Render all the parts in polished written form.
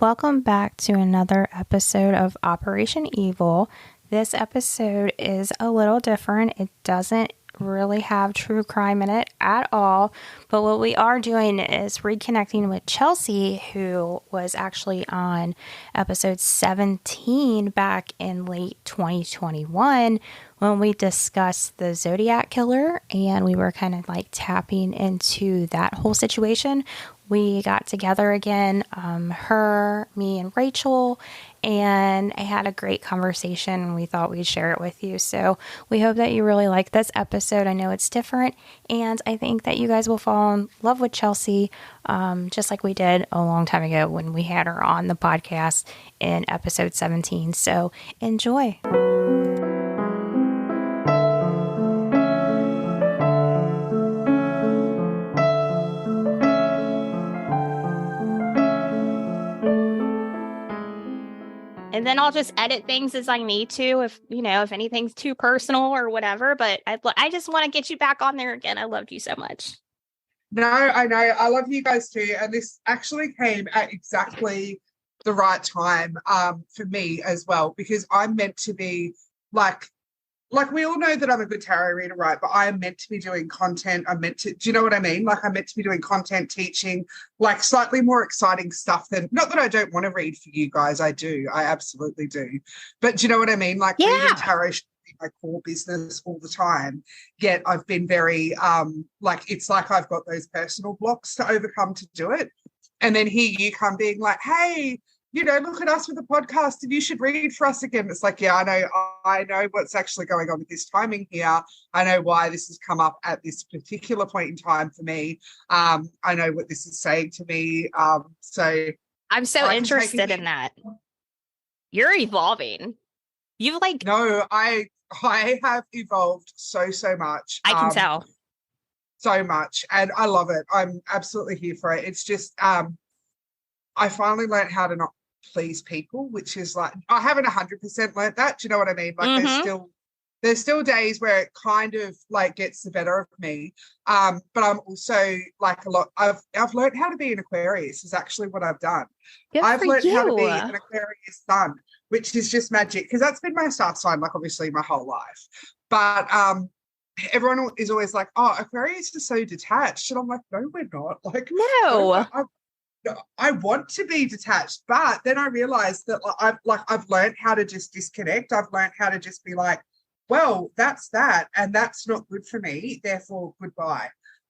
Welcome back to another episode of Operation Evil. This episode is a little different. It doesn't really have true crime in it at all, but what we are doing is reconnecting with Chelsea, who was actually on episode 17 back in late 2021 when we discussed the Zodiac killer, and we were kind of like tapping into that whole situation. We got together again, her, me, and Rachel, and I had a great conversation, and we thought we'd share it with you. So we hope that you really like this episode. I know it's different, and I think that you guys will fall in love with Chelsea, just like we did a long time ago when we had her on the podcast in episode 17. So enjoy. And then I'll just edit things as I need to if anything's too personal or whatever. But I just want to get you back on there again. I loved you so much. No, I know. I love you guys too. And this actually came at exactly the right time for me as well, because I'm meant to be like we all know that I'm a good tarot reader, right? But I am meant to be doing content. Do you know what I mean? Like, I'm meant to be doing content, teaching, like slightly more exciting stuff than, not that I don't want to read for you guys. I do. I absolutely do. But do you know what I mean? Like, reading tarot should be my core business all the time. Yet I've been very, it's like I've got those personal blocks to overcome to do it. And then here you come being like, hey, look at us with the podcast and you should read for us again. It's like, yeah, I know what's actually going on with this timing here. I know why this has come up at this particular point in time for me. I know what this is saying to me. So I'm so interested in that. You're evolving. You've No, I have evolved so much. I can tell. So much. And I love it. I'm absolutely here for it. It's just I finally learned how to not please people, which is like, I haven't 100% learned that. Do you know what I mean? Like, there's still days where it kind of like gets the better of me. But I'm also like I've learned how to be an Aquarius is actually what I've done. I've learned how to be an Aquarius sun, which is just magic, because that's been my star sign, like obviously my whole life. But everyone is always like, oh, Aquarius is so detached. And I'm like, no, we're not. Like, no. I want to be detached, but then I realized that I've learned how to just disconnect. I've learned how to just be like, well, that's that, and that's not good for me, therefore goodbye.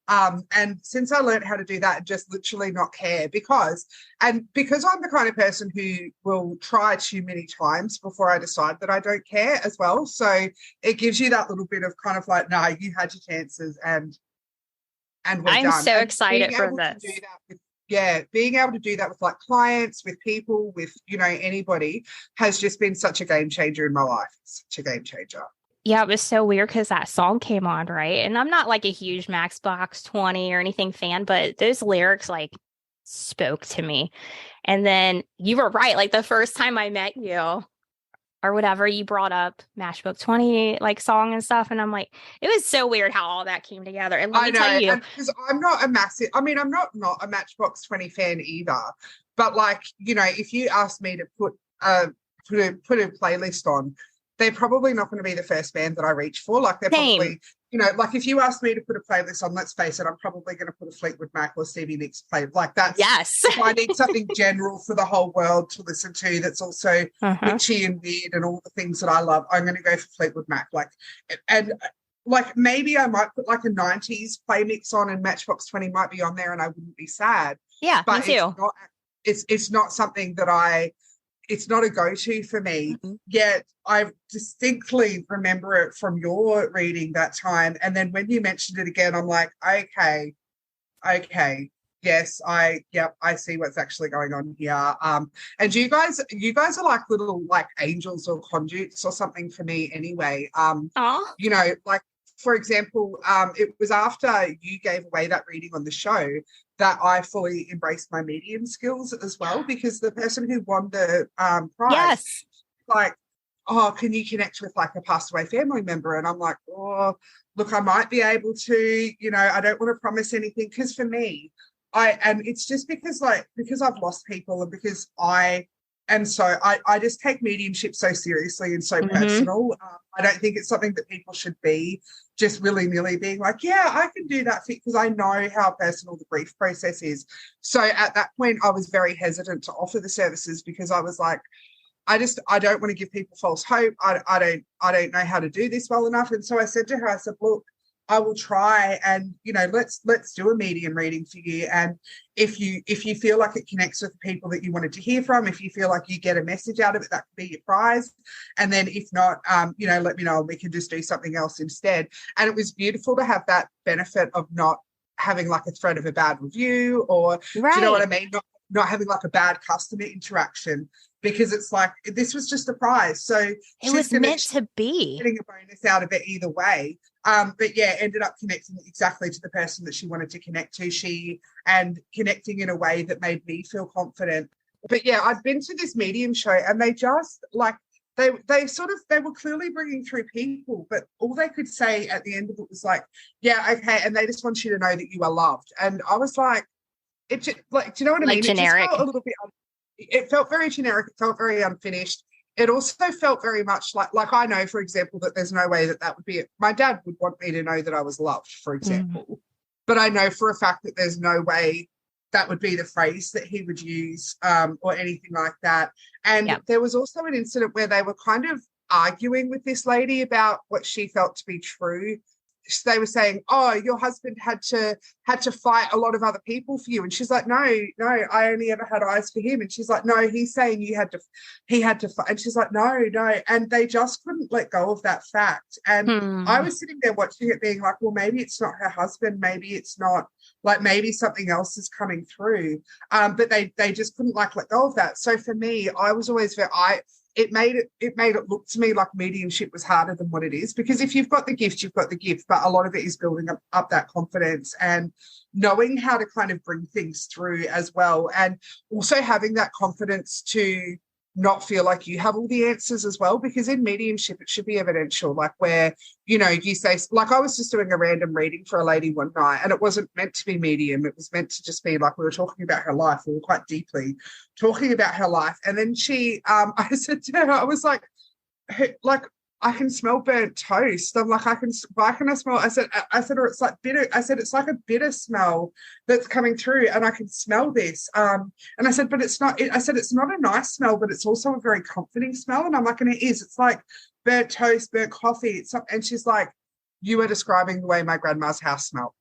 And since I learned how to do that and just literally not care, because I'm the kind of person who will try too many times before I decide that I don't care as well. So it gives you that little bit of kind of like, no, you had your chances and we're done. I'm so excited for this. Being able to do that with like clients, with people, with, anybody has just been such a game changer in my life. Such a game changer. Yeah, it was so weird because that song came on, right? And I'm not like a huge Matchbox 20 or anything fan, but those lyrics like spoke to me. And then you were right. Like the first time I met you or whatever, you brought up Matchbox 20 like song and stuff. And I'm like, it was so weird how all that came together. And let me tell you, because I'm not a massive, I'm not a Matchbox 20 fan either. But like, if you ask me to put a playlist on, they're probably not going to be the first band that I reach for. Like they're probably, like if you ask me to put a playlist on, let's face it, I'm probably going to put a Fleetwood Mac or Stevie Nicks playlist. Like that's, yes. If I need something general for the whole world to listen to that's also witchy and weird and all the things that I love, I'm going to go for Fleetwood Mac. Like maybe I might put like a 90s play mix on and Matchbox 20 might be on there and I wouldn't be sad. Yeah, but me too. It's not something that it's not a go-to for me, yet I distinctly remember it from your reading that time. And then when you mentioned it again, I'm like, okay, yes, I see what's actually going on here. And you guys are like little like angels or conduits or something for me anyway. Like, for example, it was after you gave away that reading on the show that I fully embraced my medium skills as well, because the person who won the prize, like, oh, can you connect with like a passed away family member? And I'm like, oh, look, I might be able to, I don't want to promise anything, because for me, and it's just because I've lost people, and because I just take mediumship so seriously and so Mm-hmm. personal. I don't think it's something that people should be just willy-nilly being like, yeah, I can do that, because I know how personal the grief process is. So at that point, I was very hesitant to offer the services, because I was like, I don't want to give people false hope. I don't know how to do this well enough. And so I said to her, I said, look, I will try, and let's do a medium reading for you. And if you feel like it connects with the people that you wanted to hear from, if you feel like you get a message out of it, that could be your prize. And then if not, let me know, and we can just do something else instead. And it was beautiful to have that benefit of not having like a threat of a bad review, or do you know what Right. I mean? Not having like a bad customer interaction, because it's like, this was just a prize. So It she's was going to meant to be. getting a bonus out of it either way. But yeah, ended up connecting exactly to the person that she wanted to connect to. And connecting in a way that made me feel confident. But yeah, I've been to this medium show, and they just like, they were clearly bringing through people, but all they could say at the end of it was like, yeah, okay, and they just want you to know that you are loved. And I was like, it just, like, do you know what I Like mean? It just felt a generic. little bit, it felt very generic. It felt very unfinished. It also felt very much like I know, for example, that there's no way that would be it. My dad would want me to know that I was loved, for Mm. example. But I know for a fact that there's no way that would be the phrase that he would use, or anything like that. And Yeah. there was also an incident where they were kind of arguing with this lady about what she felt to be true. They were saying, oh, your husband had to fight a lot of other people for you. And she's like, no, I only ever had eyes for him. And she's like, no, he's saying he had to fight. And she's like, no. And they just couldn't let go of that fact. And I Hmm. was sitting there watching it being like, well, maybe it's not her husband. Maybe it's not, like, maybe something else is coming through. But they just couldn't like let go of that. So for me, I was always it made it look to me like mediumship was harder than what it is, because if you've got the gift, you've got the gift, but a lot of it is building up that confidence and knowing how to kind of bring things through as well, and also having that confidence to not feel like you have all the answers as well, because in mediumship it should be evidential, like where you say, like, I was just doing a random reading for a lady one night, and it wasn't meant to be medium, it was meant to just be like, we were talking about her life, we were quite deeply talking about her life. And then I said to her, I was like, I can smell burnt toast. I'm like, why can I smell? I said, or it's like bitter. I said, it's like a bitter smell that's coming through, and I can smell this. And I said, but it's not. I said, it's not a nice smell, but it's also a very comforting smell. And I'm like, and it is. It's like burnt toast, burnt coffee. It's not, and she's like, you are describing the way my grandma's house smelled.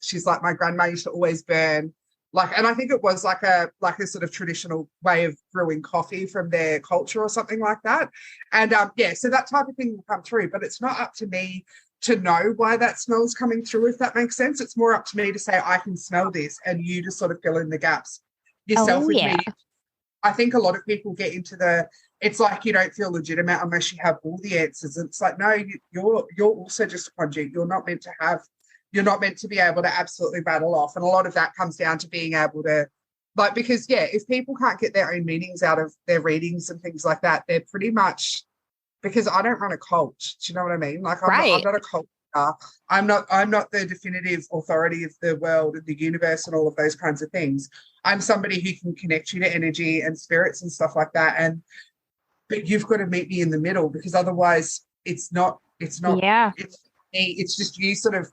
She's like, my grandma used to always burn, like, and I think it was like a sort of traditional way of brewing coffee from their culture or something like that. And yeah, so that type of thing will come through, but it's not up to me to know why that smell is coming through, if that makes sense. It's more up to me to say, I can smell this, and you just sort of fill in the gaps yourself Oh, with yeah. me. I think a lot of people get into it's like, you don't feel legitimate unless you have all the answers. And it's like, no, you're also just a conduit. You're not meant to be able to absolutely rattle off. And a lot of that comes down to being able to, like, because yeah, if people can't get their own meanings out of their readings and things like that, they're pretty much, because I don't run a cult. Do you know what I mean? Like, I'm Right. not a cult. I'm not the definitive authority of the world and the universe and all of those kinds of things. I'm somebody who can connect you to energy and spirits and stuff like that. But you've got to meet me in the middle, because otherwise Yeah. it's me, it's just you sort of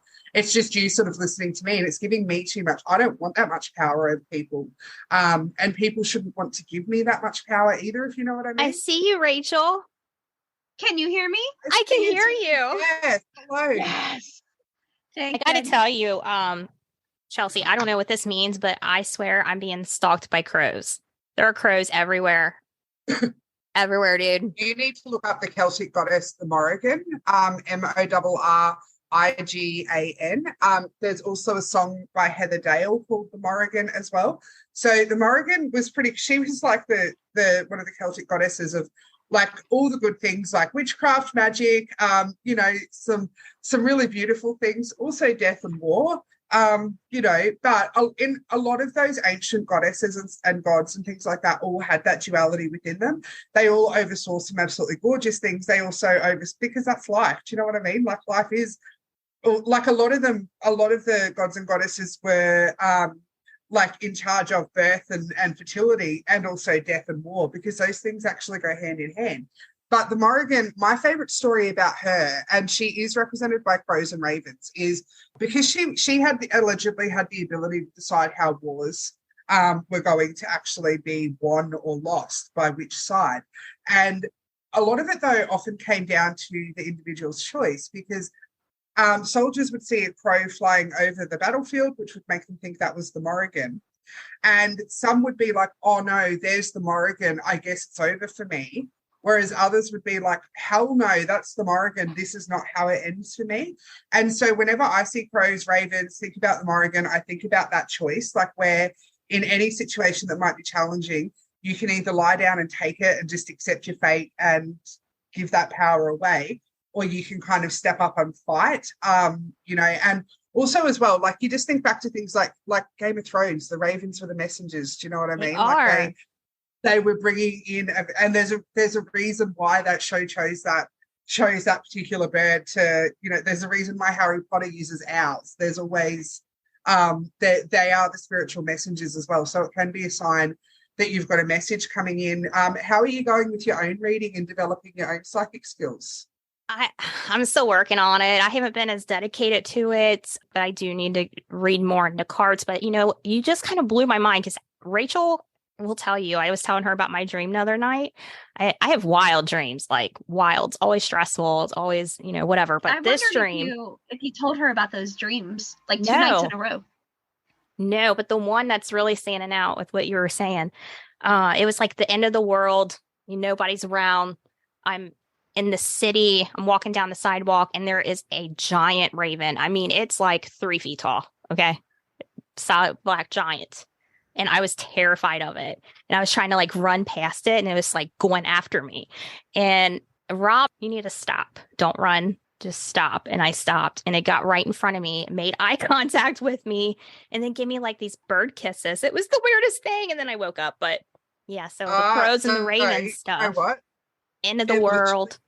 listening to me, and it's giving me too much. I don't want that much power over people. And people shouldn't want to give me that much power either, if you know what I I mean. see you, Rachel. Can you hear me? I can see hear too. you. Yes, hello. Yes. I Thank got to goodness. tell you, Chelsea, I don't know what this means, but I swear I'm being stalked by crows. There are crows everywhere. Everywhere, dude. You need to look up the Celtic goddess, the Morrigan, Morrigan. There's also a song by Heather Dale called The Morrigan as well. So the Morrigan was she was like the one of the Celtic goddesses of like all the good things, like witchcraft, magic, some really beautiful things, also death and war. But in a lot of those ancient goddesses and gods and things like that all had that duality within them. They all oversaw some absolutely gorgeous things. They also because that's life. Do you know what I mean? Like, life is, like, a lot of the gods and goddesses were like in charge of birth and fertility, and also death and war, because those things actually go hand in hand. But the Morrigan, my favorite story about her, and she is represented by crows and ravens, is because she had allegedly had the ability to decide how wars were going to actually be won or lost by which side. And a lot of it, though, often came down to the individual's choice, because soldiers would see a crow flying over the battlefield, which would make them think that was the Morrigan. And some would be like, oh no, there's the Morrigan, I guess it's over for me. Whereas others would be like, hell no, that's the Morrigan. This is not how it ends for me. And so whenever I see crows, ravens, think about the Morrigan, I think about that choice, like where in any situation that might be challenging, you can either lie down and take it and just accept your fate and give that power away, or you can kind of step up and fight, and also as well, like you just think back to things like Game of Thrones, the ravens were the messengers. Do you know what I mean? Like they were bringing in, and there's a reason why that show chose that particular bird to, there's a reason why Harry Potter uses owls. There's always, they are the spiritual messengers as well. So it can be a sign that you've got a message coming in. How are you going with your own reading and developing your own psychic skills? I'm still working on it. I haven't been as dedicated to it, but I do need to read more into cards. But, you just kind of blew my mind, because Rachel will tell you, I was telling her about my dream the other night. I have wild dreams, like wild. It's always stressful. It's always, whatever. But this dream. If you told her about those dreams, like 2 nights in a row. No, but the one that's really standing out with what you were saying, it was like the end of the world. Nobody's around. I'm in the city. I'm walking down the sidewalk, and there is a giant raven. I mean, it's like 3 feet tall. Okay. Solid black giant. And I was terrified of it. And I was trying to like run past it, and it was like going after me. And Rob, you need to stop. Don't run. Just stop. And I stopped, and it got right in front of me, made eye contact with me, and then gave me like these bird kisses. It was the weirdest thing. And then I woke up. But yeah, so the crows and the ravens stuff. You know what? End of the world.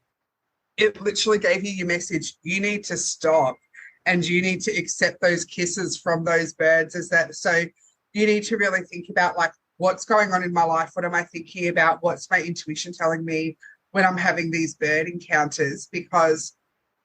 It literally gave you your message. You need to stop, and you need to accept those kisses from those birds. So you need to really think about like, what's going on in my life? What am I thinking about? What's my intuition telling me when I'm having these bird encounters? Because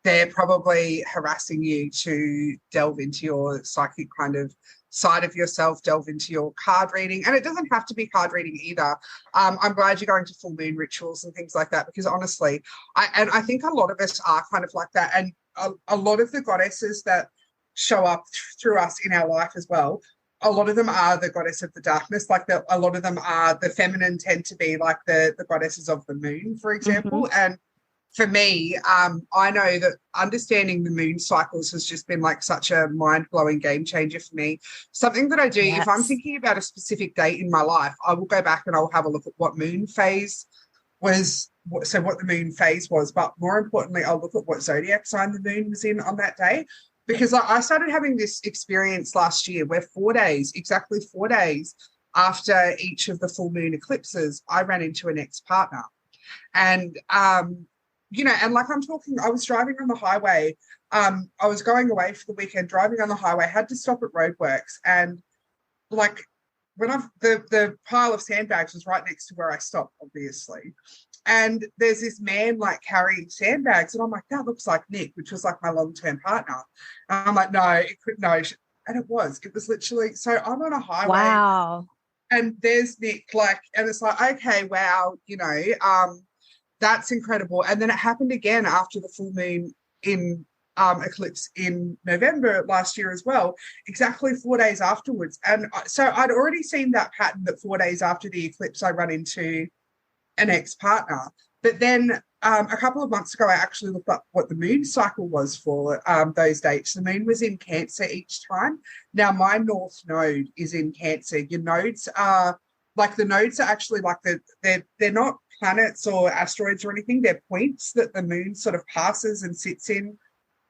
they're probably harassing you to delve into your psychic kind of side of yourself, delve into your card reading. And it doesn't have to be card reading either. I'm glad you're going to full moon rituals and things like that, because honestly, I think a lot of us are kind of like that. And a lot of the goddesses that show up through us in our life as well, a lot of them are the goddess of the darkness. Like a lot of them are the feminine, tend to be like the goddesses of the moon, for example. Mm-hmm. And for me, I know that understanding the moon cycles has just been like such a mind-blowing game changer for me. Something that I do, if I'm thinking about a specific date in my life, I will go back and I'll have a look at what moon phase was, so what the moon phase was, but more importantly, I'll look at what zodiac sign the moon was in on that day. Because I started having this experience last year where exactly 4 days after each of the full moon eclipses, I ran into an ex-partner. And and like I was driving on the highway. I was going away for the weekend, driving on the highway, had to stop at roadworks. And like the pile of sandbags was right next to where I stopped, obviously. And there's this man like carrying sandbags. And I'm like, that looks like Nick, which was like my long-term partner. And I'm like, no. And it was literally, so I'm on a highway. Wow. And there's Nick, and it's like, okay, wow, that's incredible. And then it happened again after the full moon in eclipse in November last year as well, exactly 4 days afterwards. And so I'd already seen that pattern that 4 days after the eclipse, I run into an ex-partner. But then a couple of months ago, I actually looked up what the moon cycle was for those dates. The moon was in Cancer each time. Now, my North Node is in Cancer. Your nodes are, the nodes are actually they're not planets or asteroids or anything. They're points that the moon sort of passes and sits in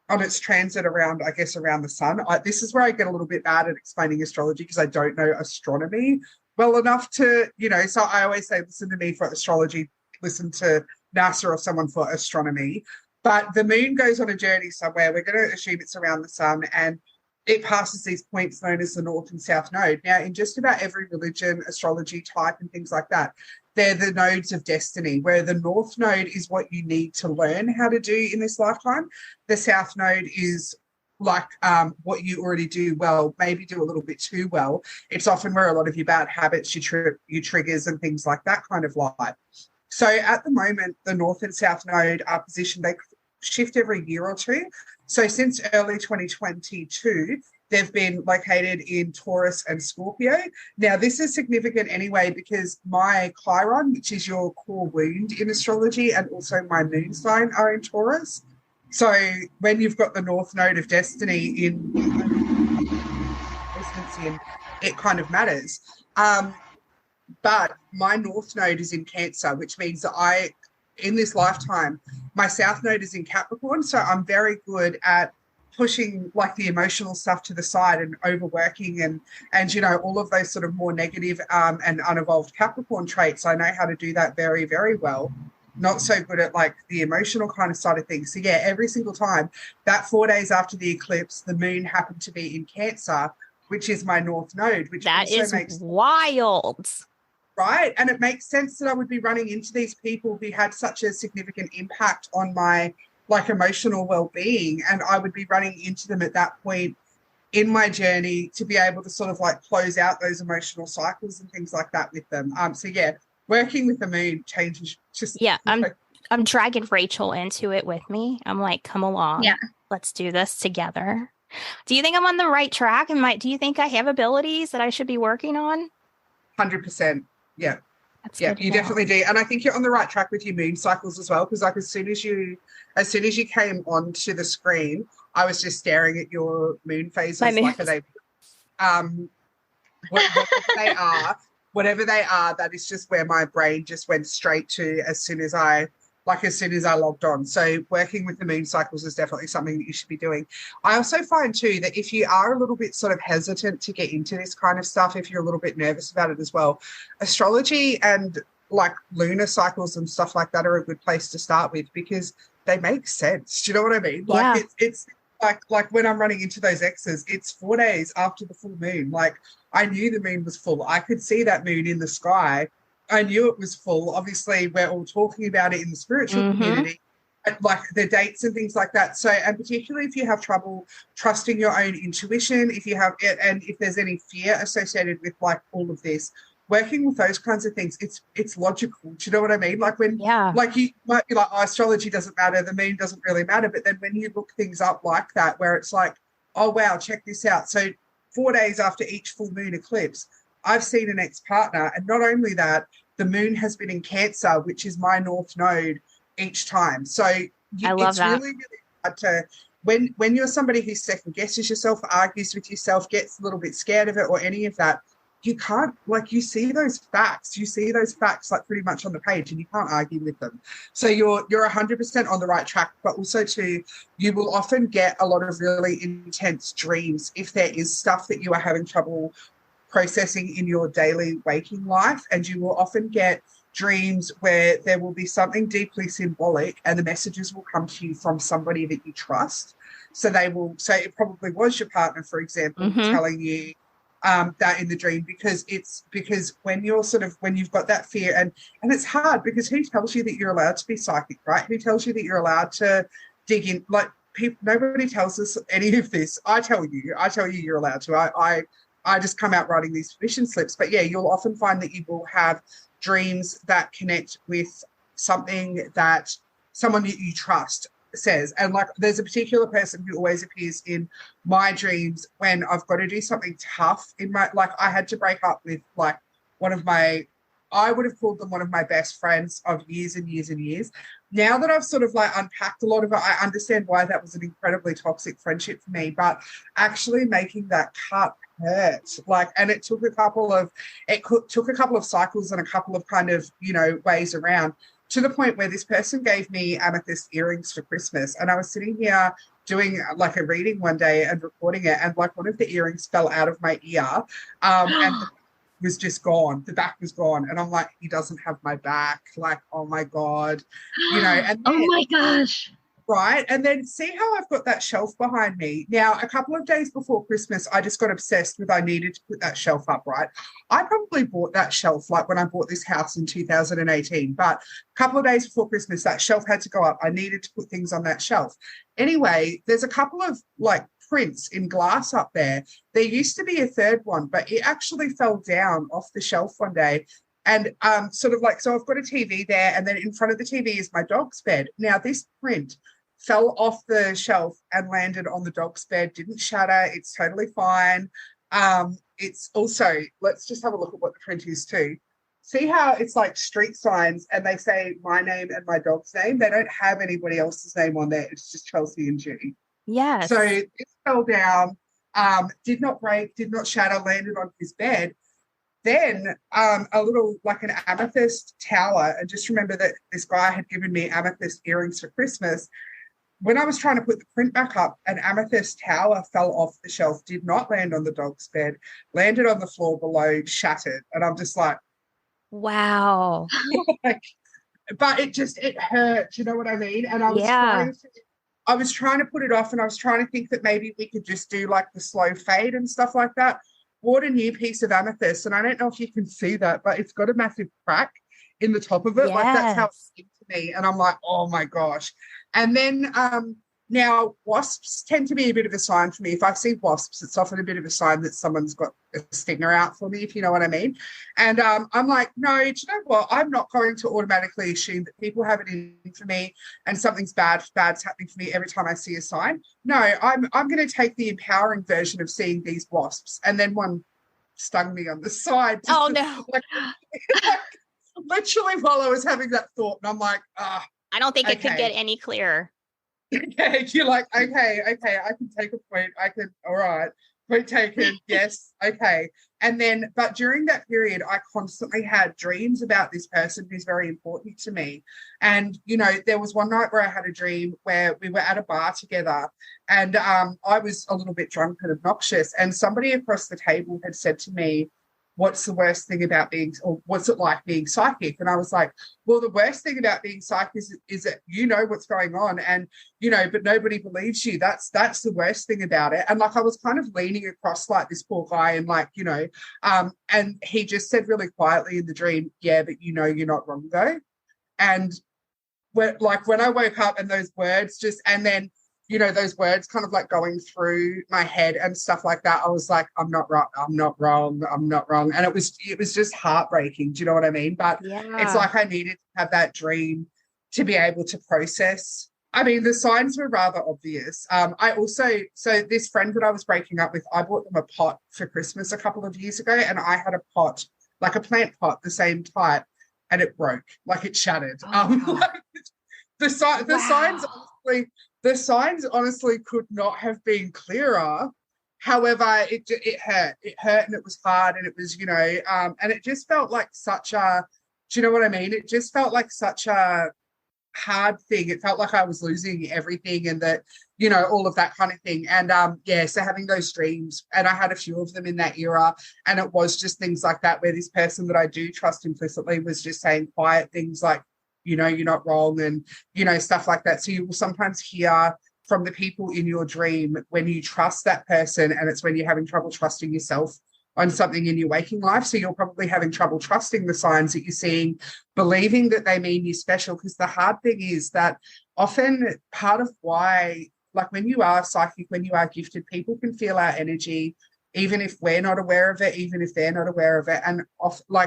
on its transit around, I guess, around the sun. This is where I get a little bit bad at explaining astrology, because I don't know astronomy well enough to, so I always say, listen to me for astrology, listen to NASA or someone for astronomy. But the moon goes on a journey somewhere. We're going to assume it's around the sun. And it passes these points known as the North and South Node. Now, in just about every religion, astrology type, and things like that, they're the nodes of destiny, where the North Node is what you need to learn how to do in this lifetime. The South Node is like what you already do well, maybe do a little bit too well. It's often where a lot of your bad habits, your triggers and things like that kind of lie. So at the moment, the North and South Node are positioned, they shift every year or two. So since early 2022, they've been located in Taurus and Scorpio. Now, this is significant anyway because my Chiron, which is your core wound in astrology, and also my moon sign are in Taurus. So when you've got the North Node of Destiny in it kind of matters. But my North Node is in Cancer, which means that in this lifetime, my South Node is in Capricorn. So I'm very good at pushing like the emotional stuff to the side and overworking and all of those sort of more negative and unevolved Capricorn traits. I know how to do that very, very well. Not so good at like the emotional kind of side of things. So yeah, every single time, that 4 days after the eclipse, the moon happened to be in Cancer, which is my North Node, which that also is makes wild. Right. And it makes sense that I would be running into these people who had such a significant impact on my like emotional well-being. And I would be running into them at that point in my journey to be able to sort of like close out those emotional cycles and things like that with them. So yeah, working with the moon changes just I'm dragging Rachel into it with me. I'm like, come along. Yeah. Let's do this together. Do you think I'm on the right track? Do you think I have abilities that I should be working on? 100%. Yeah. That's yeah, you definitely do. And I think you're on the right track with your moon cycles as well, because like as soon as you came onto the screen, I was just staring at your moon phases. Like are they whatever they are, that is just where my brain just went straight to as soon as I logged on. So working with the moon cycles is definitely something that you should be doing. I also find too that if you are a little bit sort of hesitant to get into this kind of stuff, if you're a little bit nervous about it as well, astrology and like lunar cycles and stuff like that are a good place to start with because they make sense. Do you know what I mean? Yeah. Like it's like when I'm running into those X's, it's 4 days after the full moon. Like I knew the moon was full. I could see that moon in the sky. I knew it was full. Obviously, we're all talking about it in the spiritual community, like the dates and things like that. So, and particularly if you have trouble trusting your own intuition, if you have it, and if there's any fear associated with like all of this, working with those kinds of things, it's logical. Do you know what I mean? Like when, like you might be like, oh, astrology doesn't matter, the moon doesn't really matter. But then when you look things up like that, where it's like, oh wow, check this out. So 4 days after each full moon eclipse, I've seen an ex-partner, and not only that, the moon has been in Cancer, which is my North Node, each time. So it's really, really hard to, when you're somebody who second guesses yourself, argues with yourself, gets a little bit scared of it or any of that, you can't, like, you see those facts like pretty much on the page and you can't argue with them. So you're 100% on the right track, but also too, you will often get a lot of really intense dreams if there is stuff that you are having trouble processing in your daily waking life, and you will often get dreams where there will be something deeply symbolic and the messages will come to you from somebody that you trust. So they will say it probably was your partner, for example, telling you that in the dream, because when you're when you've got that fear, and it's hard because who tells you that you're allowed to be psychic, right? Who tells you that you're allowed to dig in? Like nobody tells us any of this. I tell you you're allowed to. I just come out writing these permission slips. But yeah, you'll often find that you will have dreams that connect with something that someone that you trust says. And like there's a particular person who always appears in my dreams when I've got to do something tough in my, like I had to break up with like I would have called them one of my best friends of years and years and years. Now that I've sort of like unpacked a lot of it, I understand why that was an incredibly toxic friendship for me, but actually making that cut hurt. Like, and it took a couple of cycles and a couple of kind of, ways around, to the point where this person gave me amethyst earrings for Christmas. And I was sitting here doing like a reading one day and recording it, and like one of the earrings fell out of my ear, and was just gone. The back was gone. And I'm like, he doesn't have my back. Like, oh my God. And then, oh my gosh. right? And then see how I've got that shelf behind me. Now, a couple of days before Christmas, I just got obsessed with I needed to put that shelf up, right? I probably bought that shelf like when I bought this house in 2018, but a couple of days before Christmas, that shelf had to go up. I needed to put things on that shelf. Anyway, there's a couple of like prints in glass up there. There used to be a third one, but it actually fell down off the shelf one day. And sort of like, so I've got a TV there, and then in front of the TV is my dog's bed. Now, this print fell off the shelf and landed on the dog's bed, didn't shatter. It's totally fine. It's also, let's just have a look at what the print is too. See how it's like street signs and they say my name and my dog's name? They don't have anybody else's name on there. It's just Chelsea and Judy. Yes. So this fell down, did not break, did not shatter, landed on his bed. Then a little, like an amethyst tower, and just remember that this guy had given me amethyst earrings for Christmas. When I was trying to put the print back up, an amethyst tower fell off the shelf, did not land on the dog's bed, landed on the floor below, shattered. And I'm just like, wow. like, but it hurt, you know what I mean? And I was trying to put it off, and I was trying to think that maybe we could just do like the slow fade and stuff like that. Bought a new piece of amethyst, and I don't know if you can see that, but it's got a massive crack in the top of it. Yes. Like that's how it seemed to me. And I'm like, oh my gosh. And then now wasps tend to be a bit of a sign for me. If I see wasps, it's often a bit of a sign that someone's got a stinger out for me, if you know what I mean. And I'm like, no, do you know what? I'm not going to automatically assume that people have it in for me and something's bad's happening for me every time I see a sign. No, I'm going to take the empowering version of seeing these wasps. And then one stung me on the side. Oh, no. Like, literally while I was having that thought, and I'm like, I don't think it could get any clearer. Okay, you're like, okay, I can take a point. All right, point taken. Yes, okay. And then, but during that period, I constantly had dreams about this person who's very important to me. And, you know, there was one night where I had a dream where we were at a bar together, and I was a little bit drunk and obnoxious. And somebody across the table had said to me, what's the worst thing about being, or what's it like being psychic? And I was like, well, the worst thing about being psychic is that you know what's going on, and, you know, but nobody believes you. That's the worst thing about it. And like, I was kind of leaning across like this poor guy, and like, you know, and he just said really quietly in the dream, yeah, but you know, you're not wrong though. And when I woke up and those words just, and then, you know, those words kind of like going through my head and stuff like that, I was like, I'm not wrong. And it was just heartbreaking. Do you know what I mean? But it's like I needed to have that dream to be able to process. I mean, the signs were rather obvious. So this friend that I was breaking up with, I bought them a pot for Christmas a couple of years ago, and I had a pot, like a plant pot, the same type, and it broke, like it shattered. The signs, honestly, the signs honestly could not have been clearer. However, it hurt. It hurt, and it was hard, and it was, you know, and it just felt like such a, do you know what I mean? It just felt like such a hard thing. It felt like I was losing everything, and that, you know, all of that kind of thing. And so having those dreams, and I had a few of them in that era, and it was just things like that where this person that I do trust implicitly was just saying quiet things like, you know, you're not wrong, and, you know, stuff like that. So you will sometimes hear from the people in your dream when you trust that person, and it's when you're having trouble trusting yourself on something in your waking life. So you're probably having trouble trusting the signs that you're seeing, believing that they mean you're special. Because the hard thing is that often part of why, like when you are psychic, when you are gifted, people can feel our energy, even if we're not aware of it, even if they're not aware of it. And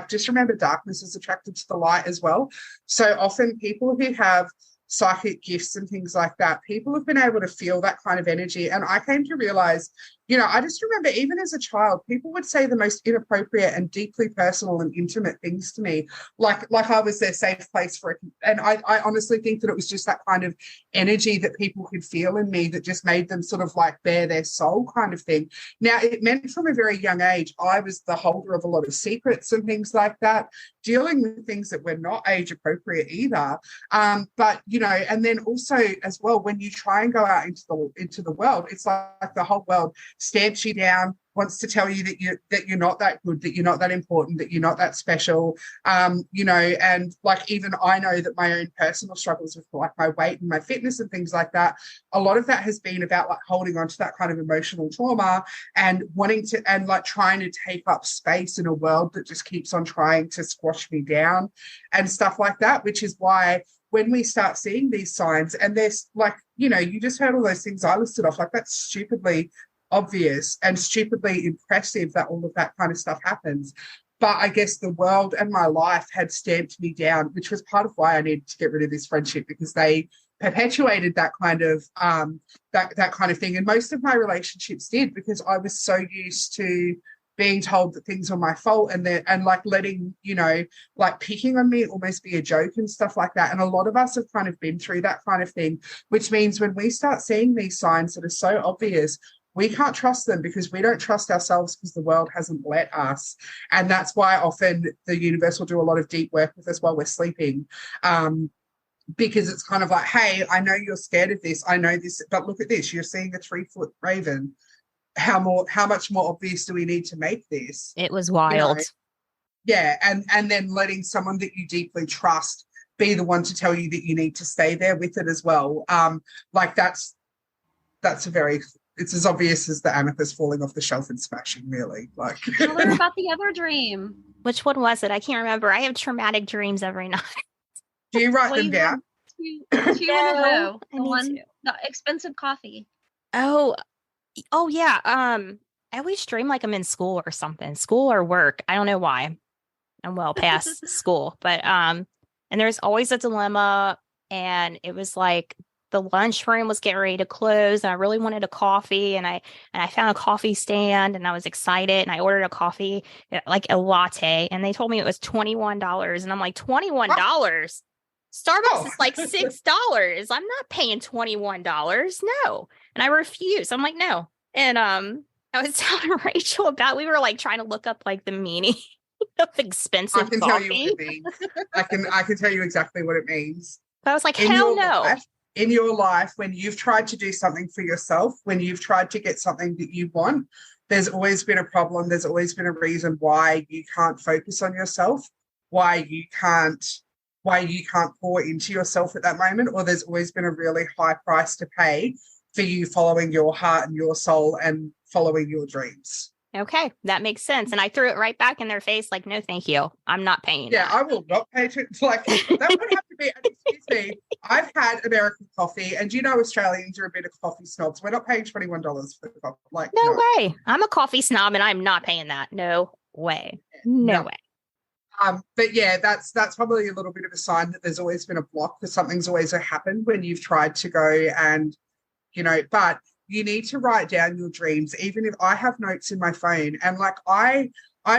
just remember, darkness is attracted to the light as well. So often people who have psychic gifts and things like that, people have been able to feel that kind of energy. And I came to realize, you know, I just remember even as a child, people would say the most inappropriate and deeply personal and intimate things to me, like I was their safe place for it. And I honestly think that it was just that kind of energy that people could feel in me that just made them sort of like bare their soul kind of thing. Now, it meant from a very young age, I was the holder of a lot of secrets and things like that, dealing with things that were not age appropriate either. But, you know, and then also as well, when you try and go out into the world, it's like the whole world stamps you down, wants to tell you that you're not that good, that you're not that important, that you're not that special. And like, even I know that my own personal struggles with like my weight and my fitness and things like that, a lot of that has been about like holding on to that kind of emotional trauma and wanting to, and like trying to take up space in a world that just keeps on trying to squash me down and stuff like that, which is why when we start seeing these signs, and there's like, you just heard all those things I listed off, like that's stupidly obvious and stupidly impressive that all of that kind of stuff happens. But I guess the world and my life had stamped me down, which was part of why I needed to get rid of this friendship, because they perpetuated that kind of that kind of thing. And most of my relationships did, because I was so used to being told that things were my fault, and like letting, like picking on me almost be a joke and stuff like that. And a lot of us have kind of been through that kind of thing, which means when we start seeing these signs that are so obvious, we can't trust them, because we don't trust ourselves, because the world hasn't let us. And that's why often the universe will do a lot of deep work with us while we're sleeping. Because it's kind of like, hey, I know you're scared of this. I know this, but look at this. You're seeing a 3-foot raven. How much more obvious do we need to make this? It was wild. Yeah. And then letting someone that you deeply trust be the one to tell you that you need to stay there with it as well. Like that's it's as obvious as the amethyst falling off the shelf and smashing, really. Like, tell her about the other dream. Which one was it? I can't remember. I have traumatic dreams every night. Do you write them down? Two in a row. The expensive coffee. Oh yeah. I always dream like I'm in school or something, school or work. I don't know why. I'm well past school, but and there's always a dilemma. And it was like the lunchroom was getting ready to close, and I really wanted a coffee, and I found a coffee stand, and I was excited, and I ordered a coffee, like a latte, and they told me it was $21, and I'm like, $21? Starbucks is like $6. I'm not paying $21. No. And I refused. I'm like, no. And I was telling Rachel about, we were like trying to look up like the meaning of expensive coffee. Tell you what it means. I can tell you exactly what it means. But I was like, hell no. In your life, when you've tried to do something for yourself, when you've tried to get something that you want, there's always been a problem. There's always been a reason why you can't focus on yourself, why you can't pour into yourself at that moment, or there's always been a really high price to pay for you following your heart and your soul and following your dreams. Okay, that makes sense. And I threw it right back in their face, like, no, thank you. I'm not paying. Yeah, that. I will not pay to, like, that would have to be, excuse me, I've had American coffee, and Australians are a bit of coffee snobs. We're not paying $21 for the coffee. Like, no way. I'm a coffee snob, and I'm not paying that. No way. No way. But yeah, that's probably a little bit of a sign that there's always been a block, that something's always happened when you've tried to go and, but you need to write down your dreams. Even if I have notes in my phone, and like I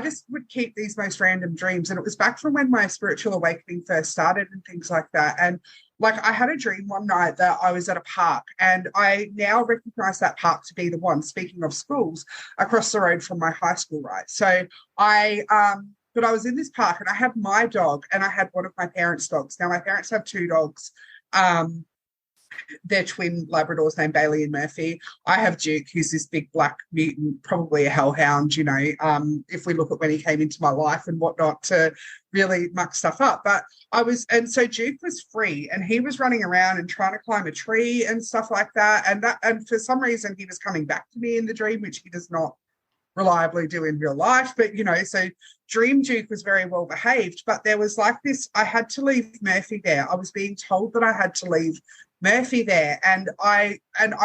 just would keep these most random dreams. And it was back from when my spiritual awakening first started and things like that. And like I had a dream one night that I was at a park, and I now recognize that park to be the one, speaking of schools, across the road from my high school, right? So but I was in this park, and I had my dog, and I had one of my parents' dogs. Now, my parents have 2 dogs. They're twin Labradors named Bailey and Murphy. I have Duke, who's this big black mutant, probably a hellhound, if we look at when he came into my life and whatnot, to really muck stuff up. So Duke was free, and he was running around and trying to climb a tree and stuff like that. And for some reason, he was coming back to me in the dream, which he does not reliably do in real life. But, so Dream Duke was very well behaved, but there was like this, I had to leave Murphy there. I was being told that I had to leave Murphy there, and I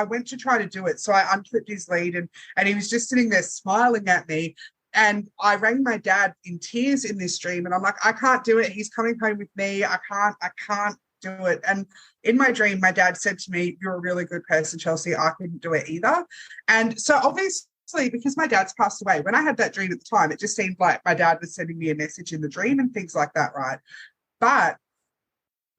went to try to do it. So I unclipped his lead, and he was just sitting there smiling at me. And I rang my dad in tears in this dream, and I'm like, I can't do it. He's coming home with me. I can't do it. And in my dream, my dad said to me, "You're a really good person, Chelsea. I couldn't do it either." And so obviously, because my dad's passed away, when I had that dream at the time, it just seemed like my dad was sending me a message in the dream and things like that, right? But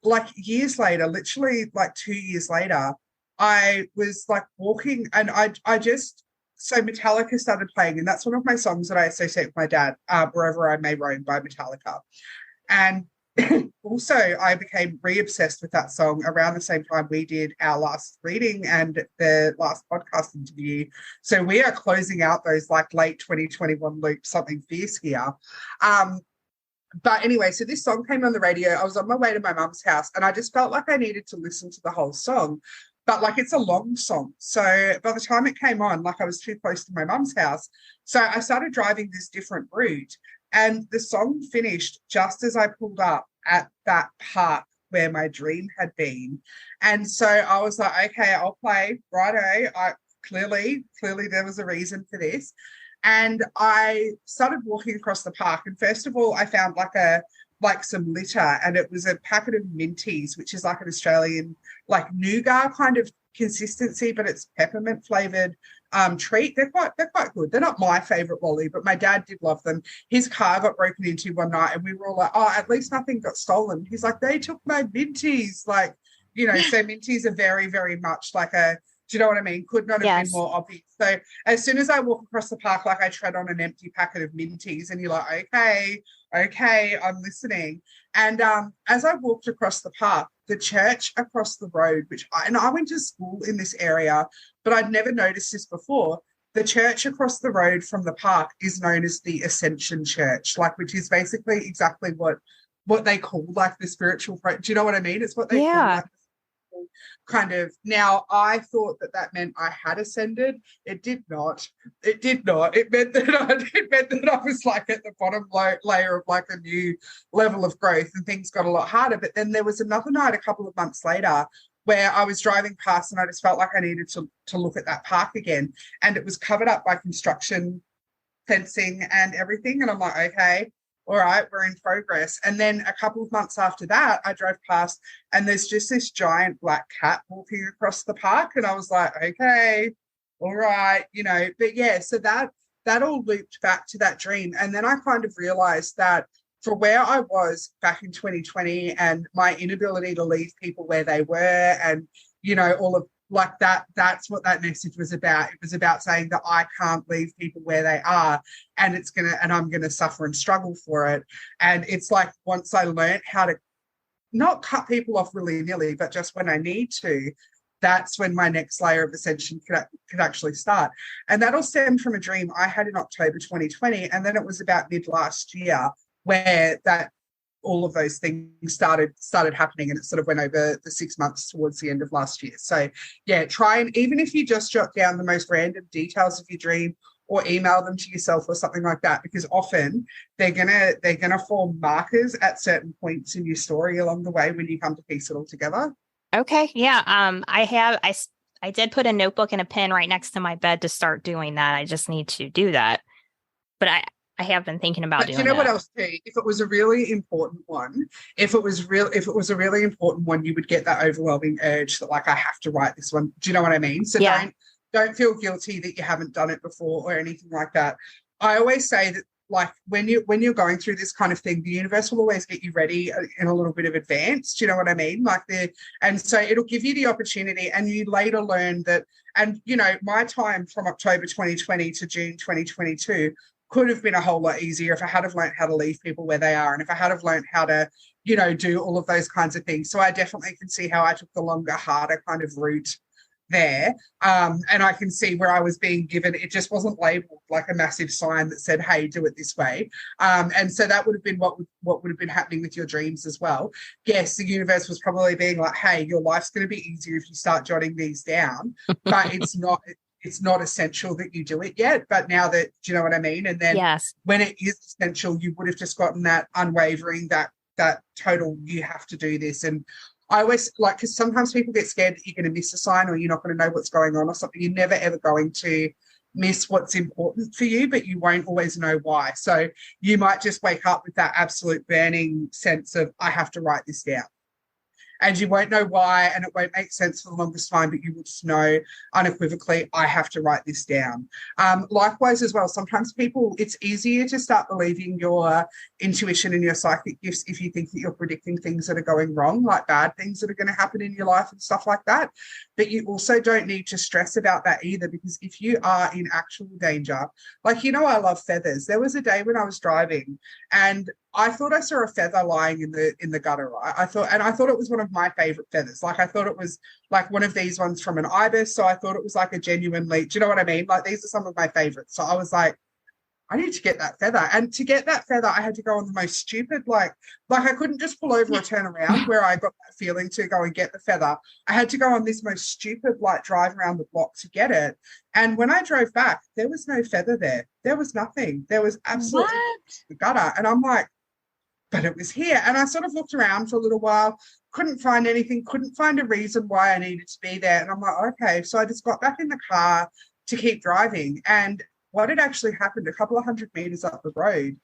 like years later, literally like 2 years later, I was like walking, and so Metallica started playing, and that's one of my songs that I associate with my dad, Wherever I May Roam by Metallica. And Also, I became re-obsessed with that song around the same time we did our last reading and the last podcast interview. So we are closing out those like late 2021 loops, something fierce here. But anyway, so this song came on the radio. I was on my way to my mum's house and I just felt like I needed to listen to the whole song. But like it's a long song. So by the time it came on, like I was too close to my mum's house. So I started driving this different route and the song finished just as I pulled up at that park where my dream had been. And so I was like, okay, I'll play. Righto. Clearly there was a reason for this. And I started walking across the park. And first of all, I found like some litter, and it was a packet of Minties, which is like an Australian like nougat kind of consistency, but it's peppermint flavored treat. They're quite good. They're not my favorite lolly, but my dad did love them. His car got broken into one night, and we were all like, "Oh, at least nothing got stolen." He's like, "They took my Minties," like So Minties are very, very much like a. Do you know what I mean? Could not have been more obvious. So as soon as I walk across the park, like I tread on an empty packet of Minties, and you're like, okay, I'm listening. And as I walked across the park, the church across the road, I went to school in this area, but I'd never noticed this before. The church across the road from the park is known as the Ascension Church, like which is basically exactly what they call like the spiritual. Do you know what I mean? It's what they call like kind of. Now I thought that meant I had ascended. It did not. It meant that I was like at the bottom layer of like a new level of growth, and things got a lot harder. But then there was another night a couple of months later where I was driving past and I just felt like I needed to look at that park again, and it was covered up by construction, fencing and everything. And I'm like, okay, all right, we're in progress. And then a couple of months after that, I drove past and there's just this giant black cat walking across the park. And I was like, okay, all right, but yeah, so that all looped back to that dream. And then I kind of realized that for where I was back in 2020 and my inability to leave people where they were and, all of like that's what that message was about. It was about saying that I can't leave people where they are, and I'm gonna suffer and struggle for it. And it's like once I learned how to not cut people off willy-nilly, but just when I need to, that's when my next layer of ascension could actually start. And that all stemmed from a dream I had in October 2020. And then it was about mid last year where that all of those things started happening, and it sort of went over the 6 months towards the end of last year. So yeah, try, and even if you just jot down the most random details of your dream or email them to yourself or something like that, because often they're gonna form markers at certain points in your story along the way when you come to piece it all together. Okay. Yeah. I did put a notebook and a pen right next to my bed to start doing that. I just need to do that. But I have been thinking about doing that. You know what else too? If it was a really important one, you would get that overwhelming urge that like I have to write this one. Do you know what I mean? So don't feel guilty that you haven't done it before or anything like that. I always say that like when you're going through this kind of thing, the universe will always get you ready in a little bit of advance. Do you know what I mean? And so it'll give you the opportunity, and you later learn that. And my time from October 2020 to June 2022 could have been a whole lot easier if I had have learned how to leave people where they are, and if I had have learned how to, do all of those kinds of things. So I definitely can see how I took the longer, harder kind of route there. And I can see where I was being given, it just wasn't labeled like a massive sign that said, hey, do it this way. And so that would have been what would have been happening with your dreams as well. Yes, the universe was probably being like, hey, your life's going to be easier if you start jotting these down, but it's not essential that you do it yet. But now that, do you know what I mean? And then when it is essential, you would have just gotten that unwavering, that total, you have to do this. And I always like, because sometimes people get scared that you're going to miss a sign or you're not going to know what's going on or something. You're never, ever going to miss what's important for you, but you won't always know why. So you might just wake up with that absolute burning sense of, I have to write this down. And you won't know why, and it won't make sense for the longest time, but you will just know unequivocally, I have to write this down. Likewise as well, sometimes it's easier to start believing your intuition and your psychic gifts if you think that you're predicting things that are going wrong, like bad things that are going to happen in your life and stuff like that. But you also don't need to stress about that either, because if you are in actual danger, like, I love feathers. There was a day when I was driving and I thought I saw a feather lying in the gutter, right? I thought it was one of my favorite feathers. Like I thought it was like one of these ones from an ibis. So I thought it was like a genuinely, do you know what I mean? Like these are some of my favorites. So I was like, I need to get that feather. And to get that feather, I had to go on the most stupid, like I couldn't just pull over or turn around where I got that feeling to go and get the feather. I had to go on this most stupid, like drive around the block to get it. And when I drove back, there was no feather there. There was nothing. There was absolutely the gutter. And I'm like, but it was here. And I sort of looked around for a little while, couldn't find anything, couldn't find a reason why I needed to be there. And I'm like, okay. So I just got back in the car to keep driving. And what had actually happened a couple of 100 meters up the road,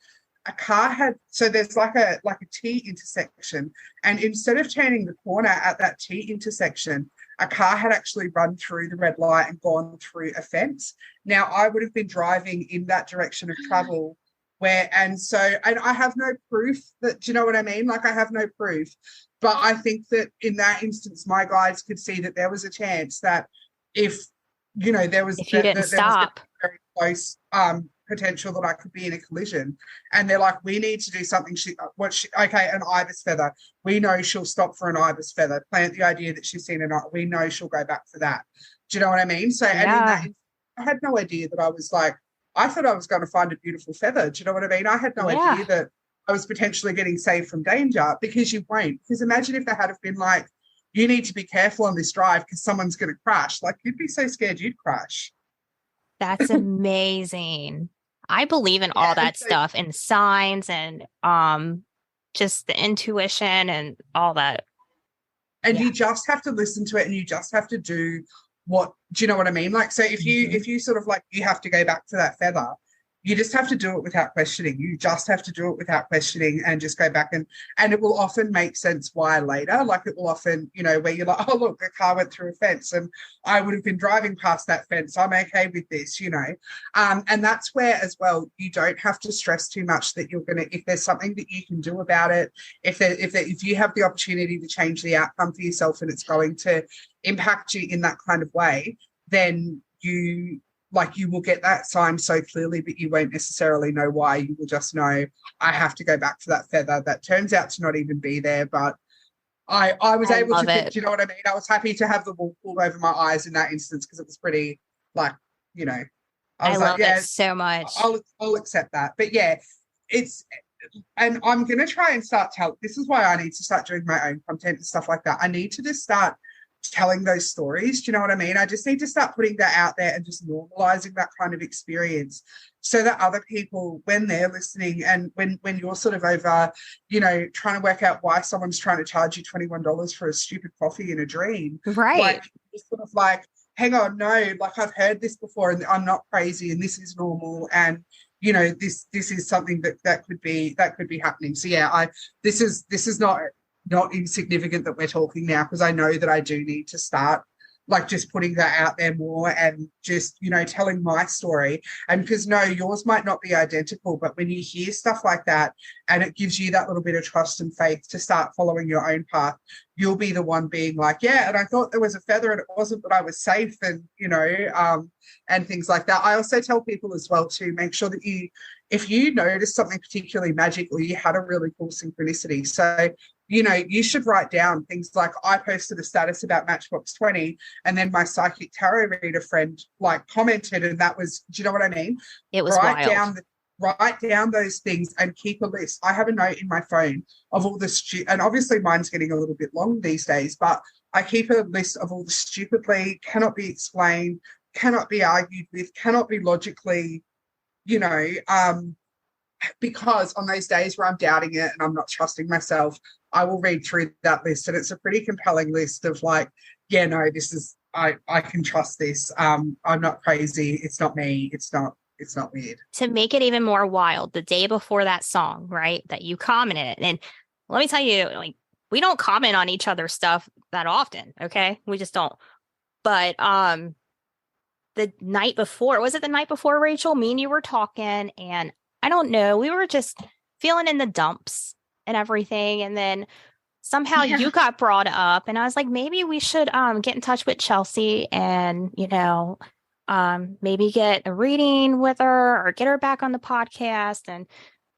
a car had, so there's like a T intersection. And instead of turning the corner at that T intersection, a car had actually run through the red light and gone through a fence. Now I would have been driving in that direction of travel and I have no proof that, do you know what I mean? Like I have no proof, but I think that in that instance, my guides could see that there was a chance that if, there was, if you didn't stop, very close potential that I could be in a collision. And they're like, we need to do something. Okay, an ibis feather. We know she'll stop for an ibis feather. Plant the idea that she's seen we know she'll go back for that. Do you know what I mean? So, and in that, I had no idea that I thought I was going to find a beautiful feather. Do you know what I mean? I had no idea that I was potentially getting saved from danger, because you won't. Because imagine if they had have been like, you need to be careful on this drive because someone's going to crash. Like you'd be so scared you'd crash. That's amazing. I believe in all that stuff and signs and just the intuition and all that. And you just have to listen to it, and you just have to do do you know what I mean? Like, so if you sort of like, you have to go back to that feather, you just have to do it without questioning. You just have to do it without questioning and just go back, and it will often make sense why later. Like it will often, where you're like, oh, look, the car went through a fence and I would have been driving past that fence. I'm okay with this, and that's where as well, you don't have to stress too much that you're going to, if there's something that you can do about it, if you have the opportunity to change the outcome for yourself and it's going to impact you in that kind of way, then you will get that sign so clearly, but you won't necessarily know why. You will just know, I have to go back to that feather that turns out to not even be there. But I was able to think, do you know what I mean? I was happy to have the wool pulled over my eyes in that instance, because it was pretty I love it so much. I'll accept that. But and I'm going to try and start this is why I need to start doing my own content and stuff like that. I need to just start telling those stories. Do you know what I mean? I just need to start putting that out there and just normalizing that kind of experience, so that other people, when they're listening and when you're sort of over, trying to work out why someone's trying to charge you $21 for a stupid coffee in a dream. Right. Like, it's sort of like, hang on, no, like I've heard this before and I'm not crazy and this is normal. And, this is something that could be happening. So this is not insignificant that we're talking now, because I know that I do need to start just putting that out there more and just, telling my story. And because yours might not be identical, but when you hear stuff like that and it gives you that little bit of trust and faith to start following your own path, you'll be the one being like, and I thought there was a feather and it wasn't, but I was safe, and, and things like that. I also tell people as well to make sure that if you notice something particularly magical, you had a really cool synchronicity. So, you should write down things like, I posted a status about Matchbox 20 and then my psychic tarot reader friend commented, and that was, do you know what I mean? It was wild. Write down those things and keep a list. I have a note in my phone of all the and obviously mine's getting a little bit long these days, but I keep a list of all the stupidly, cannot be explained, cannot be argued with, cannot be logically, because on those days where I'm doubting it and I'm not trusting myself, I will read through that list, and it's a pretty compelling list of this is, I can trust this. I'm not crazy. It's not me. It's not weird. To make it even more wild, the day before that song, right, that you commented, and let me tell you, we don't comment on each other's stuff that often, okay? We just don't. But the night before, was it the night before, Rachel? Me and you were talking, and I don't know, we were just feeling in the dumps and everything, and then somehow you got brought up, and I was like, maybe we should get in touch with Chelsea and maybe get a reading with her or get her back on the podcast. And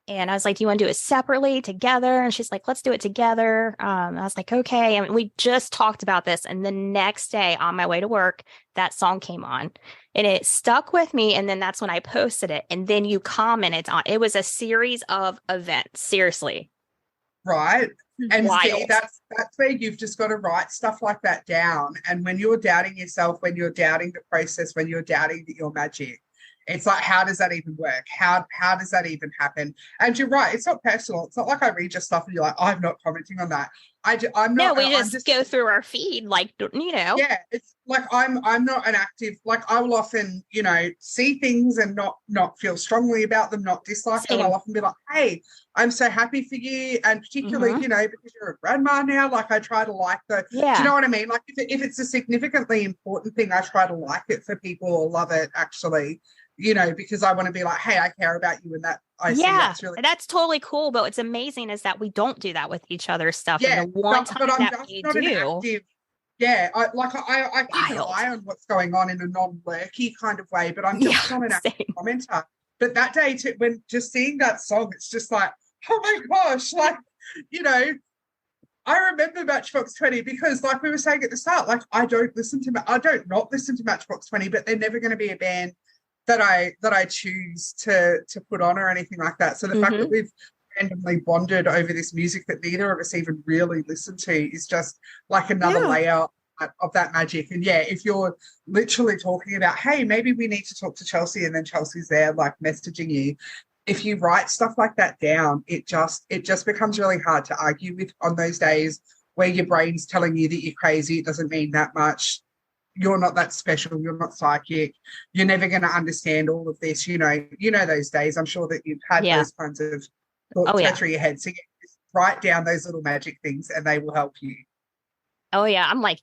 And I was like, do you want to do it separately, together? And she's like, let's do it together. I was like, okay. And we just talked about this. And the next day on my way to work, that song came on and it stuck with me. And then that's when I posted it. And then you commented on it. Was a series of events. Seriously. Right. And Wild. see, that's where you've just got to write stuff like that down. And when you're doubting yourself, when you're doubting the process, when you're doubting that you're magic, it's like, how does that even work? How does that even happen? And you're right, it's not personal. It's not like I read your stuff and you're like, I'm not commenting on that. I'm not. No, we I'm just go through our feed, like, Yeah, it's like I'm not an active, like I will often, see things and not feel strongly about them, not dislike them. I'll often be like, hey, I'm so happy for you. And particularly, because you're a grandma now, like I try to like do you know what I mean? Like if it's a significantly important thing, I try to like it for people or love it actually, because I want to be like, hey, I care about you, and that I see that's totally cool. But what's amazing is that we don't do that with each other's stuff. Yeah, and the one time but I'm that just we not do, an active. Yeah, I keep an eye on what's going on in a non-lurky kind of way, but I'm just not an active commenter. But that day, when just seeing that song, it's just like, oh my gosh, like, I remember Matchbox 20 because, like we were saying at the start, like I don't not listen to Matchbox 20, but they're never going to be a band that I choose to put on or anything like that. So the fact that we've randomly bonded over this music that neither of us even really listen to is just like another layer of that magic. And yeah, if you're literally talking about, hey, maybe we need to talk to Chelsea, and then Chelsea's there like messaging you, if you write stuff like that down, it just becomes really hard to argue with on those days where your brain's telling you that you're crazy. It doesn't mean that much. You're not that special. You're not psychic. You're never going to understand all of this. Those days. I'm sure that you've had those kinds of thoughts go through your head. So just write down those little magic things and they will help you. Oh yeah. I'm like,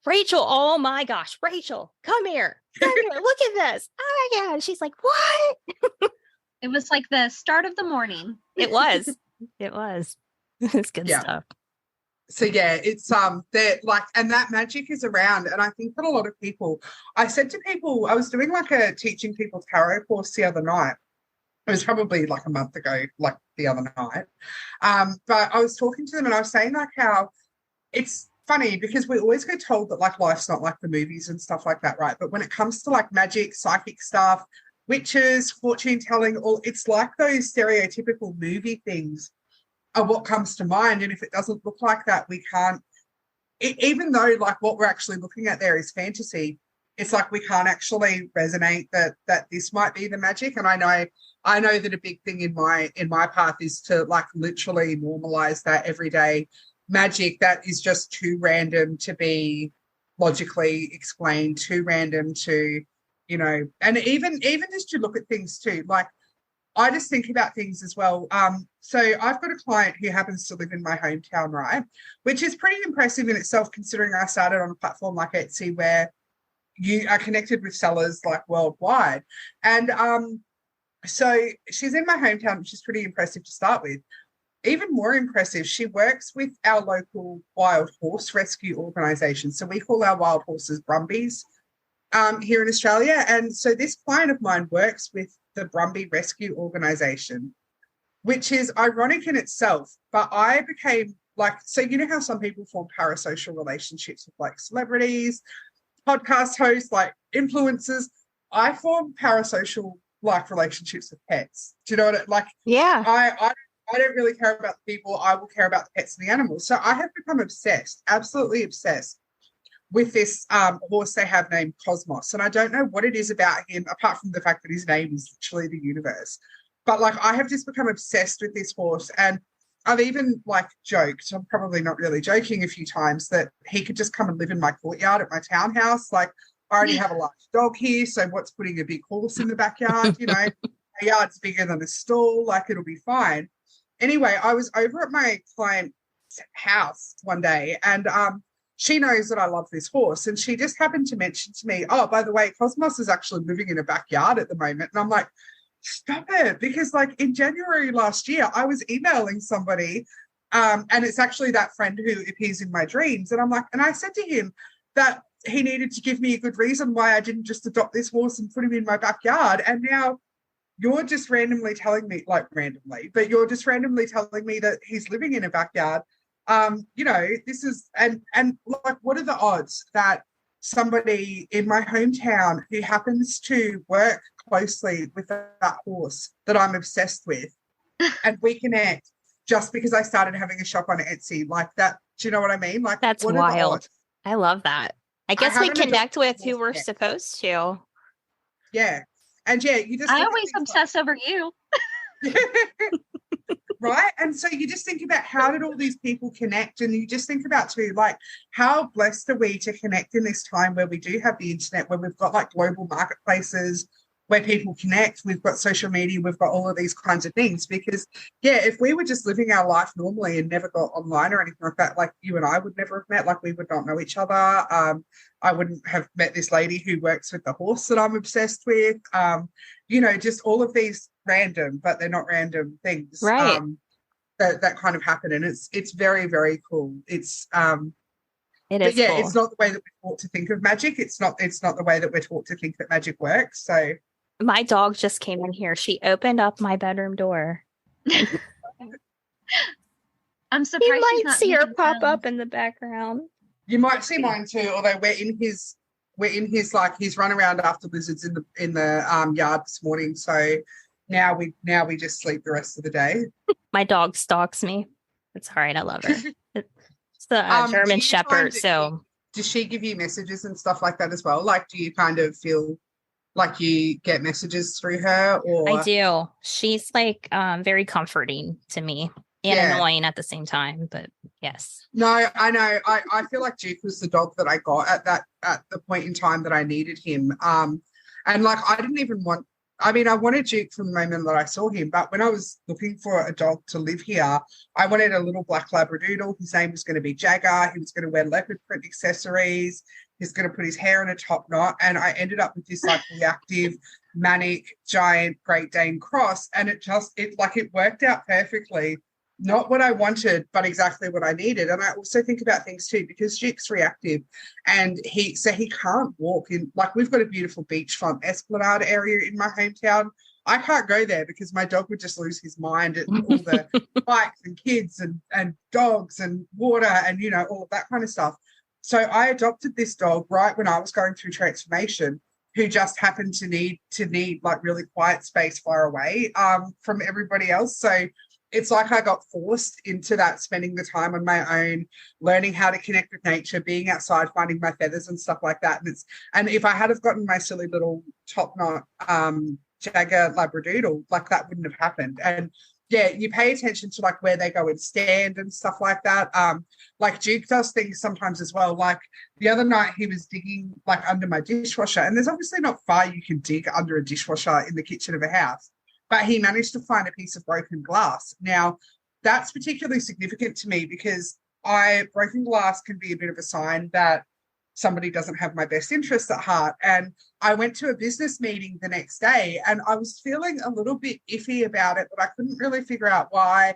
Rachel, oh my gosh, Rachel, come here. Look at this. Oh my God. She's like, what? It was like the start of the morning. It was. It's good stuff. So yeah, it's that like, and that magic is around. And I think that a lot of people, I said to people, I was doing like a teaching people tarot course the other night. It was probably like a month ago, like the other night. But I was talking to them and I was saying like how it's funny because we always get told that like life's not like the movies and stuff like that, right? But when it comes to like magic, psychic stuff, witches, fortune telling, it's like those stereotypical movie things are what comes to mind. And if it doesn't look like that, we can't, even though like what we're actually looking at there is fantasy, it's like we can't actually resonate that this might be the magic. And I know that a big thing in my path is to like literally normalize that everyday magic that is just too random to be logically explained, too random to, and even just to look at things too, like I just think about things as well. So I've got a client who happens to live in my hometown, right? Which is pretty impressive in itself, considering I started on a platform like Etsy where you are connected with sellers like worldwide. And so she's in my hometown, which is pretty impressive to start with. Even more impressive, she works with our local wild horse rescue organisation. So we call our wild horses Brumbies here in Australia. And so this client of mine works with the Brumby Rescue Organisation, which is ironic in itself. But I became like, so you know how some people form parasocial relationships with like celebrities, podcast hosts, like influencers. I form parasocial like relationships with pets. Do you know what it like? Yeah. I don't really care about the people. I will care about the pets and the animals. So I have become obsessed, absolutely obsessed with this horse they have named Cosmos. And I don't know what it is about him, apart from the fact that his name is literally the universe. But like I have just become obsessed with this horse. And I've even like joked, I'm probably not really joking a few times, that he could just come and live in my courtyard at my townhouse. Like I already have a large dog here. So what's putting a big horse in the backyard? A yard's bigger than a stall. Like it'll be fine. Anyway, I was over at my client's house one day and she knows that I love this horse. And she just happened to mention to me, oh, by the way, Cosmos is actually living in a backyard at the moment. And I'm like, stop it. Because like in January last year, I was emailing somebody and it's actually that friend who appears in my dreams. And I'm like, and I said to him that he needed to give me a good reason why I didn't just adopt this horse and put him in my backyard. And now you're just randomly telling me, like randomly, but you're just randomly telling me that he's living in a backyard. You know, this is and like, what are the odds that somebody in my hometown who happens to work closely with that horse that I'm obsessed with, and we connect just because I started having a shop on Etsy like that. Do you know what I mean? Like, That's what are the wild. odds? I love that. I I guess we haven't connect adopted with a who horse we're yet. supposed to. Yeah. And yeah, you just I look at always things obsess over you. right? And so you just think about, how did all these people connect? And you just think about too, like, how blessed are we to connect in this time where we do have the internet, where we've got like global marketplaces where people connect, we've got social media, we've got all of these kinds of things. Because yeah, if we were just living our life normally and never got online or anything like that, like you and I would never have met, like we would not know each other. I wouldn't have met this lady who works with the horse that I'm obsessed with. You know, just all of these random, but they're not random things. Right. That kind of happen, and it's very, very cool. It's It but is yeah, cool. it's not the way that we're taught to think of magic. It's not the way that we're taught to think that magic works. So My dog just came in here. She opened up my bedroom door. I'm You surprised she's might not see her making pop sounds. up in the background. you might see mine too, although we're in his like, he's run around after lizards in the yard this morning. So now we just sleep the rest of the day. My dog stalks me. It's all right. I love her. It's the Do German you Shepherd. find that So does she give you messages and stuff like that as well? Like, do you kind of feel like you get messages through her, or I do. She's like very comforting to me and Yeah. annoying at the same time. But yes. No, I know. I feel like Duke was the dog that I got at the point in time that I needed him. And like, I didn't even want. I mean, I wanted Duke from the moment that I saw him, but when I was looking for a dog to live here, I wanted a little black Labradoodle. His name was going to be Jagger. He was going to wear leopard print accessories. He's going to put his hair in a top knot, and I ended up with this like reactive, manic, giant Great Dane cross, and it worked out perfectly. Not what I wanted, but exactly what I needed. And I also think about things too, because Duke's reactive, and he can't walk in. Like, we've got a beautiful beachfront esplanade area in my hometown. I can't go there because my dog would just lose his mind at all the bikes and kids and dogs and water and, you know, all of that kind of stuff. So I adopted this dog right when I was going through transformation, who just happened to need like really quiet space far away from everybody else. So it's like I got forced into that, spending the time on my own, learning how to connect with nature, being outside, finding my feathers and stuff like that. And if I had have gotten my silly little top knot Jagger Labradoodle, like, that wouldn't have happened. And yeah, you pay attention to like where they go and stand and stuff like that. Like, Duke does things sometimes as well. Like the other night, he was digging like under my dishwasher, and there's obviously not far you can dig under a dishwasher in the kitchen of a house. But he managed to find a piece of broken glass. Now, that's particularly significant to me because broken glass can be a bit of a sign that somebody doesn't have my best interests at heart. And I went to a business meeting the next day, and I was feeling a little bit iffy about it, but I couldn't really figure out why,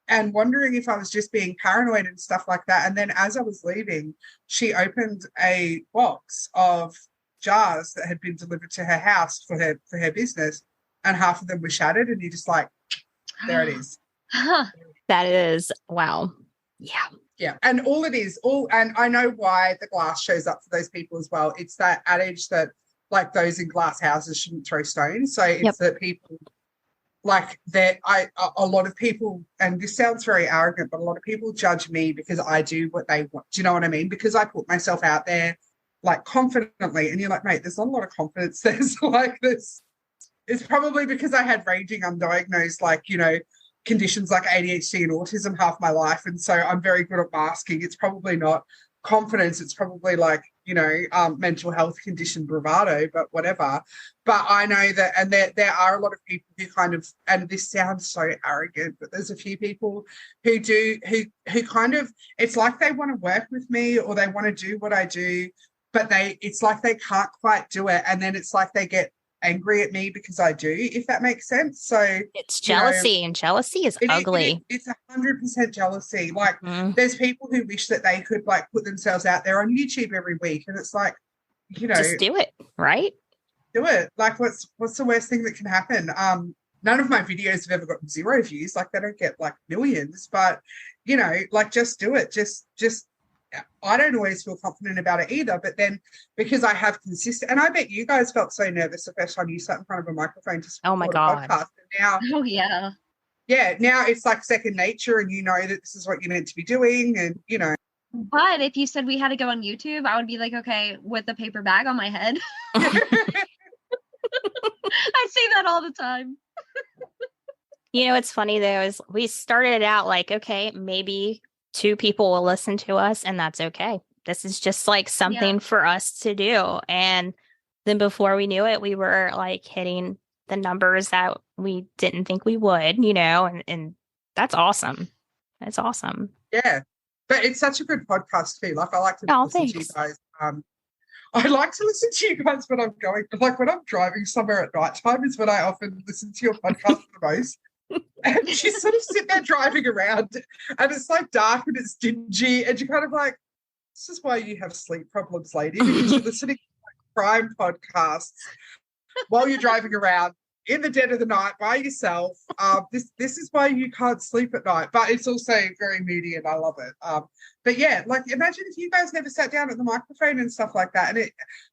and wondering if I was just being paranoid and stuff like that. And then as I was leaving, she opened a box of jars that had been delivered to her house for her business, and half of them were shattered, and you're just like, there it is. That is, wow. Yeah. Yeah. And and I know why the glass shows up for those people as well. It's that adage that like those in glass houses shouldn't throw stones. So it's that people like that. A lot of people, and this sounds very arrogant, but a lot of people judge me because I do what they want. Do you know what I mean? Because I put myself out there like confidently, and you're like, mate, there's not a lot of confidence. There's like this. It's probably because I had raging undiagnosed, like, you know, conditions like ADHD and autism half my life. And so I'm very good at masking. It's probably not confidence. It's probably like, you know, mental health condition bravado, but whatever. But I know that, and there are a lot of people who kind of, and this sounds so arrogant, but there's a few people who kind of, it's like they want to work with me or they want to do what I do, but it's like they can't quite do it. And then it's like they get angry at me because I do, if that makes sense. So it's jealousy, and jealousy is ugly. It's 100% jealousy. Like, there's people who wish that they could like put themselves out there on YouTube every week, and it's like, you know, just do it, right? do it. Like, what's the worst thing that can happen? None of my videos have ever gotten 0 views. Like, they don't get like millions, but like, just do it. Just. I don't always feel confident about it either, but then because I have consistent, and I bet you guys felt so nervous the first time you sat in front of a microphone to Oh my record a God. podcast. And now, Oh yeah. now it's like second nature, and you know that this is what you're meant to be doing, and But if you said we had to go on YouTube, I would be like, okay, with a paper bag on my head. I say that all the time. It's funny though, is we started it out like, okay, maybe 2 people will listen to us and that's okay. This is just like something for us to do. And then before we knew it, we were like hitting the numbers that we didn't think we would, and that's awesome. That's awesome. Yeah. But it's such a good podcast too. Like, I like to listen to you guys. I like to listen to you guys when I'm going, like when I'm driving somewhere at night time is when I often listen to your podcast the most. And you sort of sit there driving around and it's like dark and it's dingy and you're kind of like, this is why you have sleep problems, lady, because you're listening to crime podcasts while you're driving around in the dead of the night by yourself. This is why you can't sleep at night, but it's also very moody and I love it. But yeah, like imagine if you guys never sat down at the microphone and stuff like that.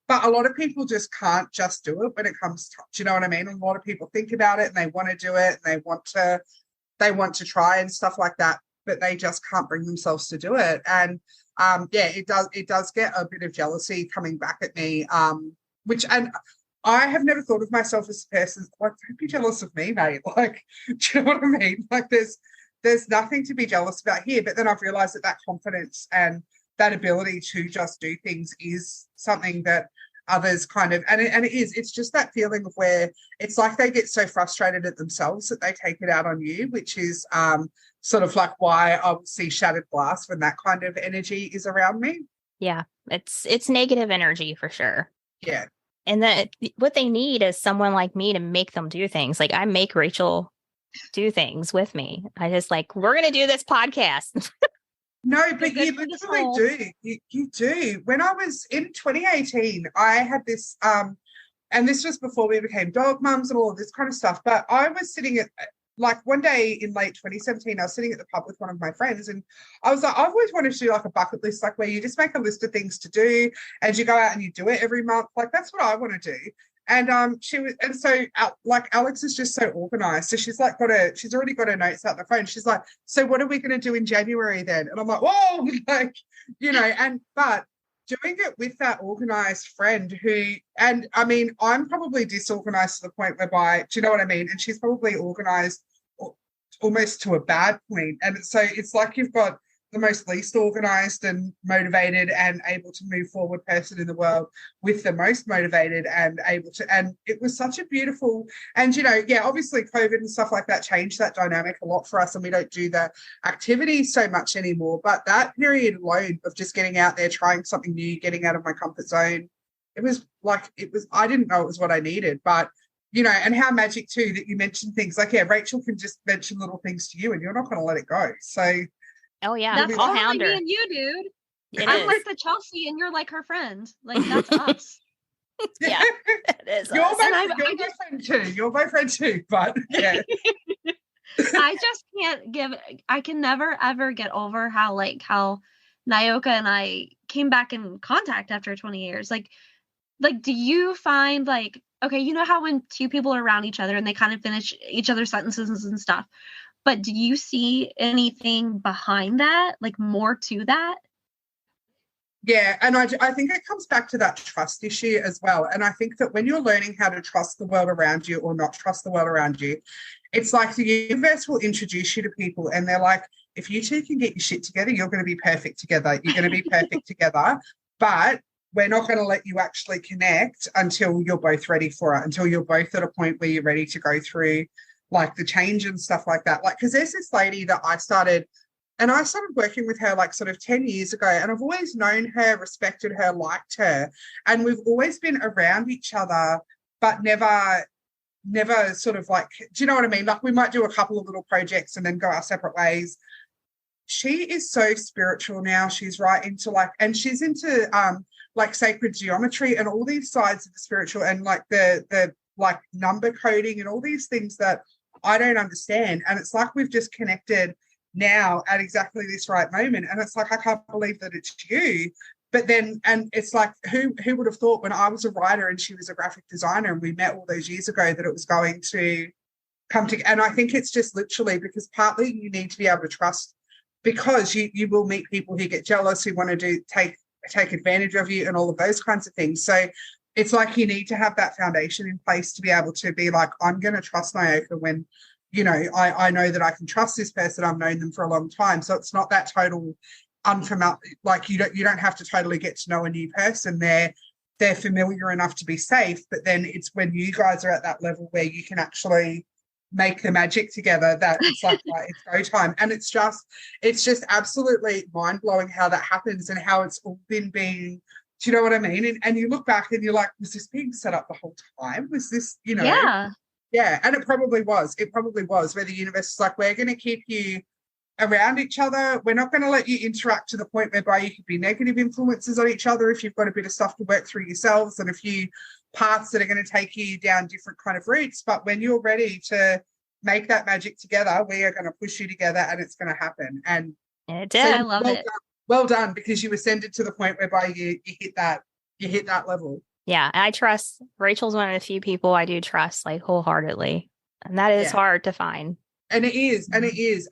But a lot of people just can't just do it when it comes to, do you know what I mean? And a lot of people think about it and they want to do it and they want to try and stuff like that, but they just can't bring themselves to do it. And it does get a bit of jealousy coming back at me, and I have never thought of myself as a person, like, don't be jealous of me, mate. Like, do you know what I mean? Like, there's nothing to be jealous about here. But then I've realized that confidence and that ability to just do things is something that others kind of, and it's just that feeling of where it's like they get so frustrated at themselves that they take it out on you, which is sort of like why I will see shattered glass when that kind of energy is around me. Yeah, it's negative energy for sure. Yeah. And that what they need is someone like me to make them do things. Like I make Rachel do things with me. I just like, we're going to do this podcast. No, but you literally do. You do. When I was in 2018, I had this, and this was before we became dog mums and all of this kind of stuff, but I was sitting at, like one day in late 2017, I was sitting at the pub with one of my friends and I was like, I've always wanted to do like a bucket list, like where you just make a list of things to do and you go out and you do it every month. Like that's what I want to do. And like Alex is just so organized. So she's already got her notes out the phone. She's like, so what are we going to do in January then? And I'm like, whoa, like, but doing it with that organized friend and I mean, I'm probably disorganized to the point whereby, do you know what I mean? And she's probably organized almost to a bad point. And so it's like you've got the most least organized and motivated and able to move forward person in the world with the most motivated and able to, and it was such a beautiful, and obviously COVID and stuff like that changed that dynamic a lot for us and we don't do the activities so much anymore, but that period alone of just getting out there, trying something new, getting out of my comfort zone, I didn't know it was what I needed, but and how magic too that you mentioned things like, yeah, Rachel can just mention little things to you and you're not going to let it go. So oh yeah, that's totally me and you, dude. I'm like the Chelsea, and you're like her friend. Like that's us. Yeah, it is. You're my friend too. You're my friend too. But yeah, I just can't I can never ever get over how Nyoka and I came back in contact after 20 years. Like, do you find like, okay, you know how when 2 people are around each other and they kind of finish each other's sentences and stuff. But do you see anything behind that, like more to that? Yeah, and I think it comes back to that trust issue as well. And I think that when you're learning how to trust the world around you or not trust the world around you, it's like the universe will introduce you to people and they're like, if you 2 can get your shit together, you're going to be perfect together. You're going to be perfect together. But we're not going to let you actually connect until you're both ready for it, until you're both at a point where you're ready to go through like the change and stuff like that. Like, because there's this lady that I started working with her like sort of 10 years ago, and I've always known her, respected her, liked her, and we've always been around each other, but never sort of like, do you know what I mean? Like we might do a couple of little projects and then go our separate ways. she is so spiritual now. She's right into like, and she's into like sacred geometry and all these sides of the spiritual and like the like number coding and all these things that I don't understand. And it's like we've just connected now at exactly this right moment. And it's like, I can't believe that it's you. But then, and it's like, who would have thought when I was a writer and she was a graphic designer and we met all those years ago that it was going to come together. And I think it's just literally because partly you need to be able to trust, because you will meet people who get jealous, who want to take advantage of you and all of those kinds of things. So it's like you need to have that foundation in place to be able to be like, I'm going to trust Nyoka when, you know, I know that I can trust this person. I've known them for a long time. So it's not that total unfamiliar, like you don't have to totally get to know a new person. They're familiar enough to be safe, but then it's when you guys are at that level where you can actually make the magic together that it's like right, it's go time. And it's just absolutely mind-blowing how that happens and how it's all been being, do you know what I mean? And you look back and you're like, was this being set up the whole time? Was this, you know? Yeah, and it probably was where the universe is like, we're going to keep you around each other. We're not going to let you interact to the point whereby you could be negative influences on each other if you've got a bit of stuff to work through yourselves and a few paths that are going to take you down different kind of routes. But when you're ready to make that magic together, we are going to push you together and it's going to happen. And it did. So I love it. Well done, because you ascended to the point whereby you hit that level. Yeah, and I trust Rachel's one of the few people I do trust like wholeheartedly. And that is hard to find. And it is.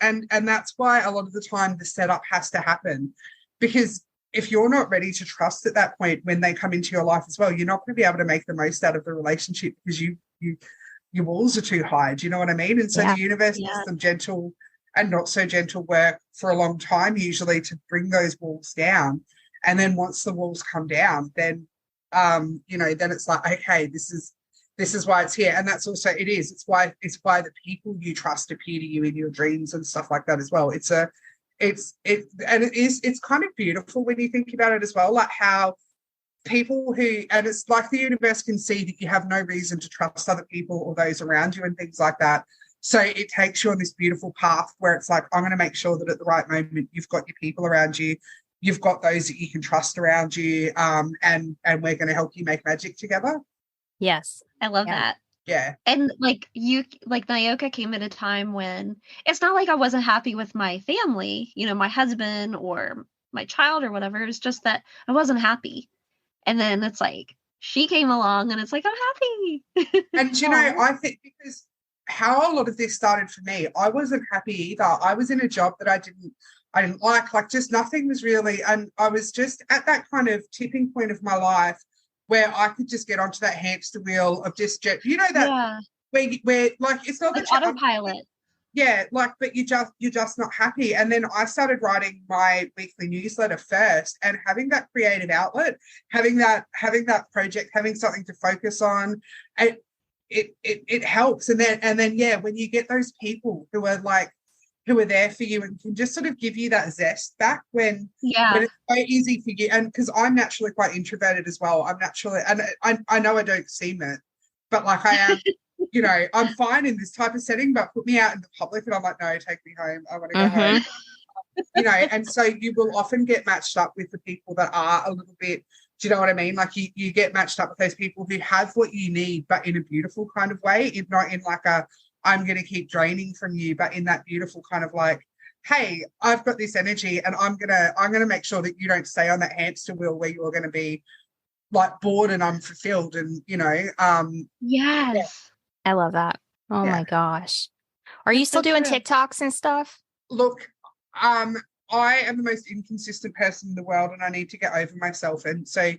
And that's why a lot of the time the setup has to happen, because if you're not ready to trust at that point when they come into your life as well, you're not going to be able to make the most out of the relationship because your walls are too high. Do you know what I mean? And so the universe does some gentle and not so gentle work for a long time, usually, to bring those walls down. And then once the walls come down, then then it's like, okay, this is why it's here. And that's also, it's why the people you trust appear to you in your dreams and stuff like that as well. It's kind of beautiful when you think about it as well, like how people and it's like the universe can see that you have no reason to trust other people or those around you and things like that. So it takes you on this beautiful path where it's like, I'm going to make sure that at the right moment you've got your people around you, you've got those that you can trust around you, and we're going to help you make magic together. Yes. I love that. Yeah. And like Nyoka came at a time when it's not like I wasn't happy with my family, my husband or my child or whatever. It's just that I wasn't happy. And then it's like she came along and it's like, I'm happy. And I think because how a lot of this started for me, I wasn't happy either. I was in a job that I didn't like just nothing was really, and I was just at that kind of tipping point of my life where I could just get onto that hamster wheel of just, where like, it's not like that autopilot. Yeah, like, but you're just not happy. And then I started writing my weekly newsletter first, and having that creative outlet, having that project, having something to focus on, it helps. And then when you get those people who are there for you and can just sort of give you that zest back when it's so easy for you. And because I'm naturally quite introverted as well, and I know I don't seem it, but like I am. I'm fine in this type of setting, but put me out in the public and I'm like, no, take me home. I want to go home. And so you will often get matched up with the people that are a little bit, do you know what I mean? Like you get matched up with those people who have what you need, but in a beautiful kind of way, not in like I'm going to keep draining from you, but in that beautiful kind of like, hey, I've got this energy and I'm going to make sure that you don't stay on that hamster wheel where you're going to be like bored and unfulfilled and, Yes. Yeah. I love that. Oh my gosh. Are you still doing TikToks and stuff? Look, I am the most inconsistent person in the world and I need to get over myself. And so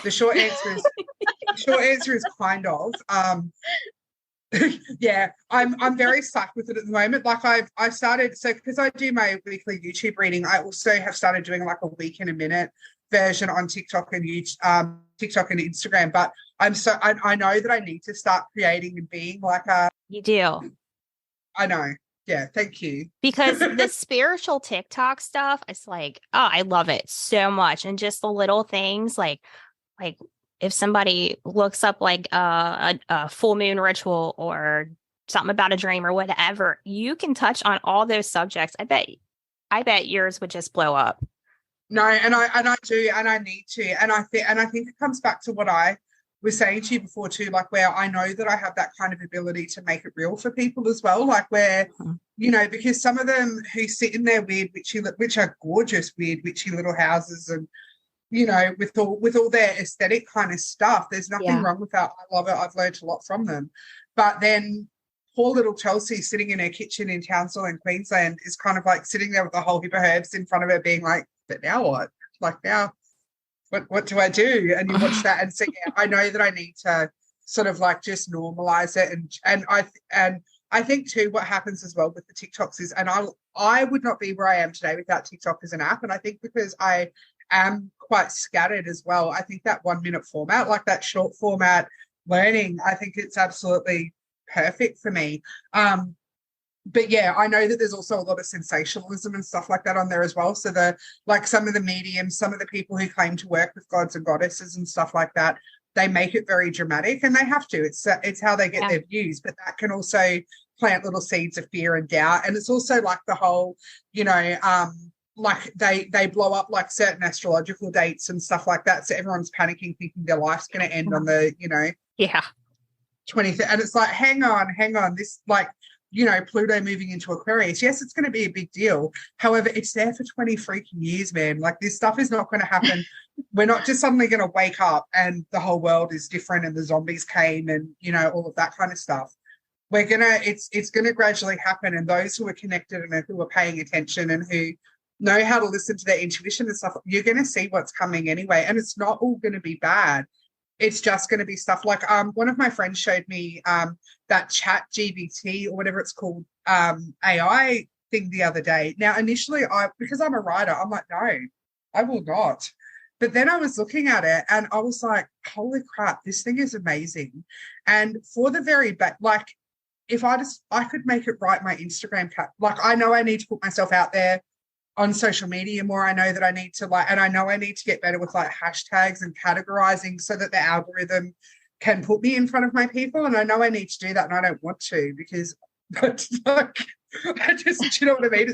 the short answer is kind of. I'm very stuck with it at the moment. Like I started, so because I do my weekly YouTube reading, I also have started doing like a week in a minute version on TikTok and YouTube, TikTok and Instagram. But I know that I need to start creating and being like a. You do. I know. Yeah, thank you. Because the spiritual TikTok stuff, it's like, oh, I love it so much. And just the little things like if somebody looks up like a full moon ritual or something about a dream or whatever, you can touch on all those subjects. I bet yours would just blow up. No, and I do, and I need to, and I think it comes back to what I was saying to you before too, like where I know that I have that kind of ability to make it real for people as well, like where because some of them who sit in their weird witchy, which are gorgeous weird witchy little houses, and with all their aesthetic kind of stuff, there's nothing wrong with that. I love it. I've learned a lot from them, but then poor little Chelsea sitting in her kitchen in Townsville in Queensland is kind of like sitting there with a whole heap of herbs in front of her being like, but now what? Like now, what do I do? And you watch that and say, yeah, I know that I need to sort of like just normalize it. And I think too, what happens as well with the TikToks is, and I would not be where I am today without TikTok as an app. And I think because I am quite scattered as well, I think that 1 minute format, like that short format learning, I think it's absolutely perfect for me. But yeah, I know that there's also a lot of sensationalism and stuff like that on there as well. So some of the mediums, some of the people who claim to work with gods and goddesses and stuff like that, they make it very dramatic, and they have to. It's how they get their views, but that can also plant little seeds of fear and doubt. And it's also like the whole, like they blow up like certain astrological dates and stuff like that. So everyone's panicking, thinking their life's going to end on the, 20th. And it's like, hang on, this like, Pluto moving into Aquarius. Yes, it's going to be a big deal. However, it's there for 20 freaking years, man. Like this stuff is not going to happen. We're not just suddenly going to wake up and the whole world is different and the zombies came and, all of that kind of stuff. It's going to gradually happen. And those who are connected and who are paying attention and who know how to listen to their intuition and stuff, you're going to see what's coming anyway. And it's not all going to be bad. It's just going to be stuff like one of my friends showed me that chat GBT or whatever it's called AI thing the other day. Now, initially, because I'm a writer, I'm like, no, I will not. But then I was looking at it and I was like, holy crap, this thing is amazing. And for the very back, like if I could make it write my Instagram like I know I need to put myself out there on social media more. I know that I need to and I know I need to get better with like hashtags and categorizing so that the algorithm can put me in front of my people. And I know I need to do that, and I don't want to because I just, you know what I mean?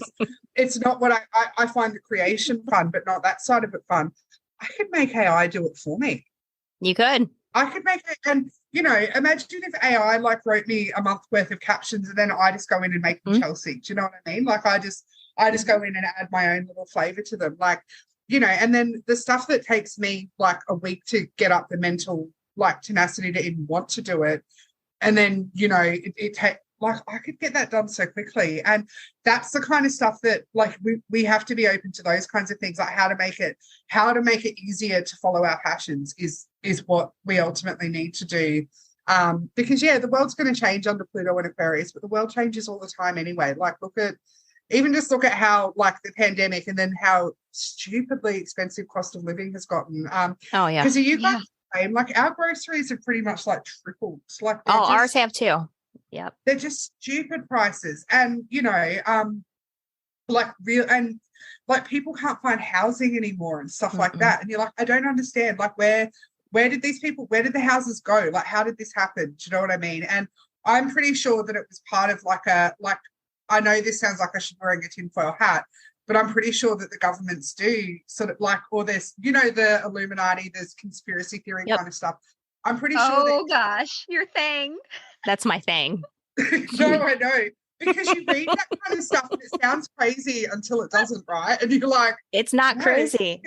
It's not what I find the creation fun, but not that side of it fun. I could make AI do it for me. You could. I could make it, and imagine if AI like wrote me a month worth of captions and then I just go in and make them Chelsea. Do you know what I mean? Like I just go in and add my own little flavor to them. Like, and then the stuff that takes me like a week to get up the mental like tenacity to even want to do it. And then, it takes like I could get that done so quickly. And that's the kind of stuff that like we have to be open to those kinds of things, like how to make it easier to follow our passions is what we ultimately need to do. Because the world's going to change under Pluto and Aquarius, but the world changes all the time anyway. Like look at how like the pandemic and then how stupidly expensive cost of living has gotten. Because are you guys the same? Like our groceries have pretty much like tripled. Like ours have too. Yep. They're just stupid prices. And, like real and like people can't find housing anymore and stuff like that. And you're like, I don't understand. Like where did the houses go? Like how did this happen? Do you know what I mean? And I'm pretty sure that it was part of I know this sounds like I should be wearing a tinfoil hat, but I'm pretty sure that the governments do sort of like, or there's, the Illuminati, there's conspiracy theory kind of stuff. I'm pretty sure. Oh gosh, your thing. That's my thing. No, I know. Because you read that kind of stuff and it sounds crazy until it doesn't, right? And you're like, it's not crazy.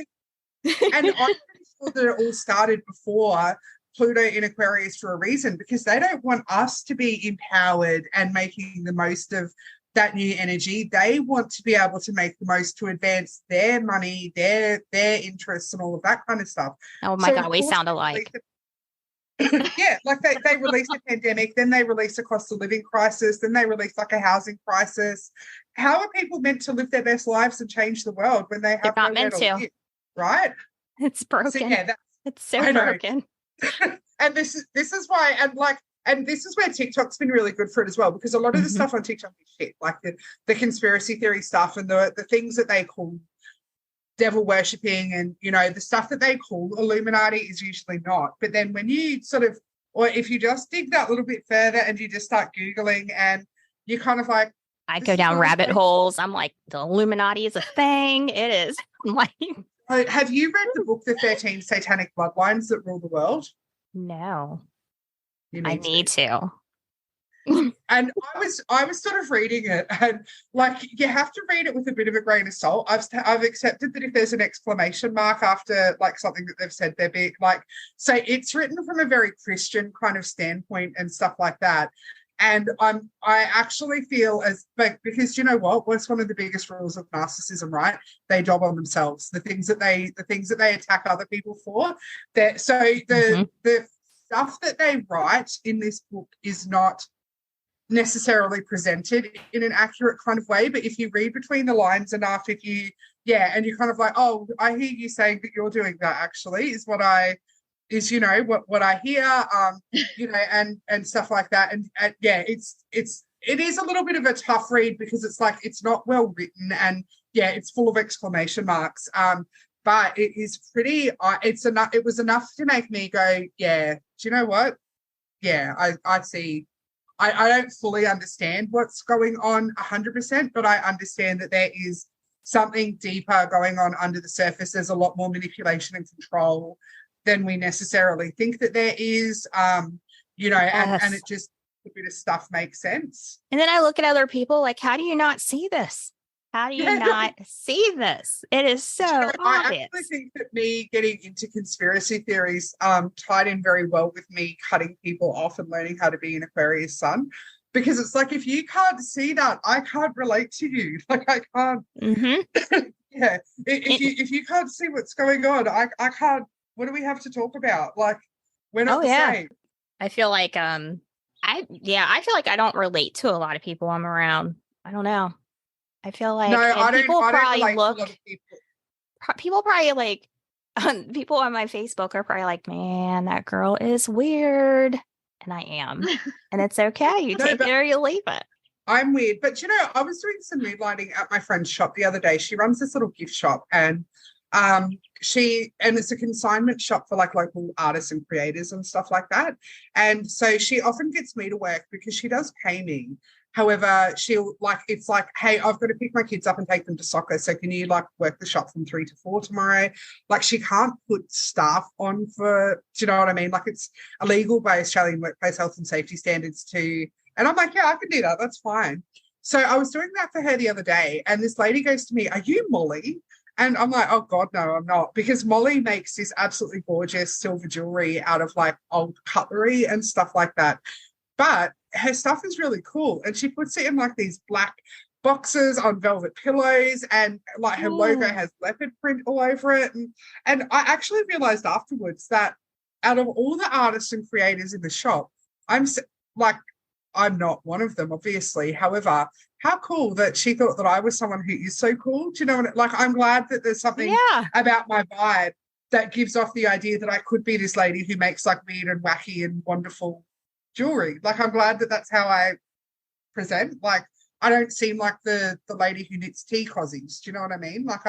And I'm pretty sure that it all started before Pluto in Aquarius for a reason, because they don't want us to be empowered and making the most of that new energy. They want to be able to make the most to advance their money, their interests and all of that kind of stuff. Oh my God, we sound alike. Yeah, like they released a pandemic, then they released a cost of living crisis, then they released like a housing crisis. How are people meant to live their best lives and change the world when they have not meant to live, right? It's broken. So, it's so broken. And this is why, and this is where TikTok's been really good for it as well, because a lot of the stuff on TikTok is shit, like the conspiracy theory stuff and the things that they call devil worshipping and the stuff that they call Illuminati is usually not. But then when you sort of, or if you just dig that little bit further and you just start Googling and you're kind of like, I This go is down what I rabbit say. holes. I'm like, the Illuminati is a thing. It is. I'm like, Have you read the book, The 13 Satanic Bloodlines That Rule the World? no, You I need need to. to. And I was sort of reading it, and like you have to read it with a bit of a grain of salt. I've accepted that if there's an exclamation mark after like something that they've said, they're big like, so it's written from a very Christian kind of standpoint and stuff like that. And I actually feel as like, because you know what's one of the biggest rules of narcissism, right? They job on themselves. The things that they attack other people for. That so the stuff that they write in this book is not necessarily presented in an accurate kind of way, but if you read between the lines enough, and you're kind of like, oh, I hear you saying that you're doing that actually is what I hear, and stuff like that. And yeah, it is a little bit of a tough read because it's like it's not well written, and yeah, it's full of exclamation marks. But it is pretty. It's enough. It was enough to make me go, yeah. Do you know what? Yeah, I see. I don't fully understand what's going on 100%, but I understand that there is something deeper going on under the surface. There's a lot more manipulation and control than we necessarily think that there is, and it just, a bit of stuff makes sense. And then I look at other people like, how do you not see this? How do you not see this? It is so obvious. I actually think that me getting into conspiracy theories tied in very well with me cutting people off and learning how to be an Aquarius sun. Because it's like, if you can't see that, I can't relate to you. Like, I can't. Mm-hmm. Yeah. If you can't see what's going on, I can't. What do we have to talk about? Like, we're not the same. I feel like I feel like I don't relate to a lot of people I'm around. I don't know. I feel like people probably like people on my Facebook are probably like, man, that girl is weird. And I am. And it's okay. You take it or you leave it. I'm weird. But I was doing some moonlighting at my friend's shop the other day. She runs this little gift shop, and it's a consignment shop for like local artists and creators and stuff like that. And so she often gets me to work because she does pay me. However, it's like, hey, I've got to pick my kids up and take them to soccer. So can you like work the shop from 3 to 4 tomorrow? Like, she can't put staff on for, do you know what I mean? Like, it's illegal by Australian workplace health and safety standards too. And I'm like, yeah, I can do that. That's fine. So I was doing that for her the other day. And this lady goes to me, are you Molly? And I'm like, oh God, no, I'm not. Because Molly makes this absolutely gorgeous silver jewelry out of like old cutlery and stuff like that. But her stuff is really cool. And she puts it in like these black boxes on velvet pillows, and like her logo has leopard print all over it. And I actually realized afterwards that out of all the artists and creators in the shop, I'm not one of them, obviously. However, how cool that she thought that I was someone who is so cool. Do you know what? Like, I'm glad that there's something about my vibe that gives off the idea that I could be this lady who makes like weird and wacky and wonderful jewelry. Like, I'm glad that that's how I present. Like, I don't seem like the lady who knits tea cozies. Do you know what I mean? Like,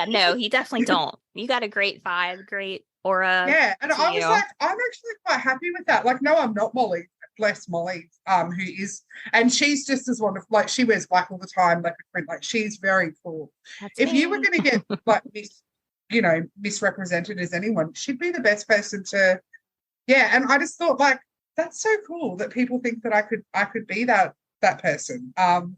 no, you definitely don't. You got a great vibe, great aura. Yeah, and I was like, I'm actually quite happy with that. Like, no, I'm not Molly. Bless Molly, who is, and she's just as wonderful. Like, she wears black all the time, leopard print. Like, she's very cool. If you were going to get like misrepresented as anyone, she'd be the best person to. Yeah, and I just thought, like, that's so cool that people think that I could be that person. So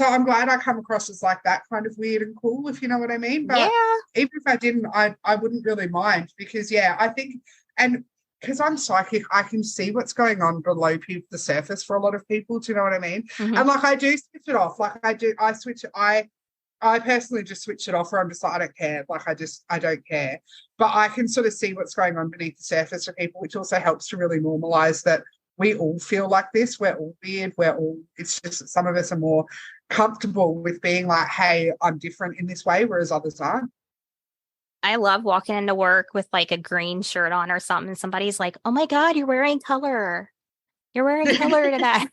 I'm glad I come across as like that kind of weird and cool, if you know what I mean. But even if I didn't, I wouldn't really mind, because I think, and because I'm psychic, I can see what's going on below the surface for a lot of people. Do you know what I mean? Mm-hmm. And like, I do switch it off. Like, I personally just switch it off, or I'm just like, I don't care. Like, I don't care. But I can sort of see what's going on beneath the surface for people, which also helps to really normalize that we all feel like this. We're all weird. It's just that some of us are more comfortable with being like, hey, I'm different in this way, whereas others aren't. I love walking into work with like a green shirt on or something, and somebody's like, oh my God, you're wearing color. You're wearing color today.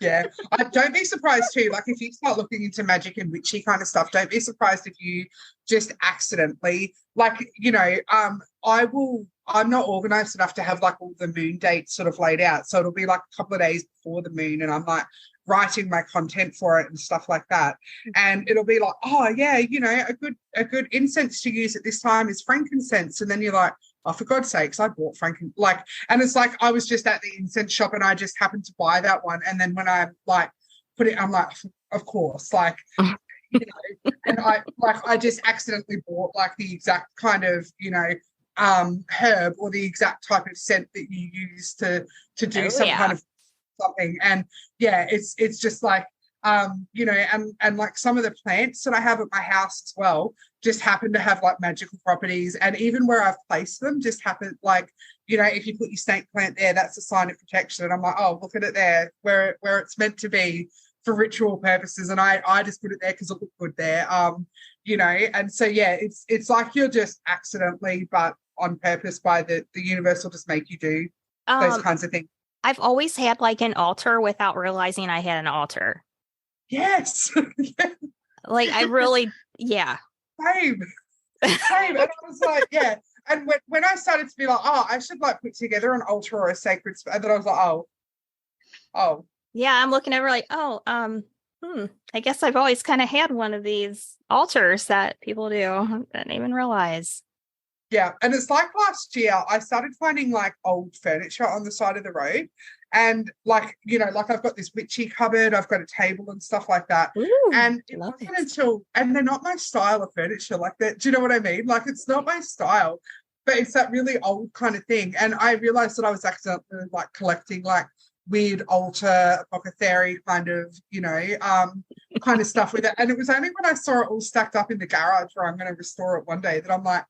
Yeah, don't be surprised too. Like, if you start looking into magic and witchy kind of stuff, don't be surprised if you just accidentally, like, I will I'm not organized enough to have like all the moon dates sort of laid out. So it'll be like a couple of days before the moon, and I'm like writing my content for it and stuff like that. And it'll be like, oh yeah, you know, a good incense to use at this time is frankincense. And then you're like, oh, for God's sakes, I bought frankincense. Like, and it's like I was just at the incense shop and I just happened to buy that one. And then when I like put it, I'm like, of course, like, you know, and I just accidentally bought like the exact kind of, you know, herb or the exact type of scent that you use to do kind of something. And yeah, it's just like you know, and like some of the plants that I have at my house as well just happen to have like magical properties, and even where I've placed them just happen, like, you know, if you put your snake plant there, that's a sign of protection. And I'm like, oh, look at it there where it's meant to be for ritual purposes, and I just put it there because it looked good there. You know, and so yeah, it's like you're just accidentally but on purpose by the universe will just make you do those kinds of things. I've always had like an altar without realizing I had an altar. Yes. Like I really, yeah. Same. And I was like, yeah. And when I started to be like, oh, I should like put together an altar or a sacred space, and then I was like, oh. Yeah, I'm looking over like, I guess I've always kind of had one of these altars that people do. I didn't even realize. Yeah, and it's like last year I started finding like old furniture on the side of the road, and like, you know, like I've got this witchy cupboard, I've got a table and stuff like that. Ooh, and it wasn't until, and they're not my style of furniture like that. Do you know what I mean? Like it's not my style, but it's that really old kind of thing. And I realized that I was accidentally like collecting like weird altar apothecary kind of, you know, kind of stuff with it. And it was only when I saw it all stacked up in the garage where I'm going to restore it one day that I'm like,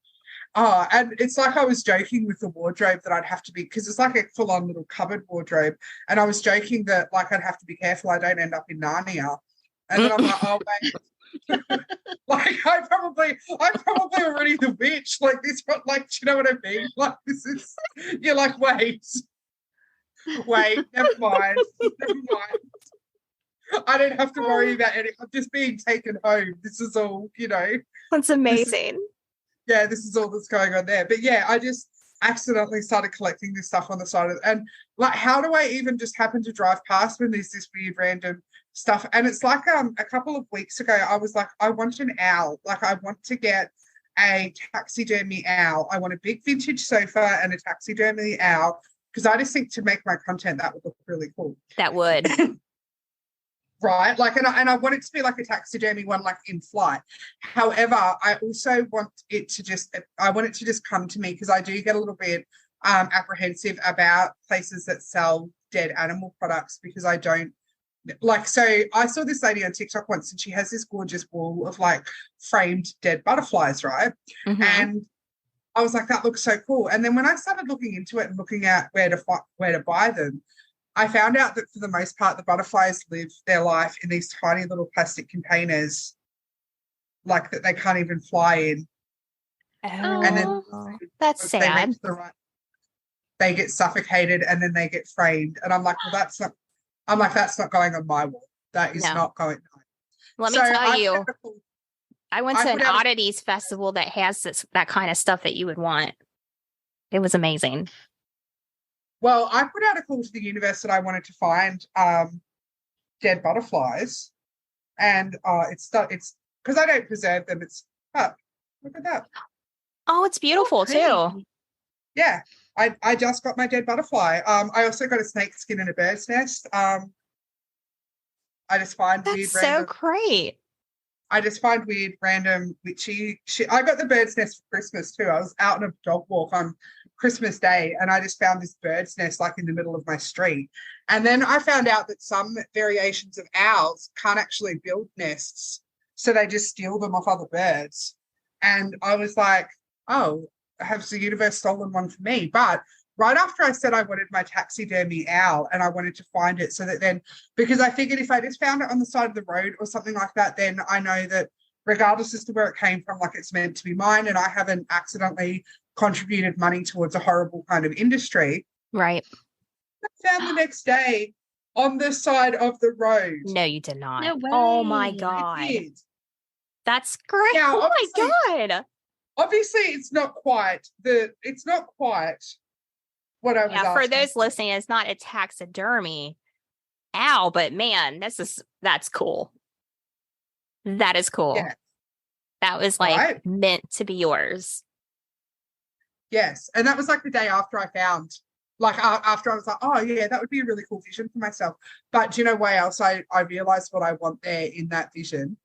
oh, and it's like I was joking with the wardrobe that I'd have to be, because it's like a full-on little cupboard wardrobe, and I was joking that like I'd have to be careful I don't end up in Narnia. And then I'm like, oh wait, like I probably already the witch, like this, like, do you know what I mean? Like this is, you're like, wait, never mind. I don't have to worry about it. I'm just being taken home. This is all, you know. That's amazing. This is all that's going on there. But yeah, I just accidentally started collecting this stuff on the side of it. And like, how do I even just happen to drive past when there's this weird random stuff? And it's like a couple of weeks ago, I was like, I want an owl. Like I want to get a taxidermy owl. I want a big vintage sofa and a taxidermy owl, because I just think to make my content that would look really cool. That would. Right, like, and I want it to be like a taxidermy one, like in flight. However, I also want it to just, I want it to just come to me, because I do get a little bit apprehensive about places that sell dead animal products, because I don't like. So I saw this lady on TikTok once, and she has this gorgeous wall of like framed dead butterflies, right? Mm-hmm. And I was like, that looks so cool. And then when I started looking into it and looking at where to buy them, I found out that for the most part, the butterflies live their life in these tiny little plastic containers, like that they can't even fly in. Oh, and then that's sad. They get suffocated and then they get framed. And I'm like, well, that's not going on my wall. That is not going on. Let me tell you, I went to an oddities festival that has that kind of stuff that you would want. It was amazing. Well, I put out a call to the universe that I wanted to find dead butterflies, and it's because I don't preserve them. It's look at that. Oh, it's beautiful too. Yeah, I just got my dead butterfly. I also got a snake skin and a bird's nest. I just find that's so great. I just find weird random witchy shit. I got the bird's nest for Christmas too. I was out on a dog walk on Christmas Day, and I just found this bird's nest like in the middle of my street. And then I found out that some variations of owls can't actually build nests, so they just steal them off other birds. And I was like, oh, has the universe stolen one for me? But right after I said I wanted my taxidermy owl and I wanted to find it, so that then, because I figured if I just found it on the side of the road or something like that, then I know that regardless as to where it came from, like it's meant to be mine, and I haven't accidentally contributed money towards a horrible kind of industry. Right. I found the next day on the side of the road. No, you did not. No way. Oh my God. I did. That's great. Now, oh my God. obviously it's not quite what I was Yeah, for asking. those listening, it's not a taxidermy. Ow, but man, that's cool. That is cool. Yeah. That was like Right? meant to be yours. Yes. And that was like the day after I found, like after I was like, oh yeah, that would be a really cool vision for myself. But do you know why else I realized what I want there in that vision?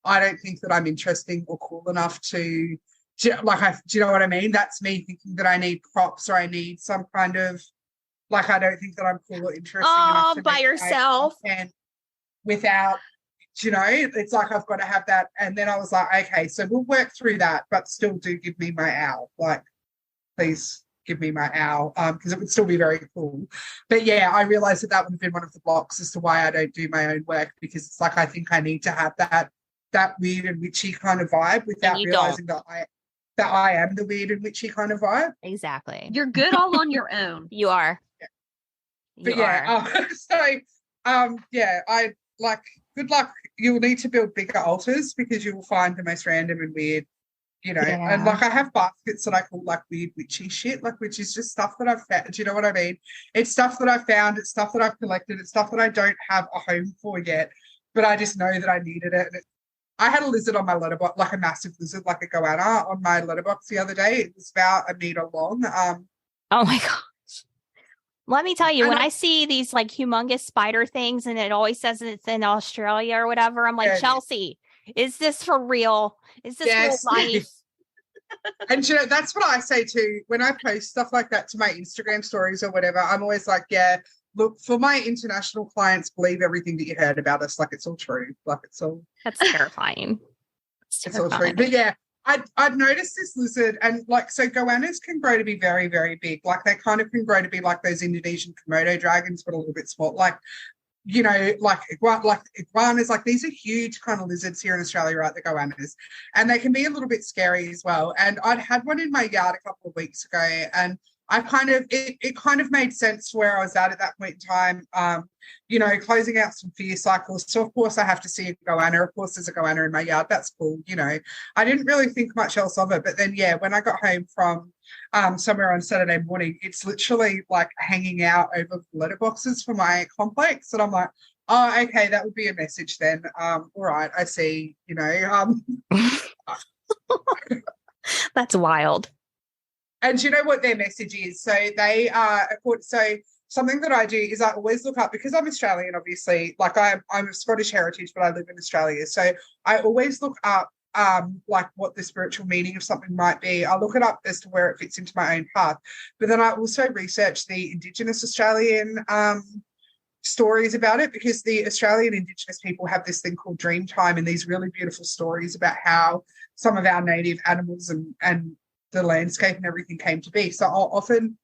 I don't think that I'm interesting or cool enough to do you know what I mean? That's me thinking that I need props or I need some kind of, like, I don't think that I'm cool or interesting enough to By make yourself. And without, you know, it's like I've got to have that. And then I was like, okay, so we'll work through that, but still do give me my owl. Like, please give me my owl, because it would still be very cool. But yeah, I realized that would have been one of the blocks as to why I don't do my own work, because it's like I think I need to have that weird and witchy kind of vibe without realizing that I am the weird and witchy kind of vibe. Exactly. You're good all on your own. You are. Yeah. You are. I like, good luck. You'll need to build bigger altars because you will find the most random and weird, you know. Yeah. And like I have baskets that I call like weird witchy shit, like, which is just stuff that I've found. Do you know what I mean? It's stuff that I've found, it's stuff that I've collected, it's stuff that I don't have a home for yet, but I just know that I needed it. And I had a lizard on my letterbox, like a massive lizard, like a goanna on my letterbox the other day. It was about a meter long. Oh my gosh. Let me tell you, when I see these like humongous spider things and it always says it's in Australia or whatever, I'm like, yeah, Chelsea, is this for real? Is this real life? And you know, that's what I say too. When I post stuff like that to my Instagram stories or whatever, I'm always like, yeah, look, for my international clients, believe everything that you heard about us. Like, it's all true. Like, it's all... That's terrifying. It's all true. But yeah, I'd noticed this lizard, and like, so goannas can grow to be very, very big. Like, they kind of can grow to be like those Indonesian Komodo dragons, but a little bit small. Like, you know, like iguanas, like these are huge kind of lizards here in Australia, right? The goannas, and they can be a little bit scary as well. And I'd had one in my yard a couple of weeks ago, and I kind of, it kind of made sense where I was at that point in time, you know, closing out some fear cycles. So, of course, I have to see a goanna. Of course, there's a goanna in my yard. That's cool, you know. I didn't really think much else of it. But then, yeah, when I got home from somewhere on Saturday morning, it's literally like hanging out over letterboxes for my complex. And I'm like, oh, okay, that would be a message then. All right, I see, you know. That's wild. And you know what their message is? So they are, so something that I do is I always look up, because I'm Australian, obviously, like I'm of Scottish heritage, but I live in Australia. So I always look up like what the spiritual meaning of something might be. I look it up as to where it fits into my own path. But then I also research the Indigenous Australian stories about it, because the Australian Indigenous people have this thing called dream time, and these really beautiful stories about how some of our native animals and the landscape and everything came to be. So I'll often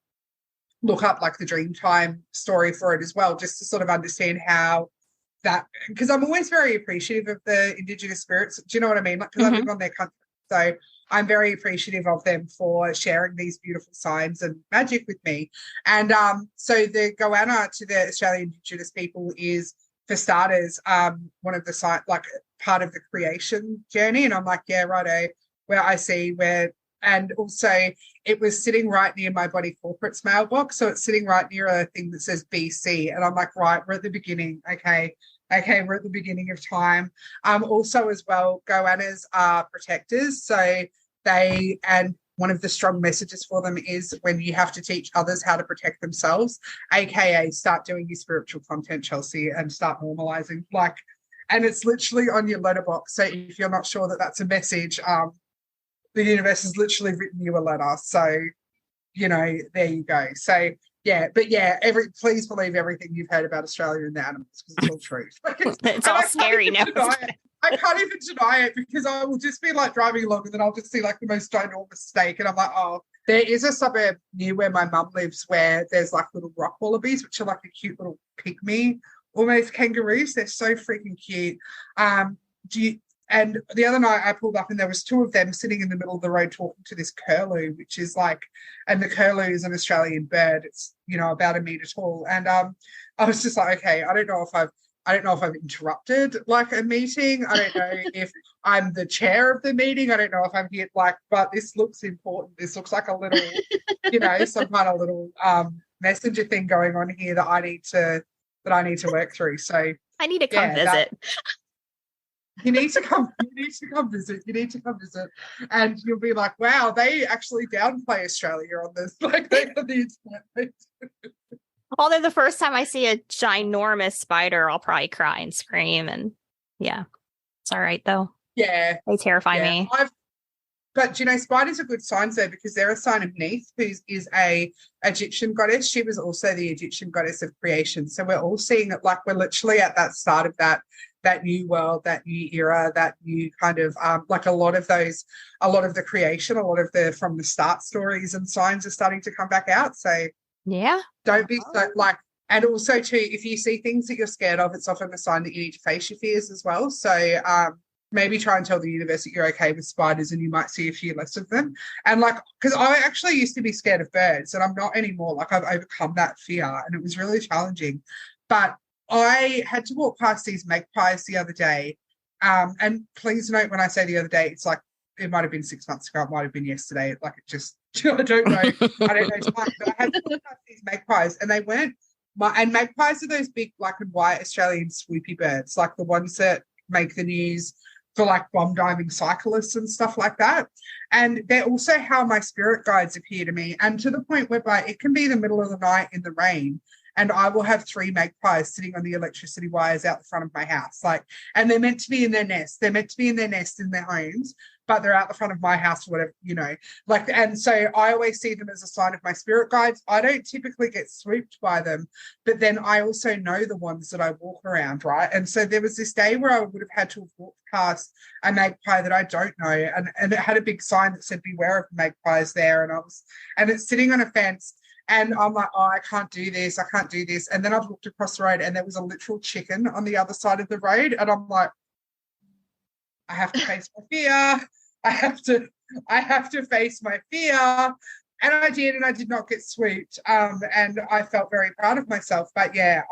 look up like the Dreamtime story for it as well, just to sort of understand how that, because I'm always very appreciative of the Indigenous spirits. Do you know what I mean? Like, because I live on their country. So I'm very appreciative of them for sharing these beautiful signs and magic with me. And so the goanna to the Australian Indigenous people is, for starters, one of the like part of the creation journey. And I'm like, yeah, righto, where I see where. And also, it was sitting right near my body corporate's mailbox. So it's sitting right near a thing that says BC. And I'm like, right, we're at the beginning. Okay, we're at the beginning of time. Also, as well, goannas are protectors. So they, and one of the strong messages for them is when you have to teach others how to protect themselves, AKA start doing your spiritual content, Chelsea, and start normalizing. Like, and it's literally on your letterbox. So if you're not sure that that's a message, the universe has literally written you a letter. So, you know, there you go. So, yeah, but yeah, please believe everything you've heard about Australia and the animals, because it's all true. Like, it's all scary now. I can't even deny it, because I will just be like driving along and then I'll just see like the most ginormous snake, and I'm like, oh, there is a suburb near where my mum lives where there's like little rock wallabies, which are like a cute little pygmy, almost kangaroos. They're so freaking cute. And the other night I pulled up and there was two of them sitting in the middle of the road talking to this curlew, which is like, and the curlew is an Australian bird. It's, you know, about a metre tall. And I was just like, okay, I don't know if I don't know if I've interrupted like a meeting. I don't know if I'm the chair of the meeting. I don't know if I'm here like, but this looks important. This looks like a little, some kind of little messenger thing going on here that I need to work through. So I need to come visit. You need to come visit. You need to come visit. And you'll be like, wow, they actually downplay Australia on this. Like they on the internet. Although the first time I see a ginormous spider, I'll probably cry and scream. And yeah, it's all right though. Yeah. They terrify me. But spiders are good signs though, because they're a sign of Neith, who is a Egyptian goddess. She was also the Egyptian goddess of creation. So we're all seeing it like we're literally at that start of that new world, that new era, that new kind of like a lot of the creation, a lot of the from the start stories and signs are starting to come back out. So yeah, don't be so like, and also too, if you see things that you're scared of, it's often a sign that you need to face your fears as well. So maybe try and tell the universe that you're okay with spiders and you might see a few less of them. And like, because I actually used to be scared of birds and I'm not anymore. Like I've overcome that fear and it was really challenging. But I had to walk past these magpies the other day. And please note when I say the other day, it's like, it might have been 6 months ago. It might have been yesterday. Like it just, I don't know. I don't know time. But I had to walk past these magpies and they weren't, and magpies are those big black and white Australian swoopy birds, like the ones that make the news for like bomb diving cyclists and stuff like that. And they're also how my spirit guides appear to me. And to the point whereby it can be the middle of the night in the rain and I will have 3 magpies sitting on the electricity wires out the front of my house. Like, and they're meant to be in their nest. They're meant to be in their nest in their homes, but they're out the front of my house or whatever, like, and so I always see them as a sign of my spirit guides. I don't typically get swooped by them, but then I also know the ones that I walk around, right? And so there was this day where I would have had to have walked past a magpie that I don't know, and it had a big sign that said, beware of magpies there. And it's sitting on a fence. And I'm like, oh, I can't do this. And then I've looked across the road and there was a literal chicken on the other side of the road. And I'm like, I have to face my fear. I have to face my fear. And I did, and I did not get swooped. And I felt very proud of myself. But yeah,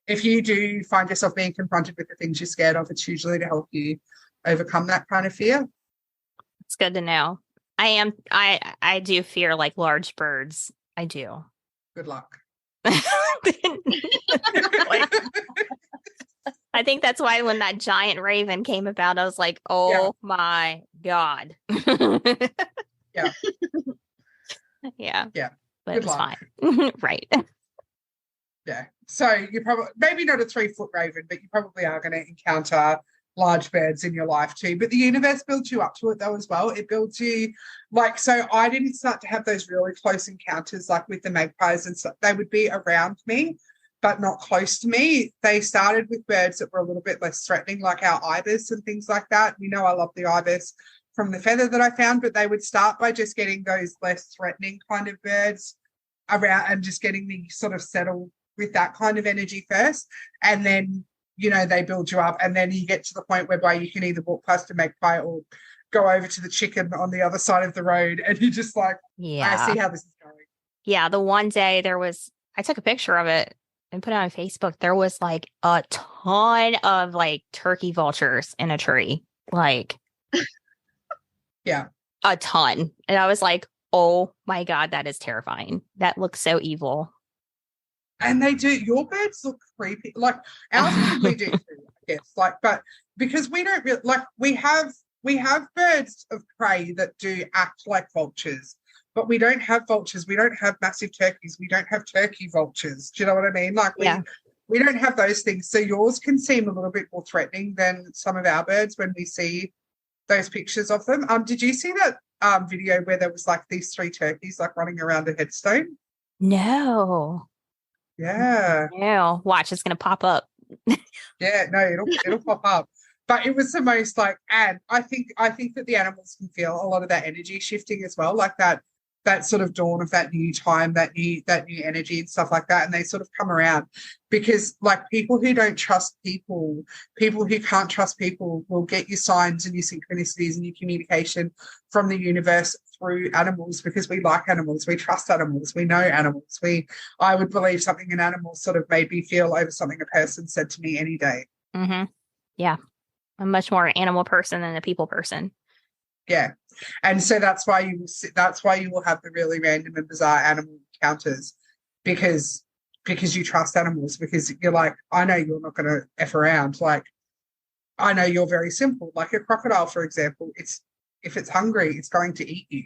if you do find yourself being confronted with the things you're scared of, it's usually to help you overcome that kind of fear. It's good to know. I do fear like large birds. I do. Good luck. I think that's why when that giant raven came about, I was like, oh my God. Yeah. Yeah. Yeah. But Good it's luck. fine. Right. Yeah. So you probably, maybe not a 3-foot raven, but you probably are going to encounter large birds in your life too. But the universe builds you up to it though as well. It builds you like, so I didn't start to have those really close encounters like with the magpies and stuff. They would be around me, but not close to me. They started with birds that were a little bit less threatening, like our ibis and things like that. You know, I love the ibis from the feather that I found, but they would start by just getting those less threatening kind of birds around and just getting me sort of settled with that kind of energy first. And then, they build you up. And then you get to the point whereby you can either walk past a magpie or go over to the chicken on the other side of the road. And you're just like, I see how this is going. Yeah. The one day I took a picture of it and put it on Facebook. There was like a ton of like turkey vultures in a tree. Like, yeah, a ton. And I was like, oh my God, that is terrifying. That looks so evil. And they do. Your birds look creepy. Like ours probably do too, I guess. Like, but because we don't really like we have birds of prey that do act like vultures, but we don't have vultures. We don't have massive turkeys. We don't have turkey vultures. Do you know what I mean? Like we don't have those things. So yours can seem a little bit more threatening than some of our birds when we see those pictures of them. Did you see that video where there was like these 3 turkeys like running around a headstone? No. Yeah. No. Watch, it's gonna pop up. Yeah, no, it'll pop up. But it was the most like, and I think that the animals can feel a lot of that energy shifting as well, like that that sort of dawn of that new time, that new energy and stuff like that, and they sort of come around because like people who don't trust people, people who can't trust people will get your signs and your synchronicities and your communication from the universe through animals because we like animals, we trust animals, we know animals. I would believe something an animal sort of made me feel over something a person said to me any day. Mm-hmm. Yeah. I'm much more an animal person than a people person. Yeah. And so that's why you will have the really random and bizarre animal encounters because you trust animals, because you're like, I know you're not going to F around. Like, I know you're very simple. Like a crocodile, for example, if it's hungry, it's going to eat you.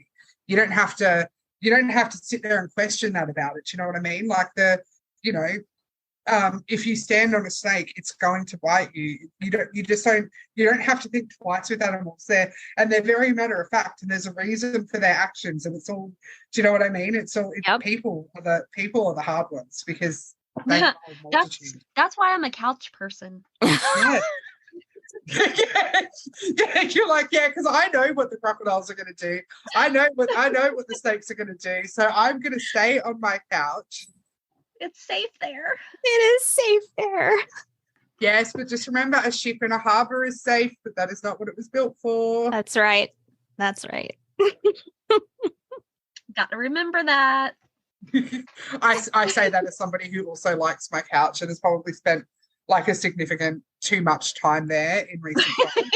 You don't have to sit there and question that about it. Do you know what I mean? Like if you stand on a snake, it's going to bite you. You don't have to think twice with animals. They're very matter of fact, and there's a reason for their actions, and it's all. Do you know what I mean? Yep. People are the hard ones because they have a multitude. That's why I'm a couch person. Yeah. Yeah, you're like, yeah, because I know what the crocodiles are going to do. I know what the snakes are going to do. So I'm going to stay on my couch. It's safe there. It is safe there. Yes, but just remember, a ship in a harbour is safe, but that is not what it was built for. That's right. That's right. Got to remember that. I say that as somebody who also likes my couch and has probably spent like a significant too much time there in recent times.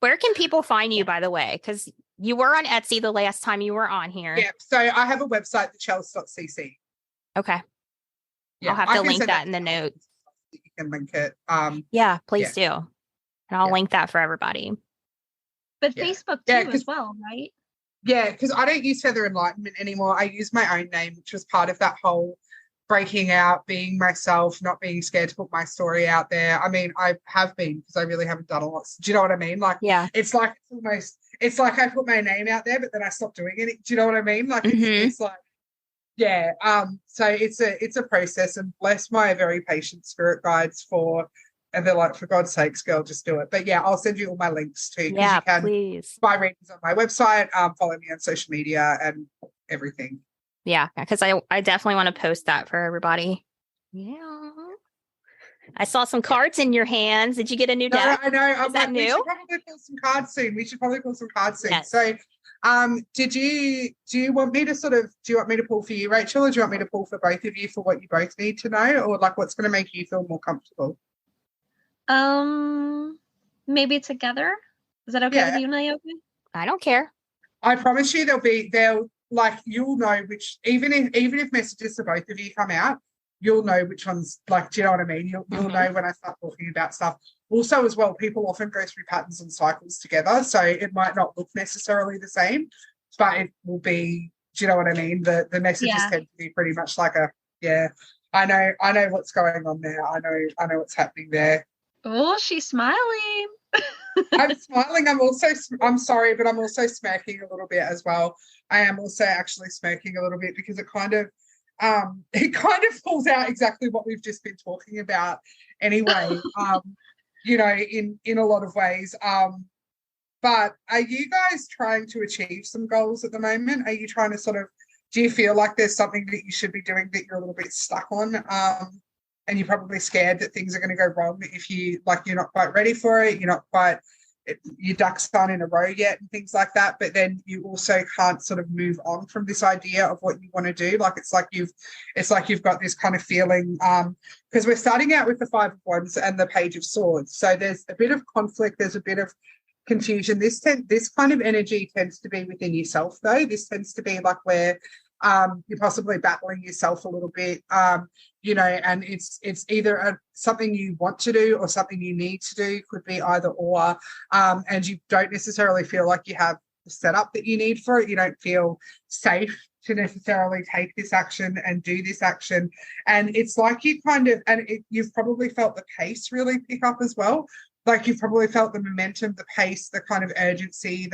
Where can people find you, by the way? Because you were on Etsy the last time you were on here. Yeah, so I have a website, thechels.cc. Okay. Yeah, I'll have to link that in the notes. You can link it. Yeah, please do. And I'll Yeah. link that for everybody. But Yeah. Facebook Yeah, too as well, right? Yeah, because I don't use Feather Enlightenment anymore. I use my own name, which was part of that whole breaking out, being myself, not being scared to put my story out there. I mean, I have been because I really haven't done a lot. Do you know what I mean? Like, Yeah. it's like I put my name out there, but then I stopped doing it. Do you know what I mean? Like, it's like, yeah. So it's a process, and bless my very patient spirit guides and they're like, for God's sakes, girl, just do it. But yeah, I'll send you all my links too. Yeah, you can please. buy readings on my website, follow me on social media and everything. Yeah, because I definitely want to post that for everybody. Yeah. I saw some cards in your hands. Did you get a new deck? I know. Is that new? We should probably pull some cards soon. Yes. So, do you want me to pull for you, Rachel, or do you want me to pull for both of you for what you both need to know, or like what's going to make you feel more comfortable? Maybe together. Is that okay with you, Naomi? I don't care. I promise you, you'll know which, even if messages to both of you come out, you'll know which ones, like, do you know what I mean? You'll know when I start talking about stuff. Also, as well, people often go through patterns and cycles together, so it might not look necessarily the same, but it will be, do you know what I mean? The messages tend to be pretty much like I know what's going on there. I know what's happening there. Oh, she's smiling. I'm smiling. I'm sorry, but I'm also smirking a little bit as well. I am also actually smirking a little bit because it kind of pulls out exactly what we've just been talking about anyway, in a lot of ways. But are you guys trying to achieve some goals at the moment? Are you trying to do you feel like there's something that you should be doing that you're a little bit stuck on? And you're probably scared that things are going to go wrong if you're not quite ready for it. You're not quite, your ducks aren't in a row yet and things like that. But then you also can't sort of move on from this idea of what you want to do. Like, it's like you've got this kind of feeling, because we're starting out with the Five of Wands and the Page of Swords. So there's a bit of conflict. There's a bit of confusion. This kind of energy tends to be within yourself, though. This tends to be like where you're possibly battling yourself a little bit, and it's either something you want to do or something you need to do. Could be either or, and you don't necessarily feel like you have the setup that you need for it. You don't feel safe to necessarily take this action and do this action, and it's like you you've probably felt the pace really pick up as well. Like, you've probably felt the momentum, the pace, the kind of urgency,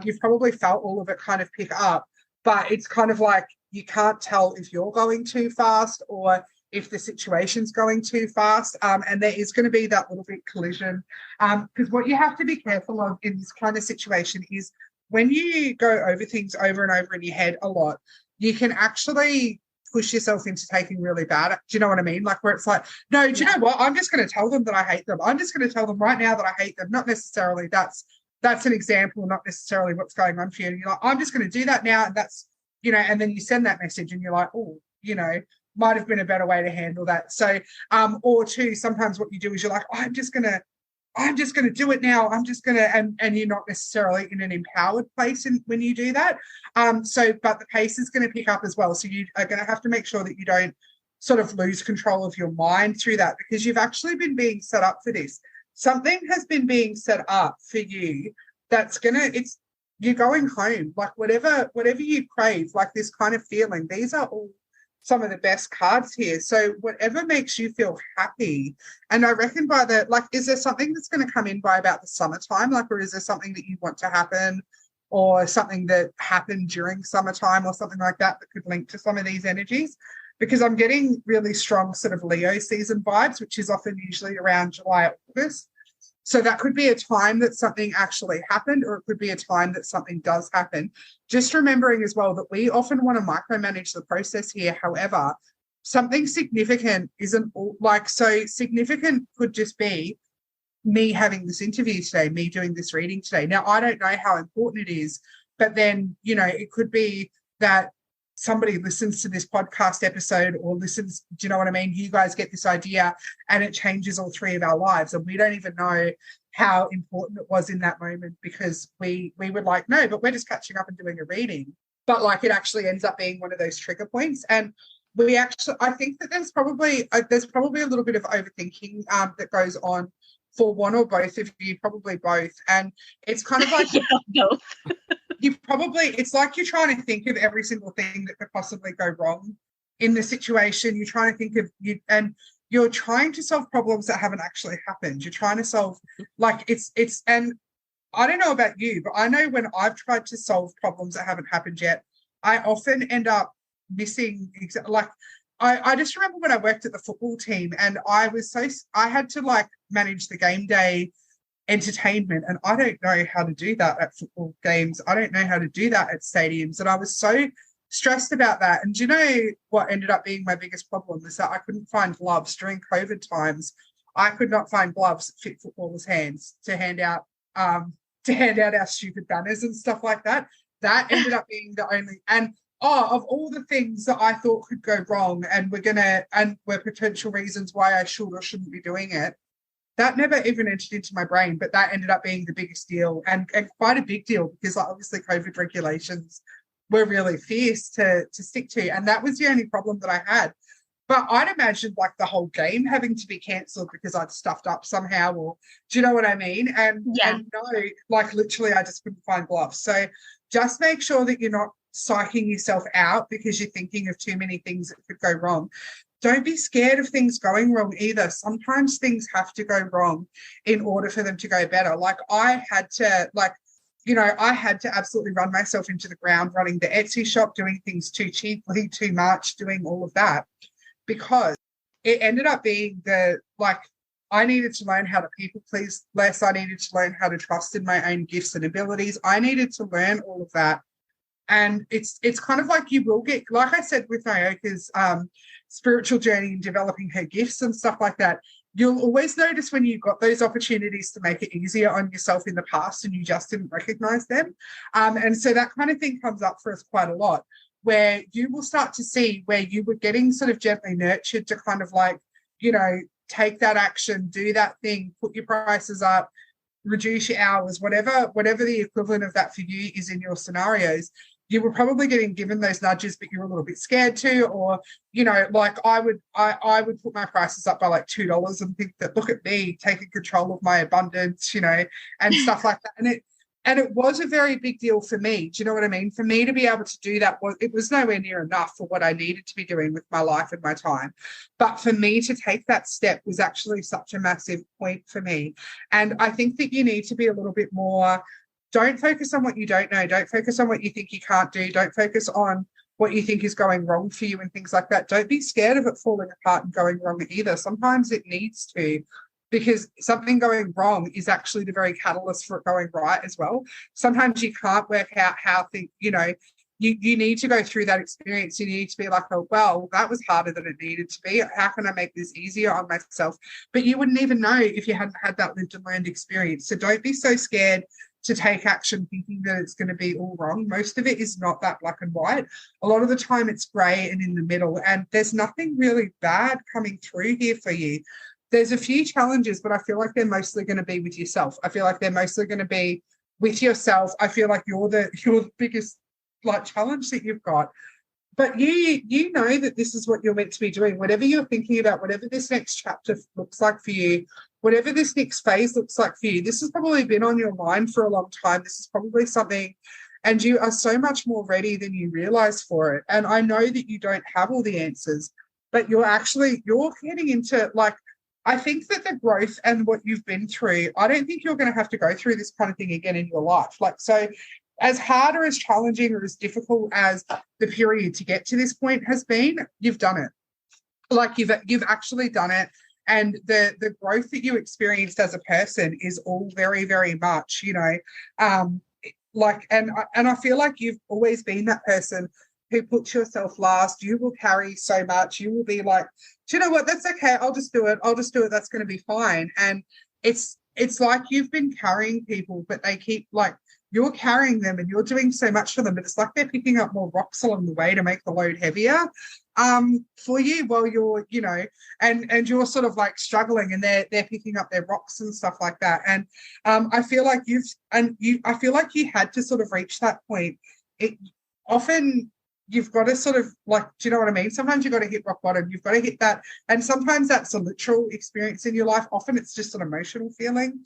you've probably felt all of it kind of pick up. But it's kind of like you can't tell if you're going too fast or if the situation's going too fast. And there is going to be that little bit collision. Because what you have to be careful of in this kind of situation is when you go over things over and over in your head a lot, you can actually push yourself into taking really bad. Do you know what I mean? Like where it's like, no, do you know what? I'm just going to tell them that I hate them. I'm just going to tell them right now that I hate them. Not necessarily that's an example, not necessarily what's going on for you. And you're like, I'm just going to do that now. And that's, you know, and then you send that message and you're like, oh, you know, might have been a better way to handle that. So, or two, sometimes what you do is you're like, I'm just going to do it now. I'm just going to, and you're not necessarily in an empowered place when you do that. But the pace is going to pick up as well. So you are going to have to make sure that you don't sort of lose control of your mind through that, because you've actually been being set up for this. Something has been being set up for you you're going home, like whatever you crave, like this kind of feeling. These are all some of the best cards here. So whatever makes you feel happy. And I reckon by the, like, is there something that's going to come in by about the summertime? Like, or is there something that you want to happen, or something that happened during summertime or something like that that could link to some of these energies? Because I'm getting really strong sort of Leo season vibes, which is often usually around July, August. So that could be a time that something actually happened, or it could be a time that something does happen. Just remembering as well that we often want to micromanage the process here. However, something significant isn't like, so significant could just be me having this interview today, me doing this reading today. Now, I don't know how important it is, but then, you know, it could be that somebody listens to this podcast episode or listens, do you know what I mean? You guys get this idea and it changes all three of our lives. And we don't even know how important it was in that moment, because we would like, no, but we're just catching up and doing a reading. But like it actually ends up being one of those trigger points. And I think that there's probably a little bit of overthinking that goes on for one or both of you, probably both. And it's kind of like both. It's like you're trying to think of every single thing that could possibly go wrong in the situation. You're trying to think of and you're trying to solve problems that haven't actually happened. You're trying to solve, like, and I don't know about you, but I know when I've tried to solve problems that haven't happened yet, I often end up missing, like, I just remember when I worked at the football team and I had to like manage the game day entertainment, and I don't know how to do that at football games. I don't know how to do that at stadiums, and I was so stressed about that. And do you know what ended up being my biggest problem was that I couldn't find gloves during COVID times. I could not find gloves that fit footballers' hands to hand out our stupid banners and stuff like that. That ended up being the only, and of all the things that I thought could go wrong and were potential reasons why I should or shouldn't be doing it, that never even entered into my brain, but that ended up being the biggest deal, and quite a big deal, because obviously COVID regulations were really fierce to stick to, and that was the only problem that I had. But I'd imagined like the whole game having to be cancelled because I'd stuffed up somehow, or do you know what I mean? And no, like literally I just couldn't find gloves. So just make sure that you're not psyching yourself out because you're thinking of too many things that could go wrong. Don't be scared of things going wrong either. Sometimes things have to go wrong in order for them to go better. Like I had to absolutely run myself into the ground running the Etsy shop, doing things too cheaply, too much, doing all of that, because it ended up being I needed to learn how to people please less. I needed to learn how to trust in my own gifts and abilities. I needed to learn all of that. And it's kind of like you will get, like I said with Nyoka's spiritual journey and developing her gifts and stuff like that, you'll always notice when you've got those opportunities to make it easier on yourself in the past and you just didn't recognize them. And so that kind of thing comes up for us quite a lot, where you will start to see where you were getting sort of gently nurtured to kind of like, you know, take that action, do that thing, put your prices up, reduce your hours, whatever the equivalent of that for you is in your scenarios. You were probably getting given those nudges, but you were a little bit scared to, or, you know, like I would put my prices up by like $2 and think that, look at me taking control of my abundance, you know, and stuff like that. And it was a very big deal for me. Do you know what I mean? For me to be able to do that, it was nowhere near enough for what I needed to be doing with my life and my time. But for me to take that step was actually such a massive point for me. And I think that you need to be a little bit more, don't focus on what you don't know. Don't focus on what you think you can't do. Don't focus on what you think is going wrong for you and things like that. Don't be scared of it falling apart and going wrong either. Sometimes it needs to. because something going wrong is actually the very catalyst for it going right as well. Sometimes you can't work out how things, you need to go through that experience. You need to be like, oh, well, that was harder than it needed to be. How can I make this easier on myself? But you wouldn't even know if you hadn't had that lived and learned experience. So don't be so scared to take action thinking that it's going to be all wrong. Most of it is not that black and white. A lot of the time it's grey and in the middle, and there's nothing really bad coming through here for you. There's a few challenges, but I feel like they're mostly going to be with yourself. I feel like they're mostly going to be with yourself. I feel like you're the biggest challenge that you've got. But you know that this is what you're meant to be doing. Whatever you're thinking about, whatever this next chapter looks like for you, whatever this next phase looks like for you, this has probably been on your mind for a long time. This is probably something, and you are so much more ready than you realize for it. And I know that you don't have all the answers, but you're heading into, I think that the growth and what you've been through, I don't think you're going to have to go through this kind of thing again in your life. So as hard or as challenging or as difficult as the period to get to this point has been, you've done it. You've actually done it. And the growth that you experienced as a person is all very, very much, and I feel like you've always been that person who puts yourself last. You will carry so much. You will be like, do you know what? That's okay. I'll just do it. That's going to be fine. And it's like you've been carrying people, but they keep you're carrying them and you're doing so much for them, but it's like they're picking up more rocks along the way to make the load heavier for you while you're, and you're sort of struggling, and they're picking up their rocks and stuff like that. And I feel like I feel like you had to sort of reach that point. It often you've got to sort of do you know what I mean? Sometimes you've got to hit rock bottom. You've got to hit that. And sometimes that's a literal experience in your life. Often it's just an emotional feeling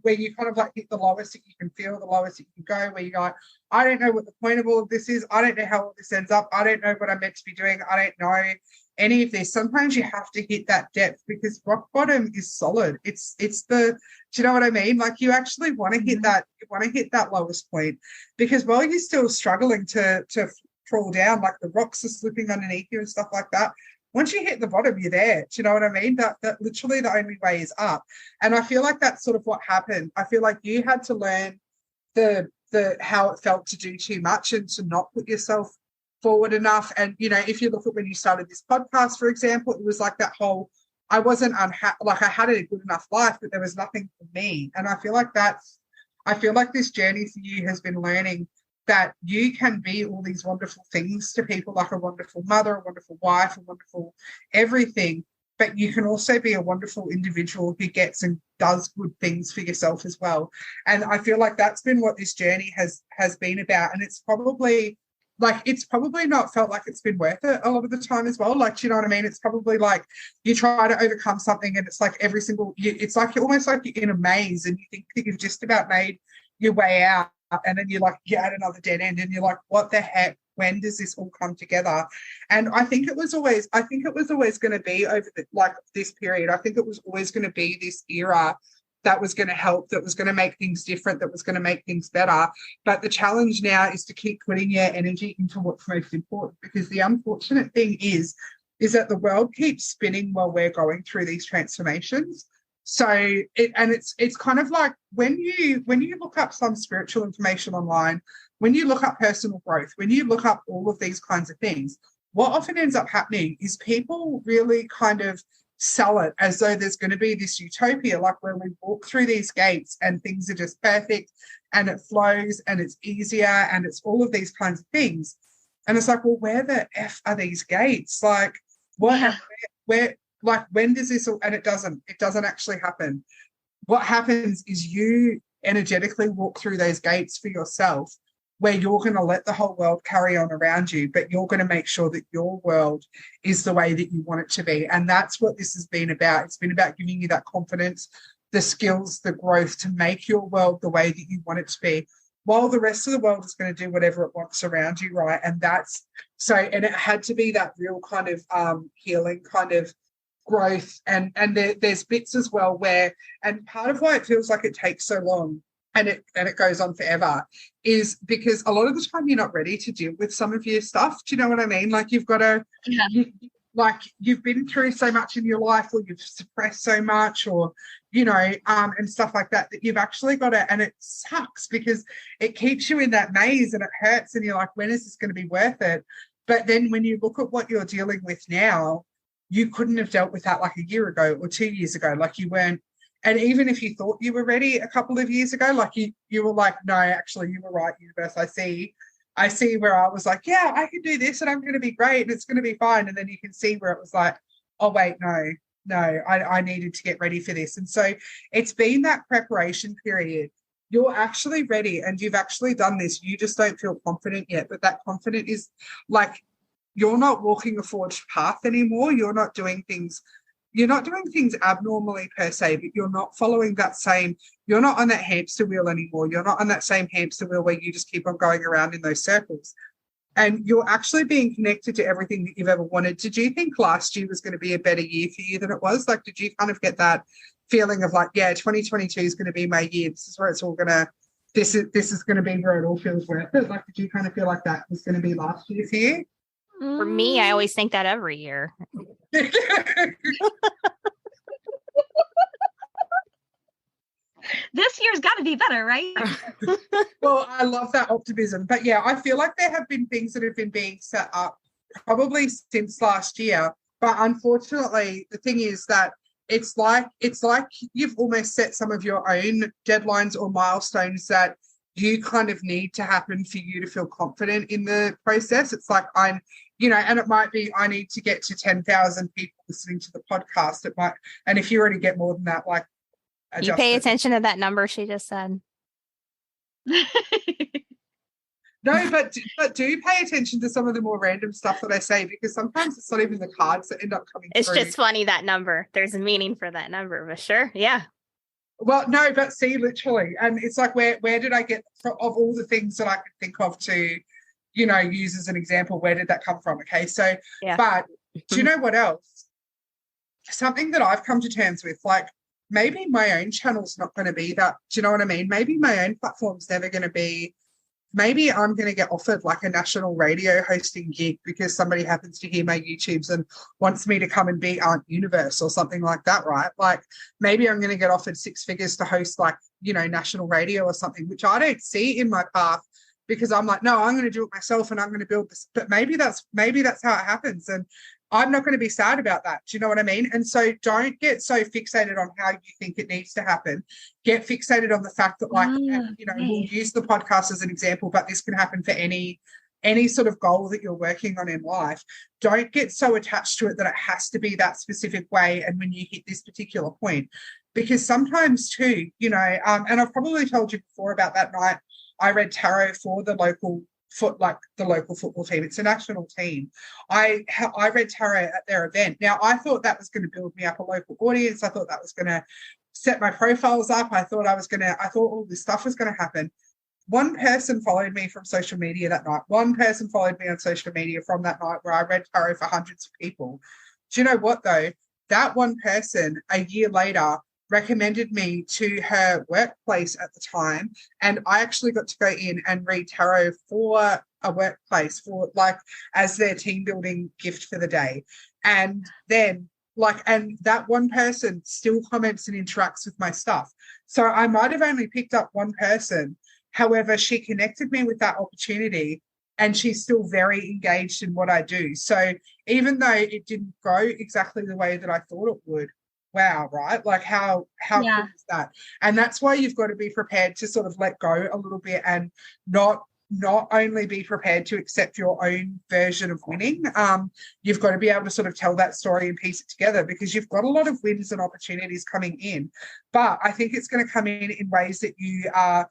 where you kind of hit the lowest that you can feel, the lowest that you can go, where you go, I don't know what the point of all of this is. I don't know how all this ends up. I don't know what I'm meant to be doing. I don't know any of this. Sometimes you have to hit that depth because rock bottom is solid. It's the, do you know what I mean? You actually want to hit that, you want to hit that lowest point, because while you're still struggling to crawl down, the rocks are slipping underneath you and stuff like that, once you hit the bottom, you're there. Do you know what I mean? That literally the only way is up. And I feel like that's sort of what happened. I feel like you had to learn the how it felt to do too much and to not put yourself forward enough. And if you look at when you started this podcast, for example, it was that whole, I wasn't unhappy, I had a good enough life, but there was nothing for me. And I feel like this journey for you has been learning that you can be all these wonderful things to people, like a wonderful mother, a wonderful wife, a wonderful everything, but you can also be a wonderful individual who gets and does good things for yourself as well. And I feel like that's been what this journey has been about. And it's probably not felt like it's been worth it a lot of the time as well. Do you know what I mean? It's probably you try to overcome something and it's it's almost like you're in a maze and you think that you've just about made your way out, and then you're at another dead end and you're like, what the heck? When does this all come together? And I think it was always going to be over this period. I think it was always going to be this era that was going to help, that was going to make things different, that was going to make things better. But the challenge now is to keep putting your energy into what's most important, because the unfortunate thing is that the world keeps spinning while we're going through these transformations. So it's kind of like when you look up some spiritual information online, when you look up personal growth, when you look up all of these kinds of things, what often ends up happening is people really kind of sell it as though there's going to be this utopia, where we walk through these gates and things are just perfect and it flows and it's easier and it's all of these kinds of things. And it's well, where the F are these gates? When does this all, and it doesn't actually happen. What happens is you energetically walk through those gates for yourself, where you're going to let the whole world carry on around you, but you're going to make sure that your world is the way that you want it to be. And that's what this has been about. It's been about giving you that confidence, the skills, the growth to make your world the way that you want it to be, while the rest of the world is going to do whatever it wants around you, right? And and it had to be that real kind of healing kind of growth. And there's bits as well where, and part of why it feels like it takes so long and it goes on forever is because a lot of the time you're not ready to deal with some of your stuff. Do you know what I mean? You've got to, like you've been through so much in your life, or you've suppressed so much, or and stuff like that, that you've actually got it, and it sucks because it keeps you in that maze and it hurts, and you're like, when is this going to be worth it? But then when you look at what you're dealing with now, you couldn't have dealt with that like a year ago or 2 years ago. Like you weren't, and even if you thought you were ready a couple of years ago, like you were like, no, actually you were right, universe. I see where I was like, yeah, I can do this and I'm going to be great and it's going to be fine. And then you can see where it was like, oh, wait, no, I needed to get ready for this. And so it's been that preparation period. You're actually ready and you've actually done this. You just don't feel confident yet. But that confident is like, you're not walking a forged path anymore. You're not doing things abnormally per se, but you're not following that same, you're not on that hamster wheel anymore. You're not on that same hamster wheel where you just keep on going around in those circles. And you're actually being connected to everything that you've ever wanted. Did you think last year was going to be a better year for you than it was? Like, did you kind of get that feeling of like, yeah, 2022 is going to be my year. This is where it's all going to, this is going to be where it all feels worth it. Like, did you kind of feel like that was going to be last year for you? For me, I always think that every year. This year's got to be better, right? Well, I love that optimism. But yeah, I feel like there have been things that have been being set up probably since last year. But unfortunately, the thing is that it's like you've almost set some of your own deadlines or milestones that you kind of need to happen for you to feel confident in the process. It's like and it might be I need to get to 10,000 people listening to the podcast. It might, and if you already get more than that, like you pay attention to that number she just said. No, but do pay attention to some of the more random stuff that I say, because sometimes it's not even the cards that end up coming it's through. Just funny, that number. There's a meaning for that number, but sure. Yeah. Well, no, but see, literally. And it's like, where did I get of all the things that I could think of to, use as an example, where did that come from? Okay. So, yeah. But do you know what else? Something that I've come to terms with, like, maybe my own channel's not going to be that. Do you know what I mean? Maybe my own platform's never going to be, maybe I'm going to get offered like a national radio hosting gig because somebody happens to hear my YouTubes and wants me to come and be Aunt Universe or something like that, right? Like maybe I'm going to get offered 6 figures to host like, national radio or something, which I don't see in my path, because I'm like, no, I'm going to do it myself and I'm going to build this. But maybe that's how it happens. And I'm not going to be sad about that. Do you know what I mean? And so don't get so fixated on how you think it needs to happen. Get fixated on the fact that, like, we'll use the podcast as an example, but this can happen for any sort of goal that you're working on in life. Don't get so attached to it that it has to be that specific way. And when you hit this particular point, because sometimes too, and I've probably told you before about that night I read tarot for the local football team. It's a national team. I read tarot at their event. Now, I thought that was going to build me up a local audience. I thought that was going to set my profiles up. I thought all this stuff was going to happen. One person followed me from social media that night. One person followed me on social media from that night where I read tarot for hundreds of people. Do you know what, though? That one person, a year later, recommended me to her workplace at the time, and I actually got to go in and read tarot for a workplace for like as their team building gift for the day. And then and that one person still comments and interacts with my stuff. So I might have only picked up one person. However, she connected me with that opportunity and she's still very engaged in what I do. So even though it didn't go exactly the way that I thought it would, wow, right? Like how cool is that? And that's why you've got to be prepared to sort of let go a little bit and not only be prepared to accept your own version of winning. You've got to be able to sort of tell that story and piece it together, because you've got a lot of wins and opportunities coming in. But I think it's going to come in ways that you are,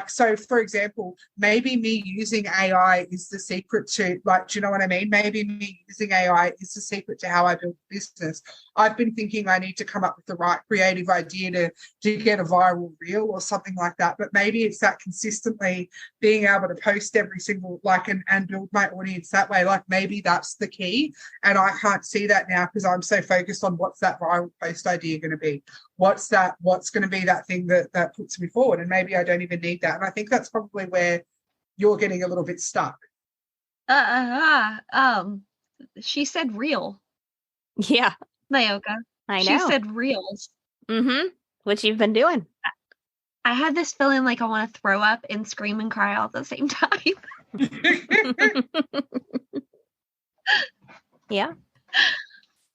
so for example, maybe me using AI is the secret to, like, do you know what I mean? Maybe me using AI is the secret to how I build a business. I've been thinking I need to come up with the right creative idea to get a viral reel or something like that. But maybe it's that consistently being able to post every single, and build my audience that way. Like maybe that's the key. And I can't see that now because I'm so focused on what's that viral post idea going to be? What's going to be that thing that puts me forward? And maybe I don't even need that. And I think that's probably where you're getting a little bit stuck. she said real, Yeah, Naoka. I She know. said reals. Mm-hmm. What you've been doing. I had this feeling like I want to throw up and scream and cry all at the same time. Yeah.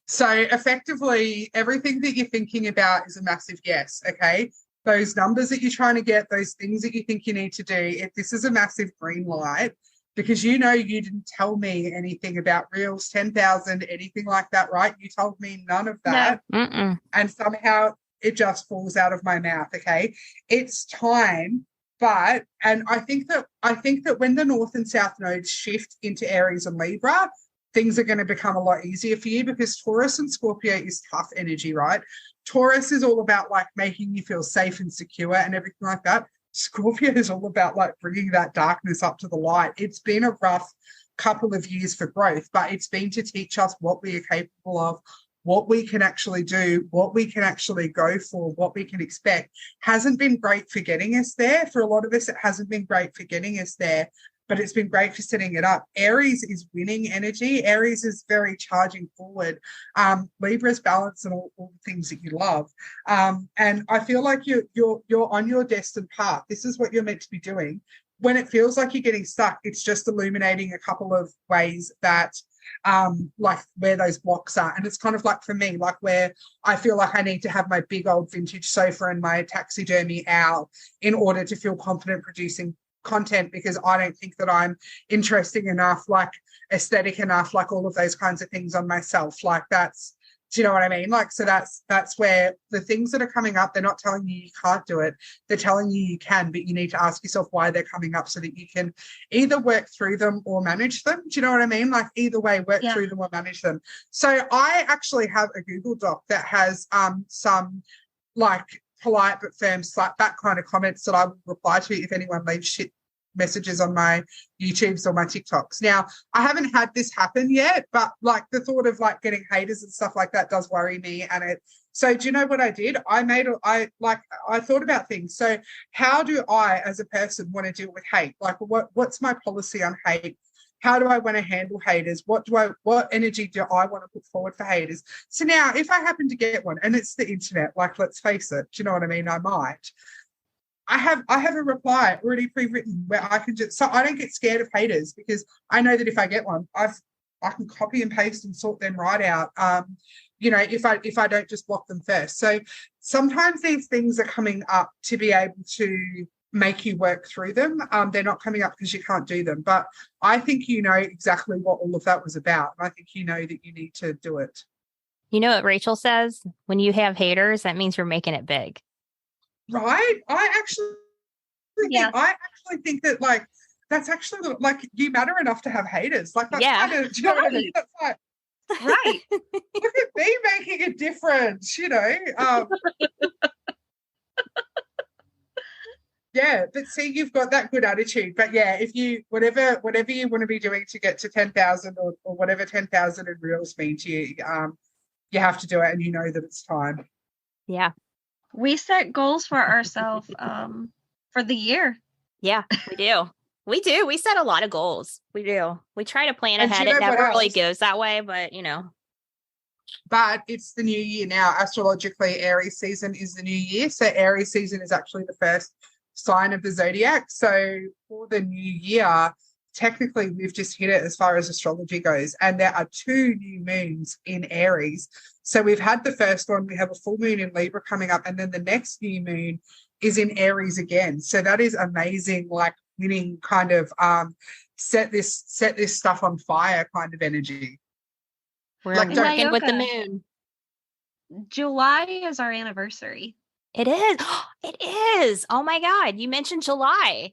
So effectively, everything that you're thinking about is a massive yes, okay? Those numbers that you're trying to get, those things that you think you need to do, if this is a massive green light, because you didn't tell me anything about Reels 10,000, anything like that, right? You told me none of that. No. Mm-mm. And somehow it just falls out of my mouth, okay? It's time. And I think that when the North and South nodes shift into Aries and Libra, things are going to become a lot easier for you, because Taurus and Scorpio is tough energy, right? Taurus is all about like making you feel safe and secure and everything like that. Scorpio is all about like bringing that darkness up to the light. It's been a rough couple of years for growth, but it's been to teach us what we are capable of, what we can actually do, what we can actually go for, what we can expect. Hasn't been great for getting us there. For a lot of us, it hasn't been great for getting us there, but it's been great for setting it up. Aries is winning energy. Aries is very charging forward. Libra's balance and all the things that you love. And I feel like you're on your destined path. This is what you're meant to be doing. When it feels like you're getting stuck, it's just illuminating a couple of ways that like where those blocks are. And it's kind of like for me, like where I feel like I need to have my big old vintage sofa and my taxidermy owl in order to feel confident producing content, because I don't think that I'm interesting enough, like aesthetic enough, like all of those kinds of things on myself. Like that's, do you know what I mean? Like, so that's where the things that are coming up, they're not telling you can't do it. They're telling you can, but you need to ask yourself why they're coming up so that you can either work through them or manage them. Do you know what I mean? Like either way, work through them or manage them. So I actually have a Google Doc that has some like polite but firm that kind of comments that I would reply to if anyone leaves shit messages on my YouTubes or my TikToks. Now, I haven't had this happen yet, but like the thought of like getting haters and stuff like that does worry me. So do you know what I did? I thought about things. So how do I as a person want to deal with hate? Like what's my policy on hate? How do I want to handle haters? What energy do I want to put forward for haters? So now if I happen to get one, and it's the internet, like let's face it, do you know what I mean? I might. I have a reply already pre-written where I can just, so I don't get scared of haters, because I know that if I get one, I can copy and paste and sort them right out. If I don't just block them first. So sometimes these things are coming up to be able to make you work through them. They're not coming up because you can't do them. But I think you know exactly what all of that was about. And I think you know that you need to do it. You know what Rachel says? When you have haters, that means you're making it big. Right? I actually think that like that's actually like you matter enough to have haters. Like that's kind of, do you know what I mean? That's like right. Look at me making a difference, you know. Yeah, but see, you've got that good attitude. But yeah, if you whatever you want to be doing to get to 10,000 or whatever 10,000 in reels mean to you, you have to do it, and you know that it's time. Yeah. We set goals for ourselves for the year. Yeah, we do. We do. We set a lot of goals. We do. We try to plan And ahead. you know It never what really else? goes that way, but you know. But it's the new year now. Astrologically, Aries season is the new year. So Aries season is actually the first sign of the zodiac. So for the new year, technically we've just hit it as far as astrology goes. And there are 2 new moons in Aries. So we've had the first one, we have a full moon in Libra coming up, and then the next new moon is in Aries again. So that is amazing, like winning kind of set this stuff on fire kind of energy. We're Like, working with the Naoka, moon. July is our anniversary. It is. It is. Oh my God. You mentioned July.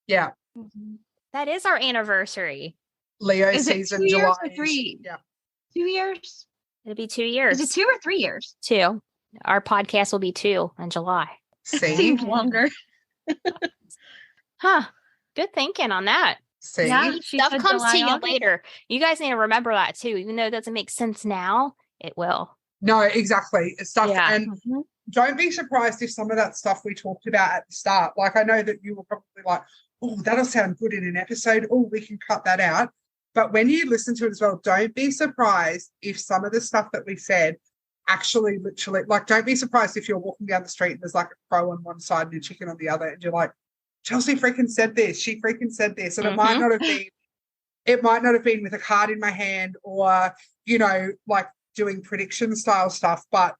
Yeah. Mm-hmm. That is our anniversary. Leo Is season, it 2 July. years or 3? Yeah. 2 years? It'll be 2 years. Is it 2 or 3 years? 2. Our podcast will be 2 in July. See? Seems longer. Huh. Good thinking on that. See? Yeah, she Stuff said comes July, to you August. later. You guys need to remember that too. Even though it doesn't make sense now, it will. No, exactly. It's stuff. Yeah. And don't be surprised if some of that stuff we talked about at the start, like I know that you were probably like, oh, that'll sound good in an episode. Oh, we can cut that out. But when you listen to it as well, don't be surprised if some of the stuff that we said actually literally, like, don't be surprised if you're walking down the street and there's like a crow on one side and a chicken on the other, and you're like, Chelsea freaking said this, she freaking said this. And it might not have been with a card in my hand or, you know, like doing prediction style stuff, but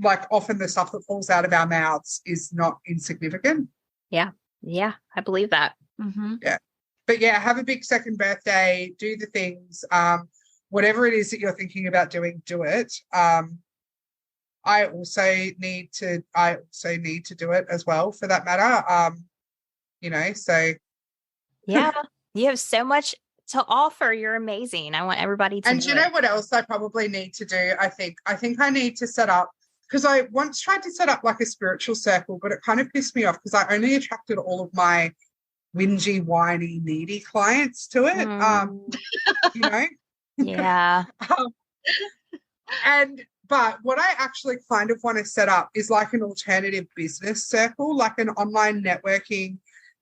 like often the stuff that falls out of our mouths is not insignificant. Yeah. Yeah. I believe that. Yeah. But yeah, have a big second birthday, do the things, whatever it is that you're thinking about doing, do it. I also need to do it as well, for that matter. You know, so yeah, you have so much to offer. You're amazing. I want everybody to. And you know what else I probably need to do? I think I need to set up, because I once tried to set up like a spiritual circle, but it kind of pissed me off because I only attracted all of my whingy, whiny, needy clients to it. You know? Yeah. But what I actually kind of want to set up is like an alternative business circle, like an online networking,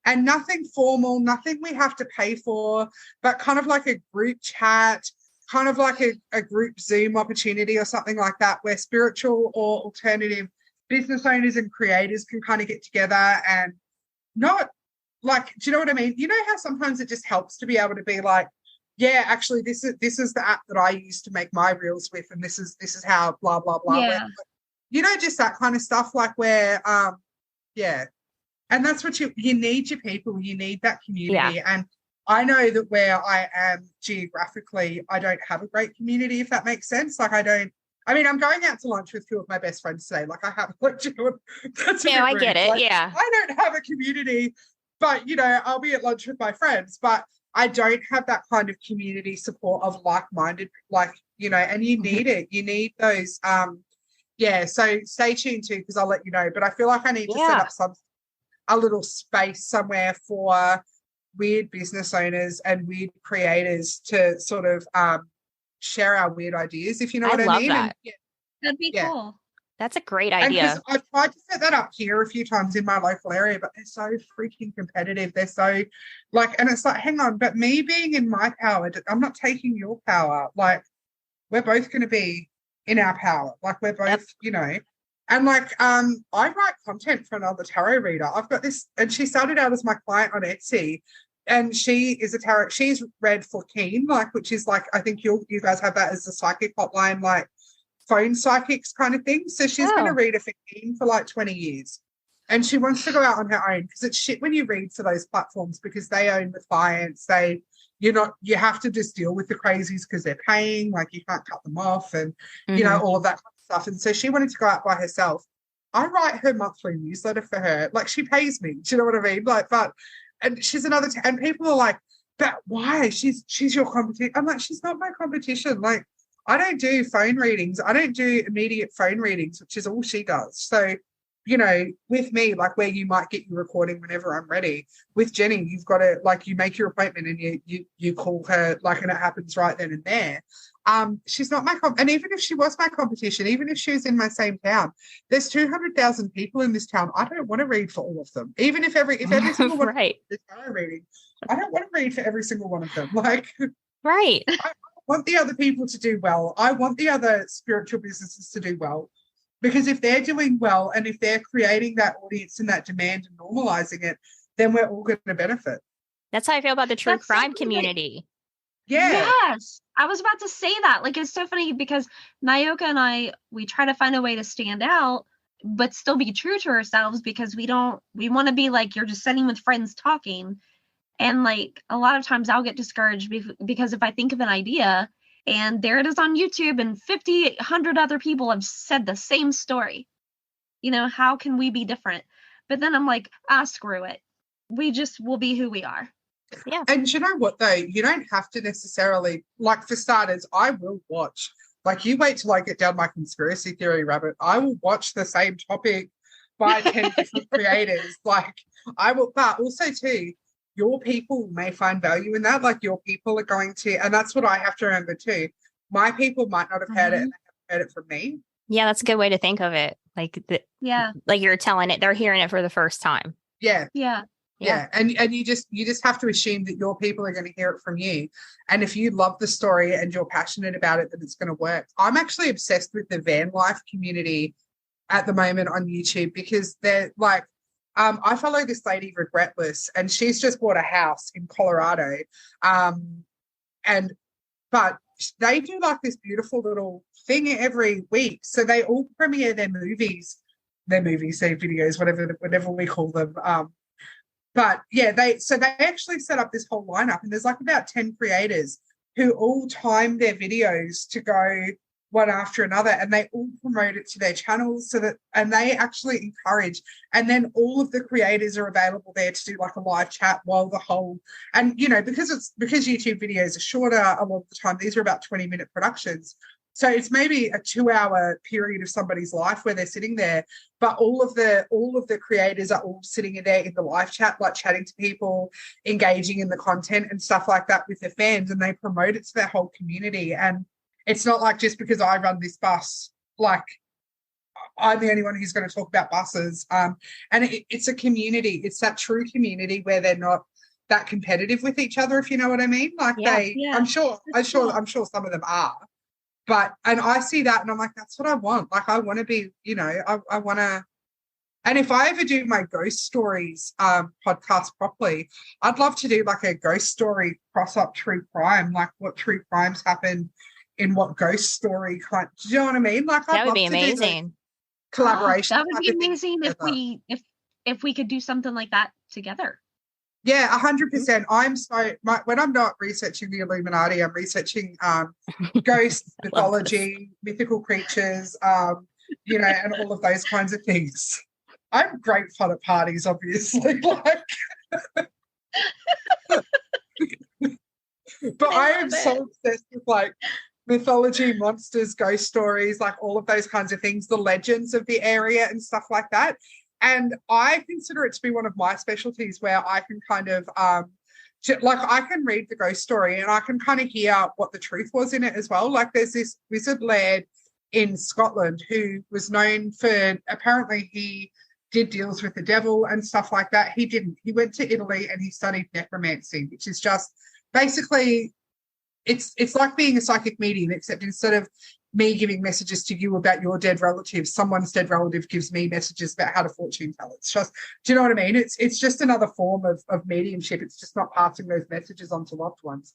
and nothing formal, nothing we have to pay for, but kind of like a group chat, kind of like a group Zoom opportunity or something like that, where spiritual or alternative business owners and creators can kind of get together and not like, do you know what I mean? You know how sometimes it just helps to be able to be like, yeah, actually, this is the app that I use to make my reels with, and this is how blah blah blah. Yeah. Where, you know, just that kind of stuff, like where, yeah, and that's what you need your people, you need that community, and I know that where I am geographically, I don't have a great community, if that makes sense. Like I'm going out to lunch with two of my best friends today. Like I have, like, that's I get it. Like, yeah, I don't have a community, but you know, I'll be at lunch with my friends, but I don't have that kind of community support of like-minded, like, you know, and you need it. You need those. Yeah. So stay tuned too, because I'll let you know. But I feel like I need to set up a little space somewhere for weird business owners and weird creators to sort of share our weird ideas, if you know what I mean. That. And, that'd be cool. That's a great idea. I've tried to set that up here a few times in my local area, but they're so freaking competitive. They're so like, and it's like, hang on, but me being in my power, I'm not taking your power. Like, we're both going to be in our power. Like, we're both, you know, and like, I write content for another tarot reader. I've got this, and she started out as my client on Etsy, and she is a tarot. She's read for Keen, like, which is like, I think you guys have that as a psychic hotline, like, phone psychics kind of thing. So she's been a reader for Keen for like 20 years. And she wants to go out on her own, because it's shit when you read for those platforms, because they own the clients. You have to just deal with the crazies because they're paying, like you can't cut them off, and you know, all of that kind of stuff. And so she wanted to go out by herself. I write her monthly newsletter for her. Like, she pays me. Do you know what I mean? Like, and she's another, and people are like, but why? She's your competition. I'm like, she's not my competition. Like, I don't do phone readings. I don't do immediate phone readings, which is all she does. So, you know, with me, like, where you might get your recording whenever I'm ready, with Jenny, you've got to, like, you make your appointment and you call her, like, and it happens right then and there. She's not my and even if she was my competition, even if she was in my same town, there's 200,000 people in this town. I don't want to read for all of them. Even if every single one is tarot reading, I don't want to read for every single one of them. Like, right. I want the other people to do well. I want the other spiritual businesses to do well, because if they're doing well and if they're creating that audience and that demand and normalizing it, then we're all going to benefit. That's how I feel about the true crime community. Yeah. Yes. I was about to say that. Like, it's so funny because Nayoka and we try to find a way to stand out, but still be true to ourselves, because we want to be like, you're just sitting with friends talking. And like, a lot of times I'll get discouraged because if I think of an idea and there it is on YouTube and 50, 100 other people have said the same story, you know, how can we be different? But then I'm like, screw it. We just will be who we are. Yeah. And you know what, though? You don't have to necessarily, like, for starters, I will watch. Like, you wait till I get down my conspiracy theory rabbit. I will watch the same topic by 10 different creators. Like, I will, but also too, your people may find value in that. Like, your people are going to, and that's what I have to remember too. My people might not have heard it, and they haven't heard it from me. Yeah, that's a good way to think of it. Like, like you're telling it, they're hearing it for the first time. Yeah. Yeah. Yeah. And you just have to assume that your people are going to hear it from you. And if you love the story and you're passionate about it, that it's going to work. I'm actually obsessed with the van life community at the moment on YouTube because they're like, I follow this lady, Regretless, and she's just bought a house in Colorado. And but they do like this beautiful little thing every week. So they all premiere their videos, whatever we call them. But yeah, they actually set up this whole lineup, and there's like about 10 creators who all time their videos to go one after another, and they all promote it to their channels and they actually encourage, and then all of the creators are available there to do like a live chat while the whole, and because YouTube videos are shorter a lot of the time, these are about 20-minute productions. So it's maybe a 2-hour period of somebody's life where they're sitting there, but all of the creators are all sitting in there in the live chat, like chatting to people, engaging in the content and stuff like that with their fans, and they promote it to their whole community. And it's not like just because I run this bus, like I'm the only one who's going to talk about buses. And it's a community. It's that true community where they're not that competitive with each other, if you know what I mean. Like I'm sure some of them are. And I see that and I'm like, that's what I want. Like, I want to be, I want to, and if I ever do my ghost stories podcast properly, I'd love to do like a ghost story cross up true crime, like what true crimes happen in what ghost story kind. Do you know what I mean? Like, that would be amazing. Collaboration. That would be amazing if we could do something like that together. Yeah, 100%. When I'm not researching the Illuminati, I'm researching ghosts, mythology, mythical creatures, and all of those kinds of things. I'm great fun at parties, obviously. But I am so obsessed with like mythology, monsters, ghost stories, like all of those kinds of things, the legends of the area and stuff like that. And I consider it to be one of my specialties where I can kind of, I can read the ghost story and I can kind of hear what the truth was in it as well. Like there's this wizard laird in Scotland who was known for, apparently he did deals with the devil and stuff like that. He didn't. He went to Italy and he studied necromancy, which is just basically, it's like being a psychic medium, except instead of me giving messages to you about your dead relative, someone's dead relative gives me messages about how to fortune tell. It's just, do you know what I mean? It's just another form of mediumship. It's just not passing those messages on to loved ones.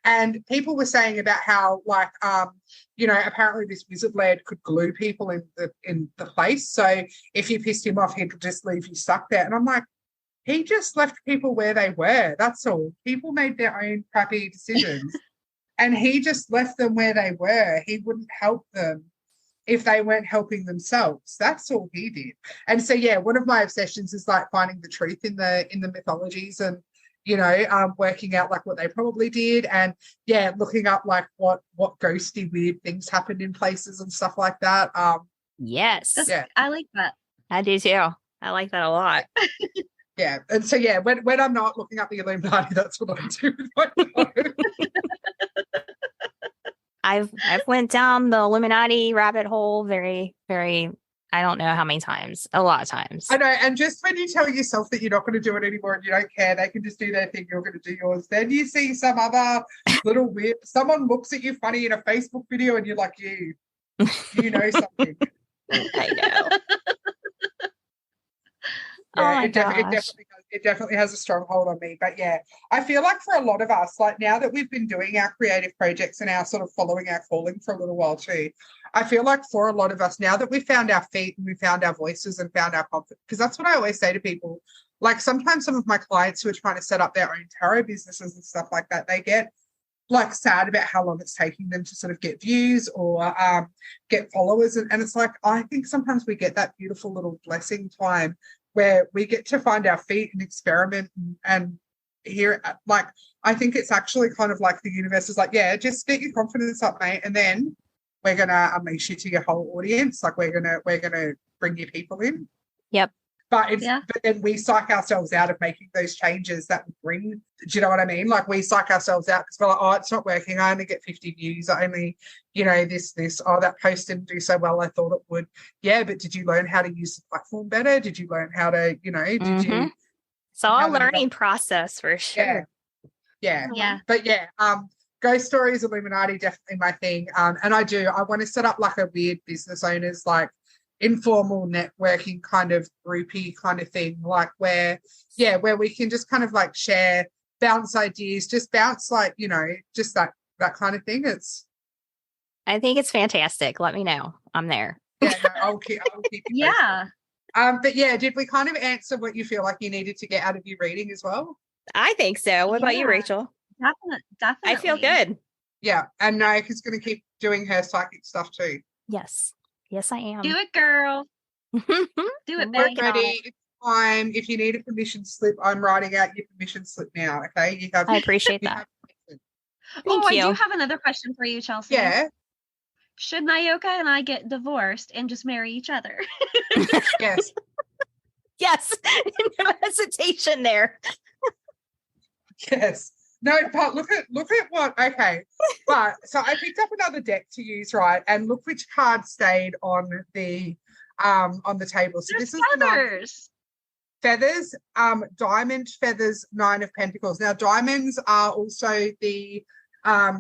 And people were saying about how, like, apparently this wizard laird could glue people in the place. So if you pissed him off, he'd just leave you stuck there. And I'm like, he just left people where they were. That's all. People made their own crappy decisions. And he just left them where they were. He wouldn't help them if they weren't helping themselves. That's all he did. And so, yeah, one of my obsessions is like finding the truth in the mythologies and, working out like what they probably did. And yeah, looking up like what ghosty weird things happened in places and stuff like that. Yes. Yeah. I like that. I do too. I like that a lot. Yeah. And so, yeah, when I'm not looking up the Illuminati, that's what I do with my phone. I've went down the Illuminati rabbit hole very, very, I don't know how many times, a lot of times. I know, and just when you tell yourself that you're not going to do it anymore and you don't care, they can just do their thing, you're going to do yours. Then you see some other little weird, someone looks at you funny in a Facebook video and you're like, you know something. I know. Yeah, oh it definitely has a strong hold on me. But yeah, I feel like for a lot of us, like now that we've been doing our creative projects and our sort of following our calling for a little while too, I feel like for a lot of us, now that we've found our feet and we found our voices and found our confidence, because that's what I always say to people. Like sometimes some of my clients who are trying to set up their own tarot businesses and stuff like that, they get like sad about how long it's taking them to sort of get views or get followers. And it's like, I think sometimes we get that beautiful little blessing time where we get to find our feet and experiment and hear, like, I think it's actually kind of like the universe is like, yeah, just get your confidence up, mate, and then we're going to unleash you to your whole audience. Like, we're gonna bring your people in. Yep. But then we psych ourselves out of making those changes that would bring, do you know what I mean? Like we psych ourselves out because we're like, oh, it's not working. I only get 50 views. I only, this, that post didn't do so well. I thought it would. Yeah, but did you learn how to use the platform better? Did you learn how to, did you? It's all a How many learning process for sure. Yeah. But yeah, ghost stories, Illuminati, definitely my thing. And I want to set up like a weird business owners, like informal networking kind of groupie kind of thing, like where we can just kind of like share, bounce ideas, just bounce like, you know, just that kind of thing. I think it's fantastic. Let me know. I'm there. Yeah, no, I'll keep you posted. Yeah. But yeah, did we kind of answer what you feel like you needed to get out of your reading as well? I think so. What about you, Yeah. Rachel? Definitely. I feel good. Yeah, and Naika's going to keep doing her psychic stuff too. Yes. Yes, I am. Do it, girl. Do it, I'm babe. working on Ready? it. It's time. If you need a permission slip, I'm writing out your permission slip now. Okay, you have. I appreciate you that. have permission. Thank I you. do have another question for you, Chelsea. Yeah. Should Nayoka and I get divorced and just marry each other? Yes. Yes. No hesitation there. Yes. No, but look at what. Okay, but so I picked up another deck to use, right? And look which card stayed on the table. So There's this is the feathers. feathers, diamond feathers, 9 of Pentacles. Now, diamonds are also the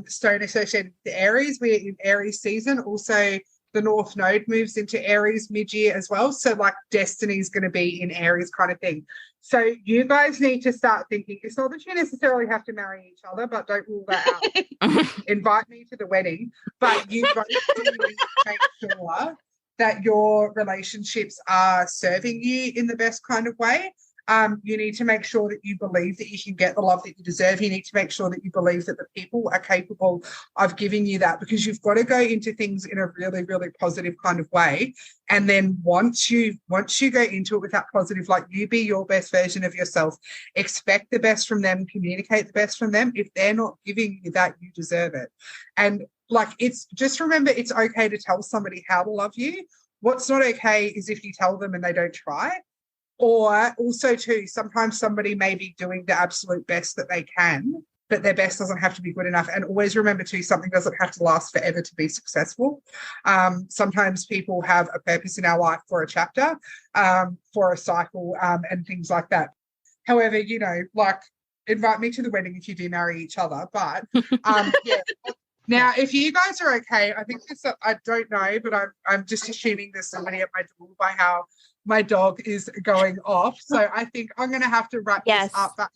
stone associated with the Aries. We're in Aries season. Also, the North Node moves into Aries mid-year as well. So, like, destiny is going to be in Aries kind of thing. So, you guys need to start thinking. It's not that you necessarily have to marry each other, but don't rule that out. Invite me to the wedding. But you both do need to make sure that your relationships are serving you in the best kind of way. You need to make sure that you believe that you can get the love that you deserve. You need to make sure that you believe that the people are capable of giving you that, because you've got to go into things in a really, really positive kind of way. And then once you go into it with that positive, like, you be your best version of yourself, expect the best from them, communicate the best from them. If they're not giving you that, you deserve it. And like, it's just, remember, it's okay to tell somebody how to love you. What's not okay is if you tell them and they don't try. Or also too, sometimes somebody may be doing the absolute best that they can, but their best doesn't have to be good enough. And always remember too, something doesn't have to last forever to be successful. Sometimes people have a purpose in our life for a chapter, for a cycle, and things like that. However, you know, like, invite me to the wedding if you do marry each other. But yeah. Now, if you guys are okay, I think this, I don't know, but I'm just assuming there's somebody at my door by how my dog is going off. So I think I'm going to have to wrap this up. But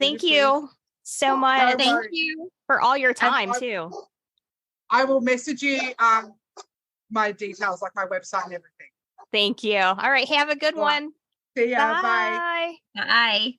Thank you so much. Thank you for all your time too. I will message you my details, like my website and everything. Thank you. All right. Have a good one. See ya. Bye. Bye.